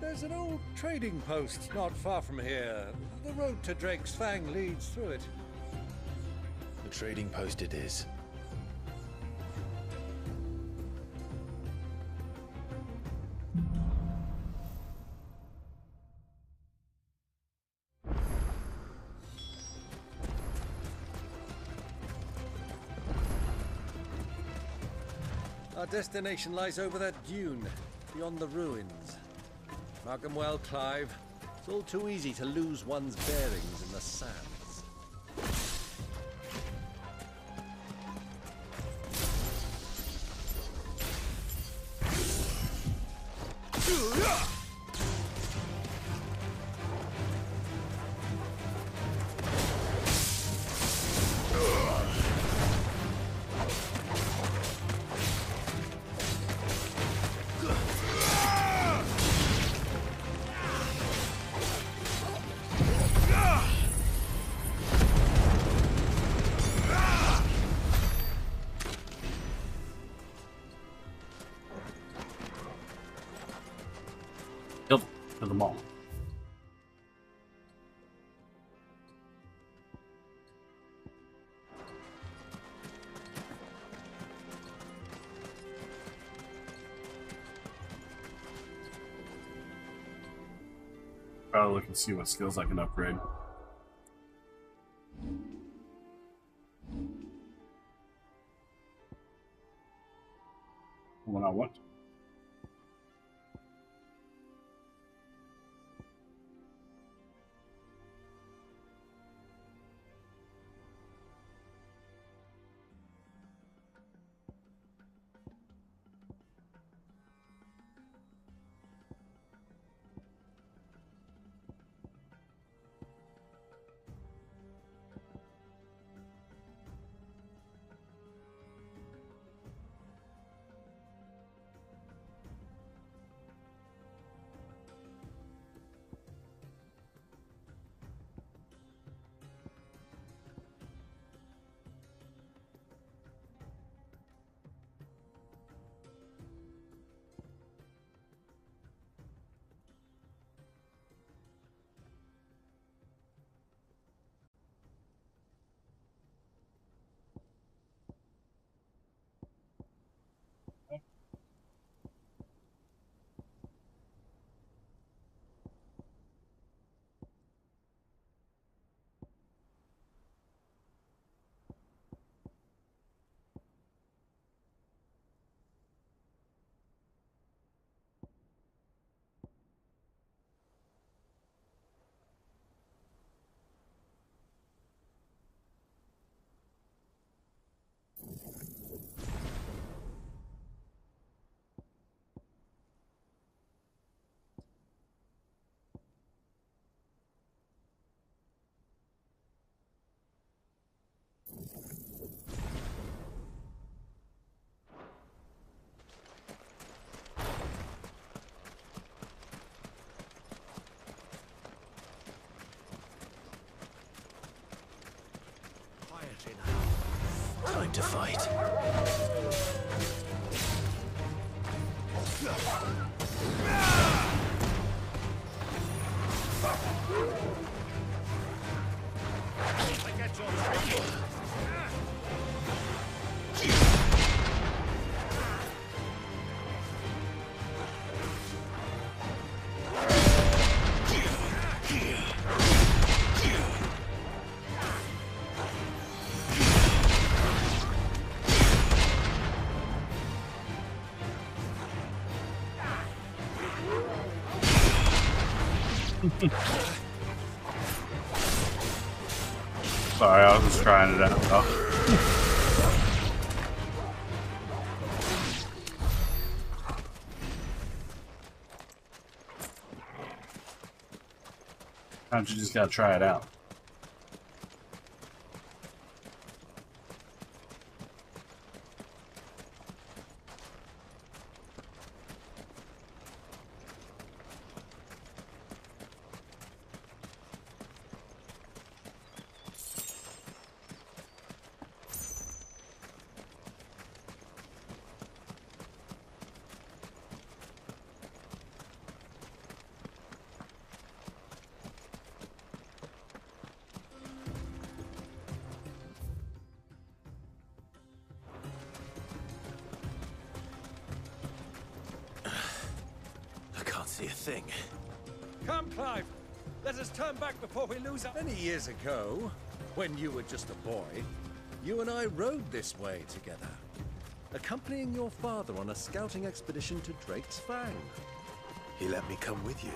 There's an old trading post not far from here. The road to Drake's Fang leads through it. The trading post it is. Our destination lies over that dune, beyond the ruins. Mark 'em well, Clive. It's all too easy to lose one's bearings in the sands. to the mall. Probably look and see what skills I can upgrade. When I want to. Time to fight. I get your training. Sorry, I was just trying it out. Sometimes you just gotta try it out. See a thing. Come, Clive. Let us turn back before we lose our... Many years ago, when you were just a boy, you and I rode this way together, accompanying your father on a scouting expedition to Drake's Fang. He let me come with you.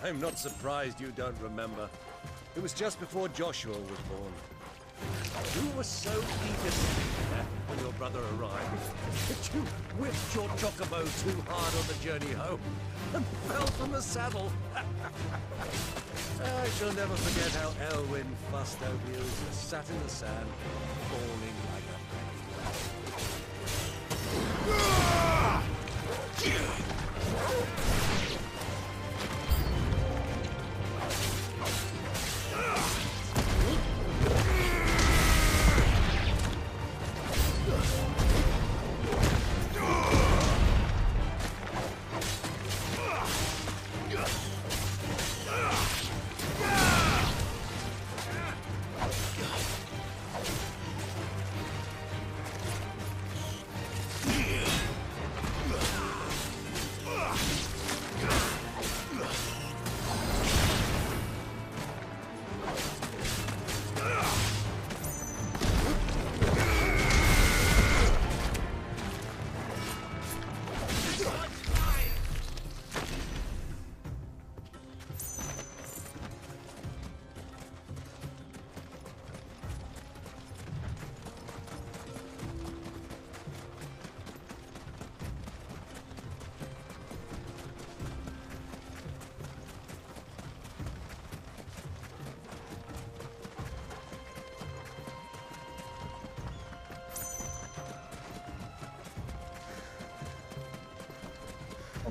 I'm not surprised you don't remember. It was just before Joshua was born. You were so eager to be there when your brother arrived that you whipped your chocobo too hard on the journey home and fell from the saddle. I shall never forget how Elwyn fussed over you as you sat in the sand, falling like a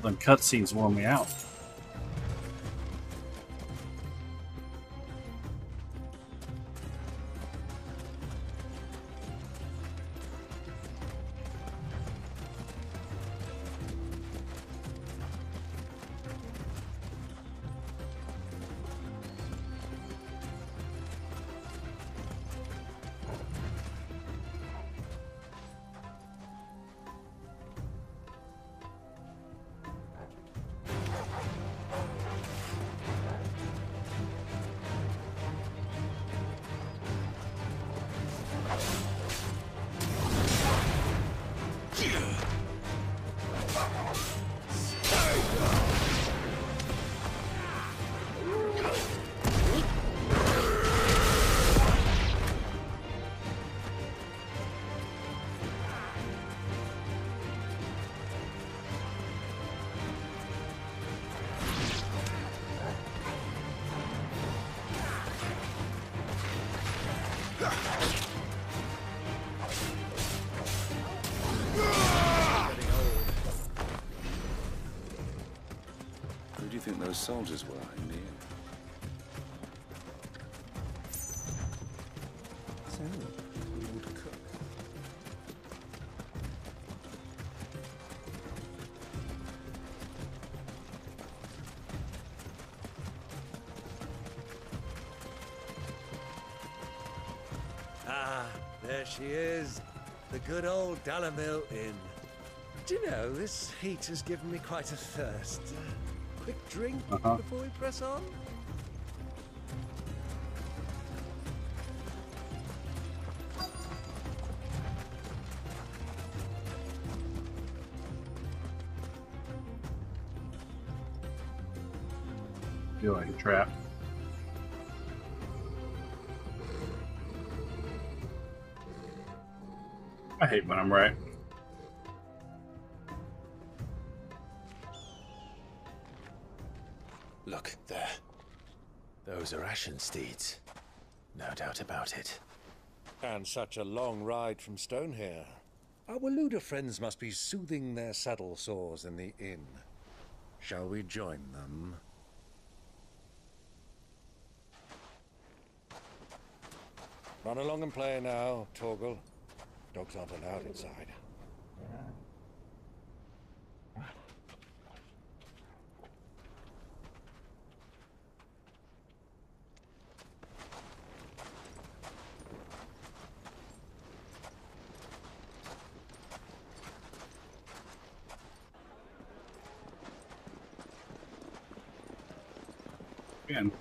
them cutscenes wore me out. Who do you think those soldiers were in the inn? So, Lord Cook. Ah, there she is. The good old Dalamil Inn. Do you know, this heat has given me quite a thirst. Quick drink before we press on? Feel like a trap. I hate when I'm right. Look, there. Those are Ashen steeds. No doubt about it. And such a long ride from Stonehair. Our Waluda friends must be soothing their saddle sores in the inn. Shall we join them? Run along and play now, Torgal. Dogs aren't allowed inside. Again.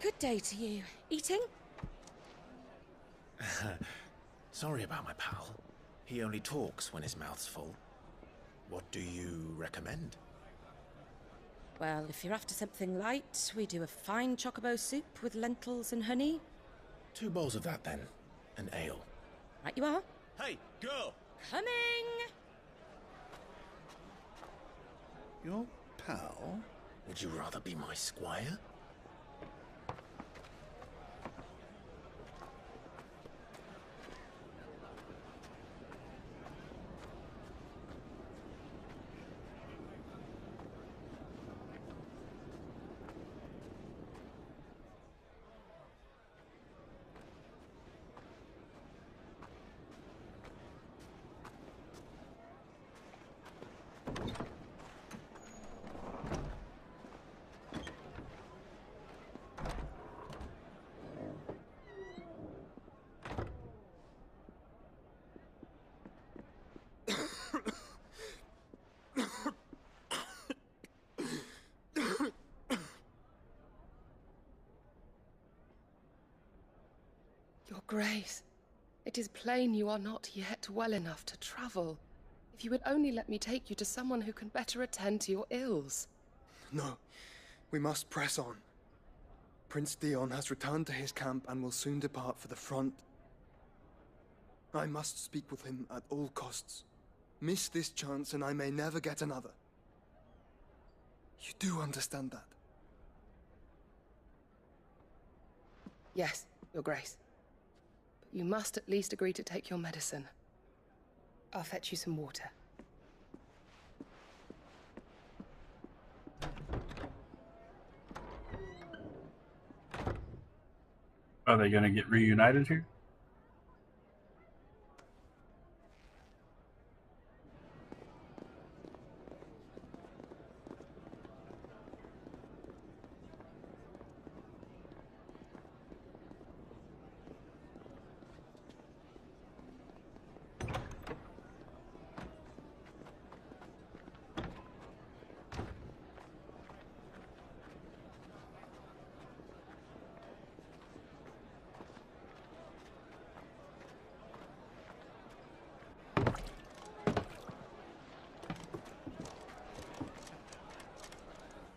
Good day to you. Eating? Sorry about my pal. He only talks when his mouth's full. What do you recommend? Well, if you're after something light, we do a fine chocobo soup with lentils and honey. 2 bowls of that, then. An ale. Right you are. Hey, girl! Coming! Your pal? Would you rather be my squire? Your Grace, it is plain you are not yet well enough to travel. If you would only let me take you to someone who can better attend to your ills. No. We must press on. Prince Dion has returned to his camp and will soon depart for the front. I must speak with him at all costs. Miss this chance and I may never get another. You do understand that? Yes, Your Grace. But you must at least agree to take your medicine. I'll fetch you some water. Are they going to get reunited here?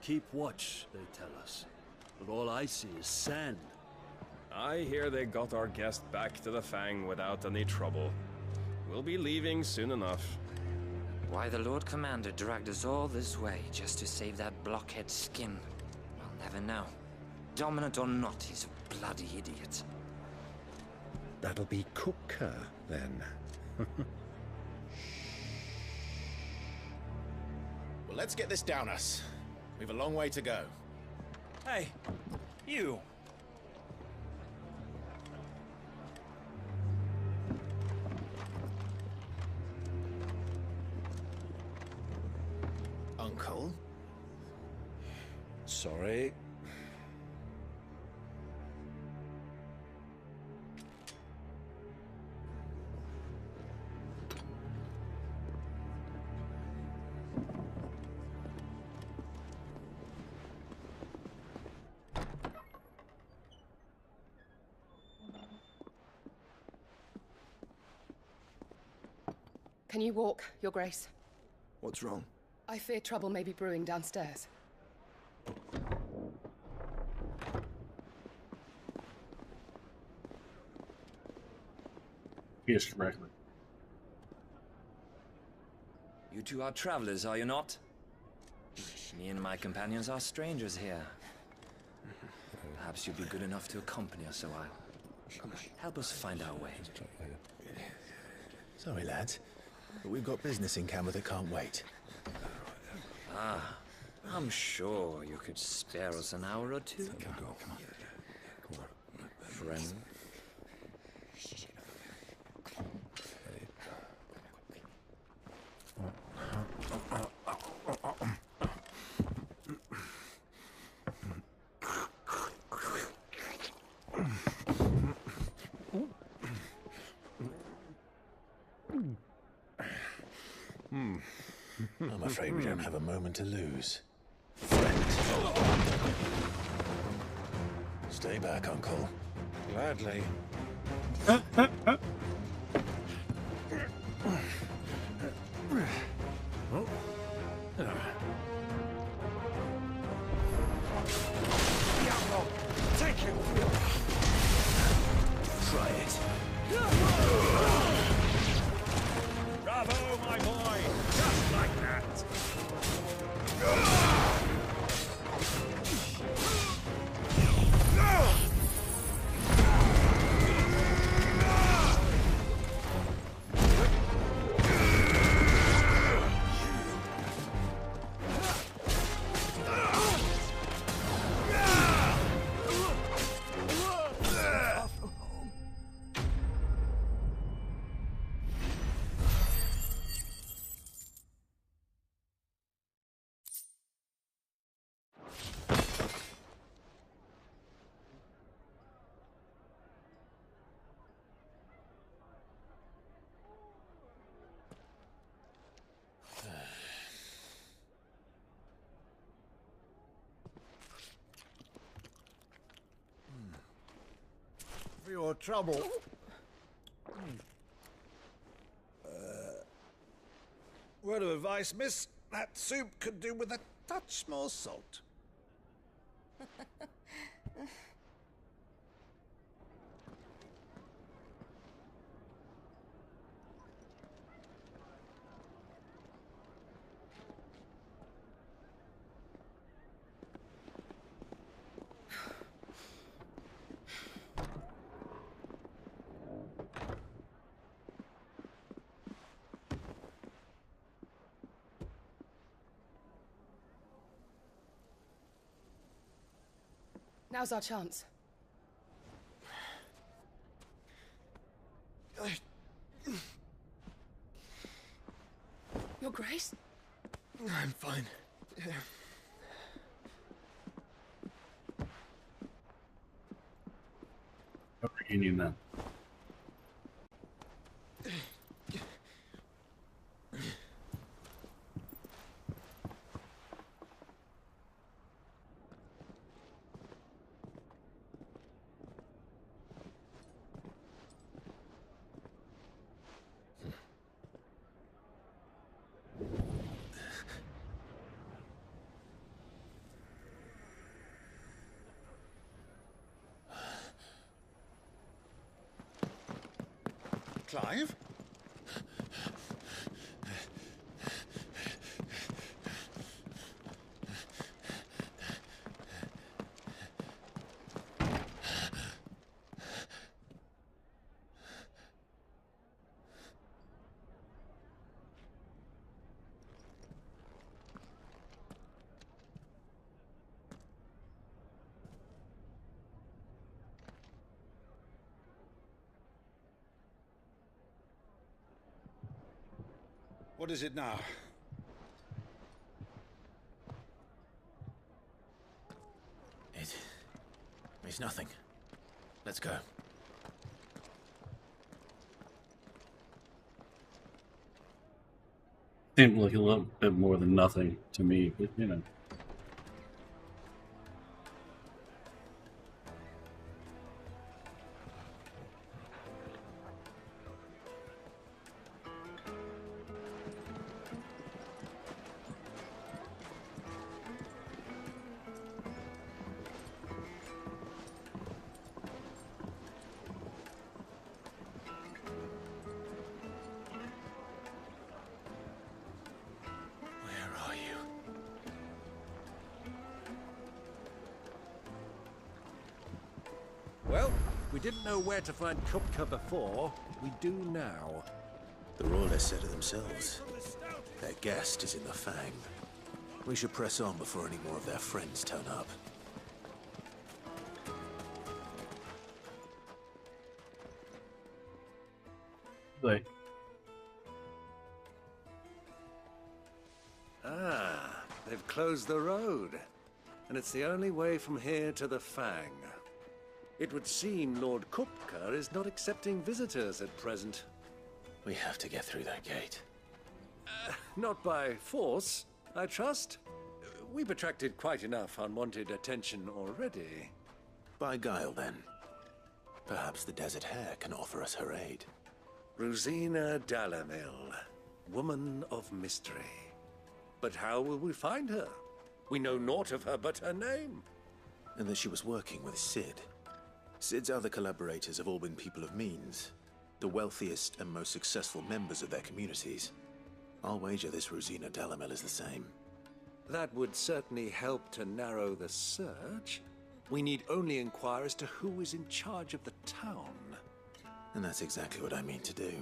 Keep watch, they tell us. But all I see is sand. I hear they got our guest back to the Fang without any trouble. We'll be leaving soon enough. Why the Lord Commander dragged us all this way just to save that blockhead skin, we'll never know. Dominant or not, he's a bloody idiot. That'll be Cooker, then. Well, let's get this down us. We've a long way to go. Hey, you! Uncle? Sorry. Can you walk, Your Grace? What's wrong? I fear trouble may be brewing downstairs. Yes, correctly. You two are travelers, are you not? Me and my companions are strangers here. Perhaps you'd be good enough to accompany us a while. Help us find our way. Sorry, lads, but we've got business in camera that can't wait. Ah, I'm sure you could spare us an hour or two. Come on. Friend. I'm afraid we don't have a moment to lose. Stay back, Uncle. Gladly. Take him! Try it. Bravo, my boy! Just like that! For your trouble. Word of advice, miss. That soup could do with a touch more salt. Now's our chance. Your Grace? I'm fine. No reunion then. Clive? What is it now? It's nothing. Let's go. Seemed like a little bit more than nothing to me, but you know. Well, we didn't know where to find Kupka before. We do now. The Royalists said it themselves. Their guest is in the Fang. We should press on before any more of their friends turn up. Like, They've closed the road. And it's the only way from here to the Fang. It would seem Lord Kupka is not accepting visitors at present. We have to get through that gate. Not by force, I trust. We've attracted quite enough unwanted attention already. By guile, then. Perhaps the Desert Hare can offer us her aid. Rosina Dalamil, woman of mystery. But how will we find her? We know naught of her but her name. And that she was working with Sid. Sid's other collaborators have all been people of means, the wealthiest and most successful members of their communities. I'll wager this Rosina Dalamel is the same. That would certainly help to narrow the search. We need only inquire as to who is in charge of the town. And that's exactly what I mean to do.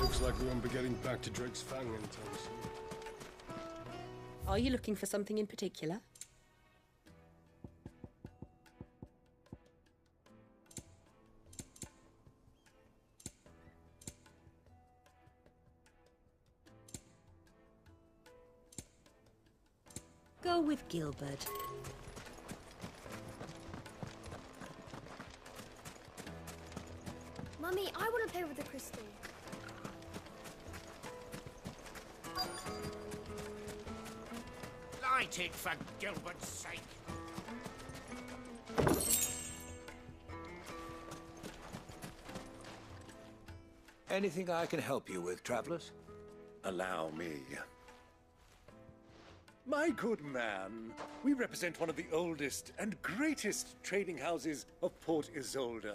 Looks like we won't be getting back to Drake's Fang anytime soon. Are you looking for something in particular? Go with Gilbert. Mummy, I want to play with the crystal. Light it for Gilbert's sake. Anything I can help you with, travelers? allow me. My good man, we represent one of the oldest and greatest trading houses of Port Isolde.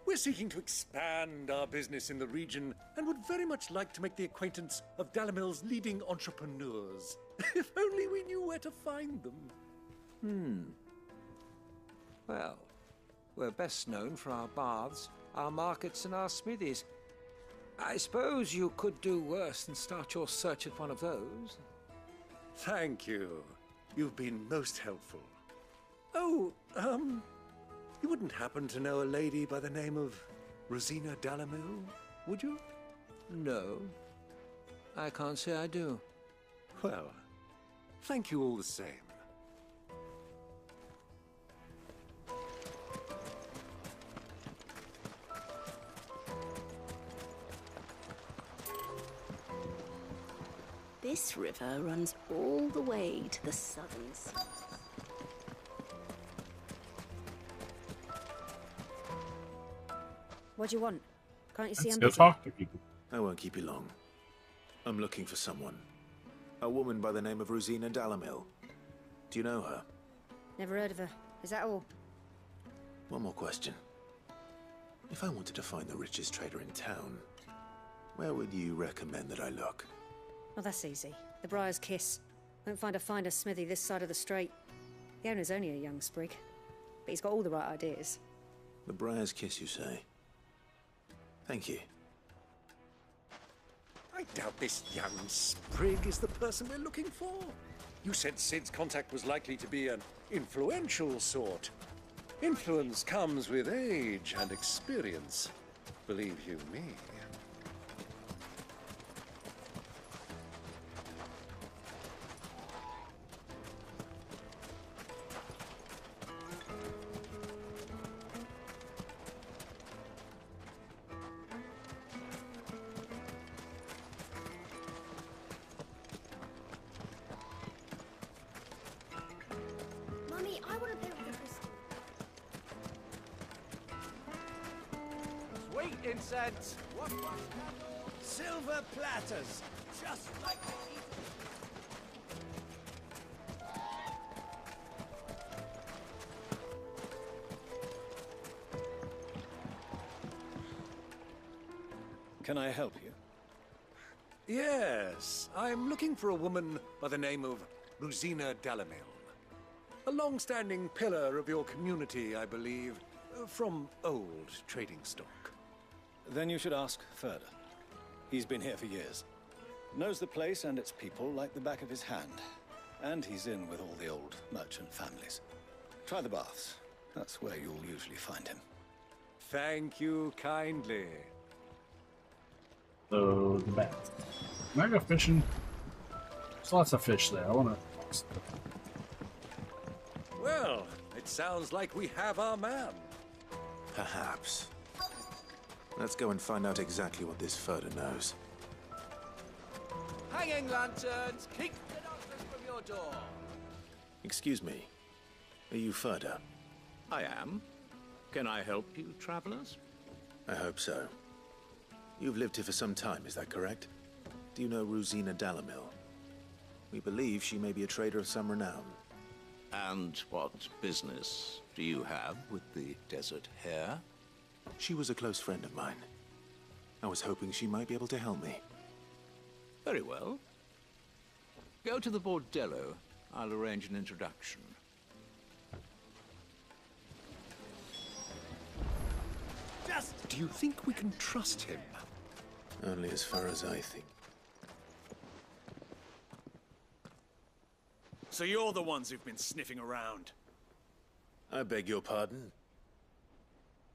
We're seeking to expand our business in the region and would very much like to make the acquaintance of Dalamil's leading entrepreneurs. If only we knew where to find them. Well, we're best known for our baths, our markets, and our smithies. I suppose you could do worse than start your search at one of those. Thank you. You've been most helpful. Oh, you wouldn't happen to know a lady by the name of Rosina Dalamil, would you? No, I can't say I do. Well, thank you all the same. This river runs all the way to the southern sea. What do you want? Can't you see Let's I'm go busy? talk to people. I won't keep you long. I'm looking for someone. A woman by the name of Rosina Dalamil. Do you know her? Never heard of her. Is that all? One more question. If I wanted to find the richest trader in town, where would you recommend that I look? Oh, that's easy. The Briar's Kiss. Won't find a finer smithy this side of the strait. The owner's only a young sprig, but he's got all the right ideas. The Briar's Kiss, you say? Thank you. I doubt this young sprig is the person we're looking for. You said Sid's contact was likely to be an influential sort. Influence comes with age and experience, believe you me. Mummy, I want to play with the crystal. Sweet incense! Silver platters! Just like the Can I help you? Yes, I'm looking for a woman by the name of Rosina Dalamil. A long-standing pillar of your community, I believe, from old trading stock. Then you should ask further. He's been here for years. Knows the place and its people like the back of his hand. And he's in with all the old merchant families. Try the baths. That's where you'll usually find him. Thank you kindly. So, the bath. Can I go fishing? There's lots of fish there. I want to... Well, it sounds like we have our man. Perhaps. Let's go and find out exactly what this Furder knows. hanging lanterns! Keep the darkness from your door! Excuse me. Are you Furder? I am. Can I help you, travelers? I hope so. You've lived here for some time, is that correct? Do you know Rosina Dalamil? We believe she may be a trader of some renown. And what business do you have with the desert hare? She was a close friend of mine. I was hoping she might be able to help me. Very well. Go to the bordello. I'll arrange an introduction. Do you think we can trust him? Only as far as I think. So you're the ones who've been sniffing around. I beg your pardon?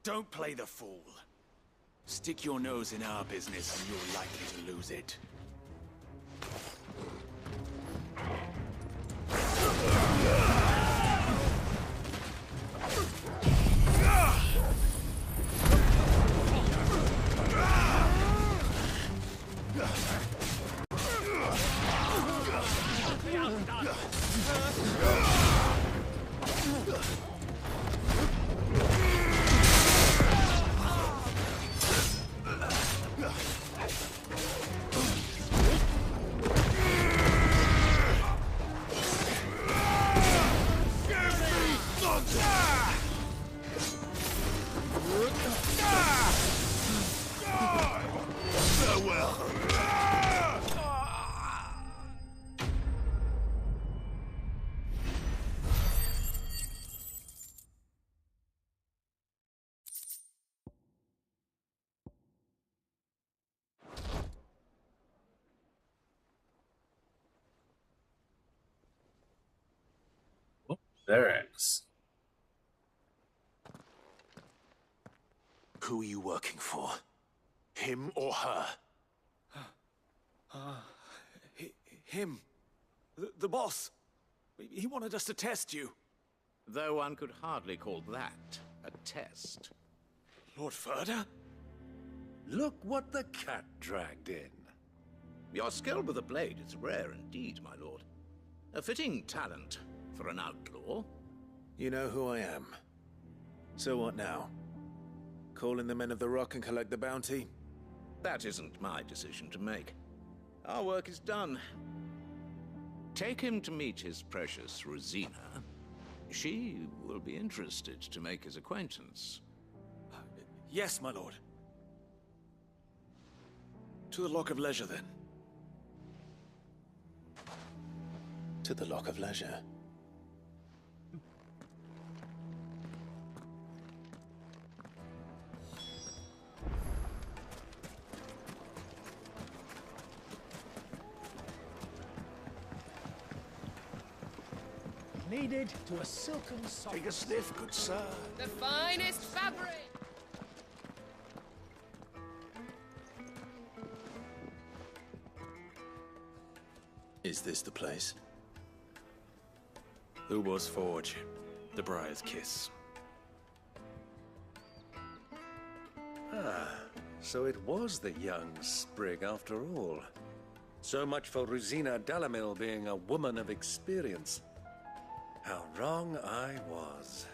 Don't play the fool. Stick your nose in our business and you're likely to lose it. barracks. Who are you working for? Him or her? Him. The boss. He wanted us to test you. Though one could hardly call that a test. Lord Ferda? Look what the cat dragged in. Your skill with the blade is rare indeed, my lord. A fitting talent for an outlaw. You know who I am. So what now? Call in the Men of the Rock and collect the bounty? That isn't my decision to make. Our work is done. Take him to meet his precious Rosina. She will be interested to make his acquaintance. Yes, my lord. To the Lock of Leisure, then. To the Lock of Leisure. Kneaded to a silken soft. Take a sniff, good sir. The finest fabric! Is this the place? Lubor's Forge. The Briar's Kiss. Ah, so it was the young sprig after all. So much for Rosina Dalamil being a woman of experience. How wrong I was.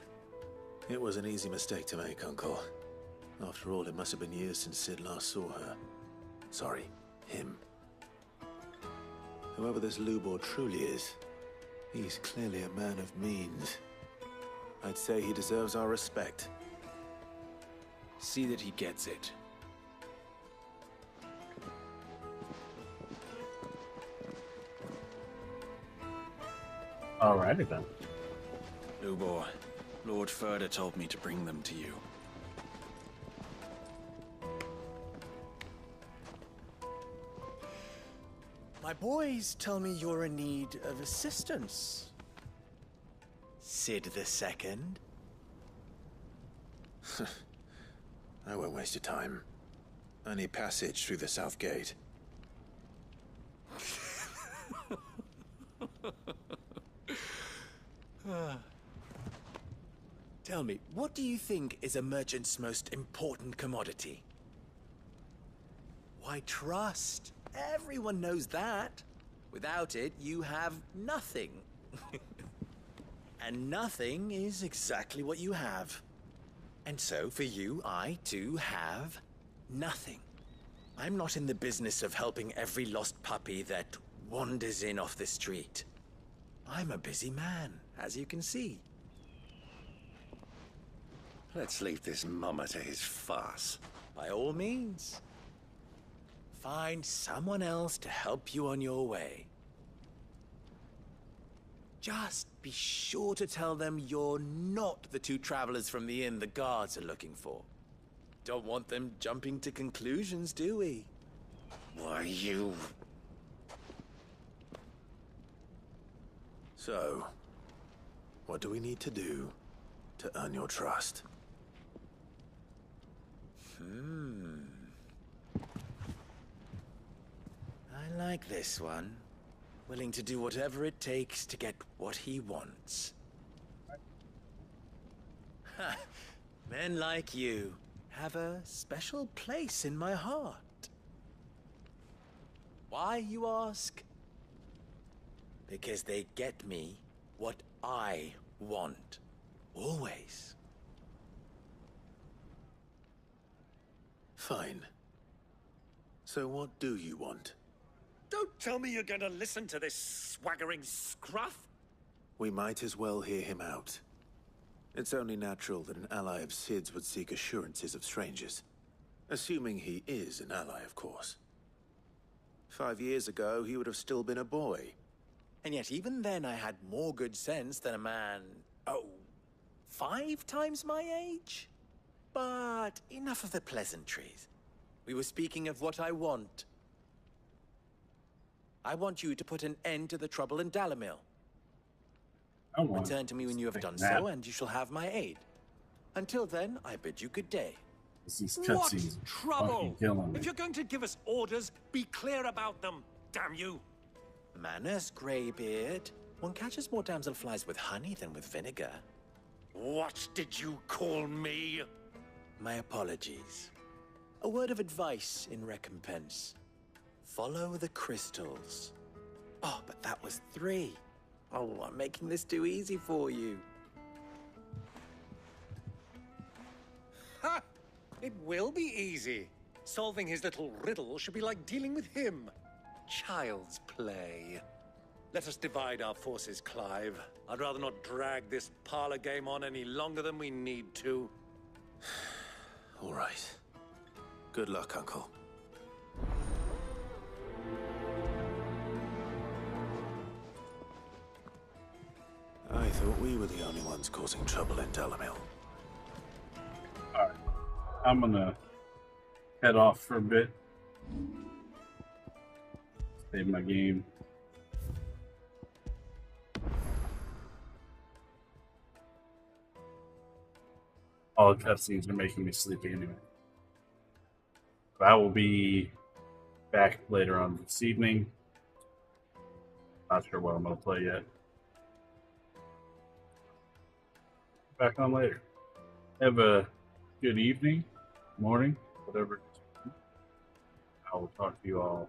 It was an easy mistake to make, Uncle. After all, it must have been years since Sid last saw her. Sorry, him. Whoever this Lubor truly is, he's clearly a man of means. I'd say he deserves our respect. See that he gets it. Alrighty then. Lubor, Lord Ferda told me to bring them to you. My boys tell me you're in need of assistance. Sid the Second. I won't waste your time. I need passage through the south gate. Tell me, what do you think is a merchant's most important commodity? Why, trust. Everyone knows that. Without it, you have nothing. And nothing is exactly what you have. And so, for you, I, too, have nothing. I'm not in the business of helping every lost puppy that wanders in off the street. I'm a busy man, as you can see. Let's leave this mummer to his farce. By all means. Find someone else to help you on your way. Just be sure to tell them you're not the two travelers from the inn the guards are looking for. Don't want them jumping to conclusions, do we? Why, you... So, what do we need to do to earn your trust? I like this one. Willing to do whatever it takes to get what he wants. Ha! Men like you have a special place in my heart. Why, you ask? Because they get me what I want. Always. Fine. So what do you want? Don't tell me you're going to listen to this swaggering scruff! We might as well hear him out. It's only natural that an ally of Sid's would seek assurances of strangers. Assuming he is an ally, of course. 5 years ago, he would have still been a boy. And yet even then I had more good sense than a man, 5 times my age? But enough of the pleasantries. We were speaking of what I want. I want you to put an end to the trouble in Dalamil. Return to me when you have done so, and you shall have my aid. Until then, I bid you good day. These What cutscenes trouble? fucking killing me. If you're going to give us orders, be clear about them, damn you! Manners, Greybeard. One catches more damselflies with honey than with vinegar. What did you call me? My apologies. A word of advice in recompense. Follow the crystals. Oh, but that was 3. Oh, I'm making this too easy for you. Ha! It will be easy. Solving his little riddle should be like dealing with him. Child's play. Let us divide our forces, Clive. I'd rather not drag this parlor game on any longer than we need to. All right. Good luck, Uncle. I thought we were the only ones causing trouble in Delamil. Alright. I'm gonna head off for a bit. Save my game. All the cutscenes are making me sleepy anyway. But I will be back later on this evening. Not sure what I'm going to play yet. Back on later. Have a good evening, morning, whatever. I will talk to you all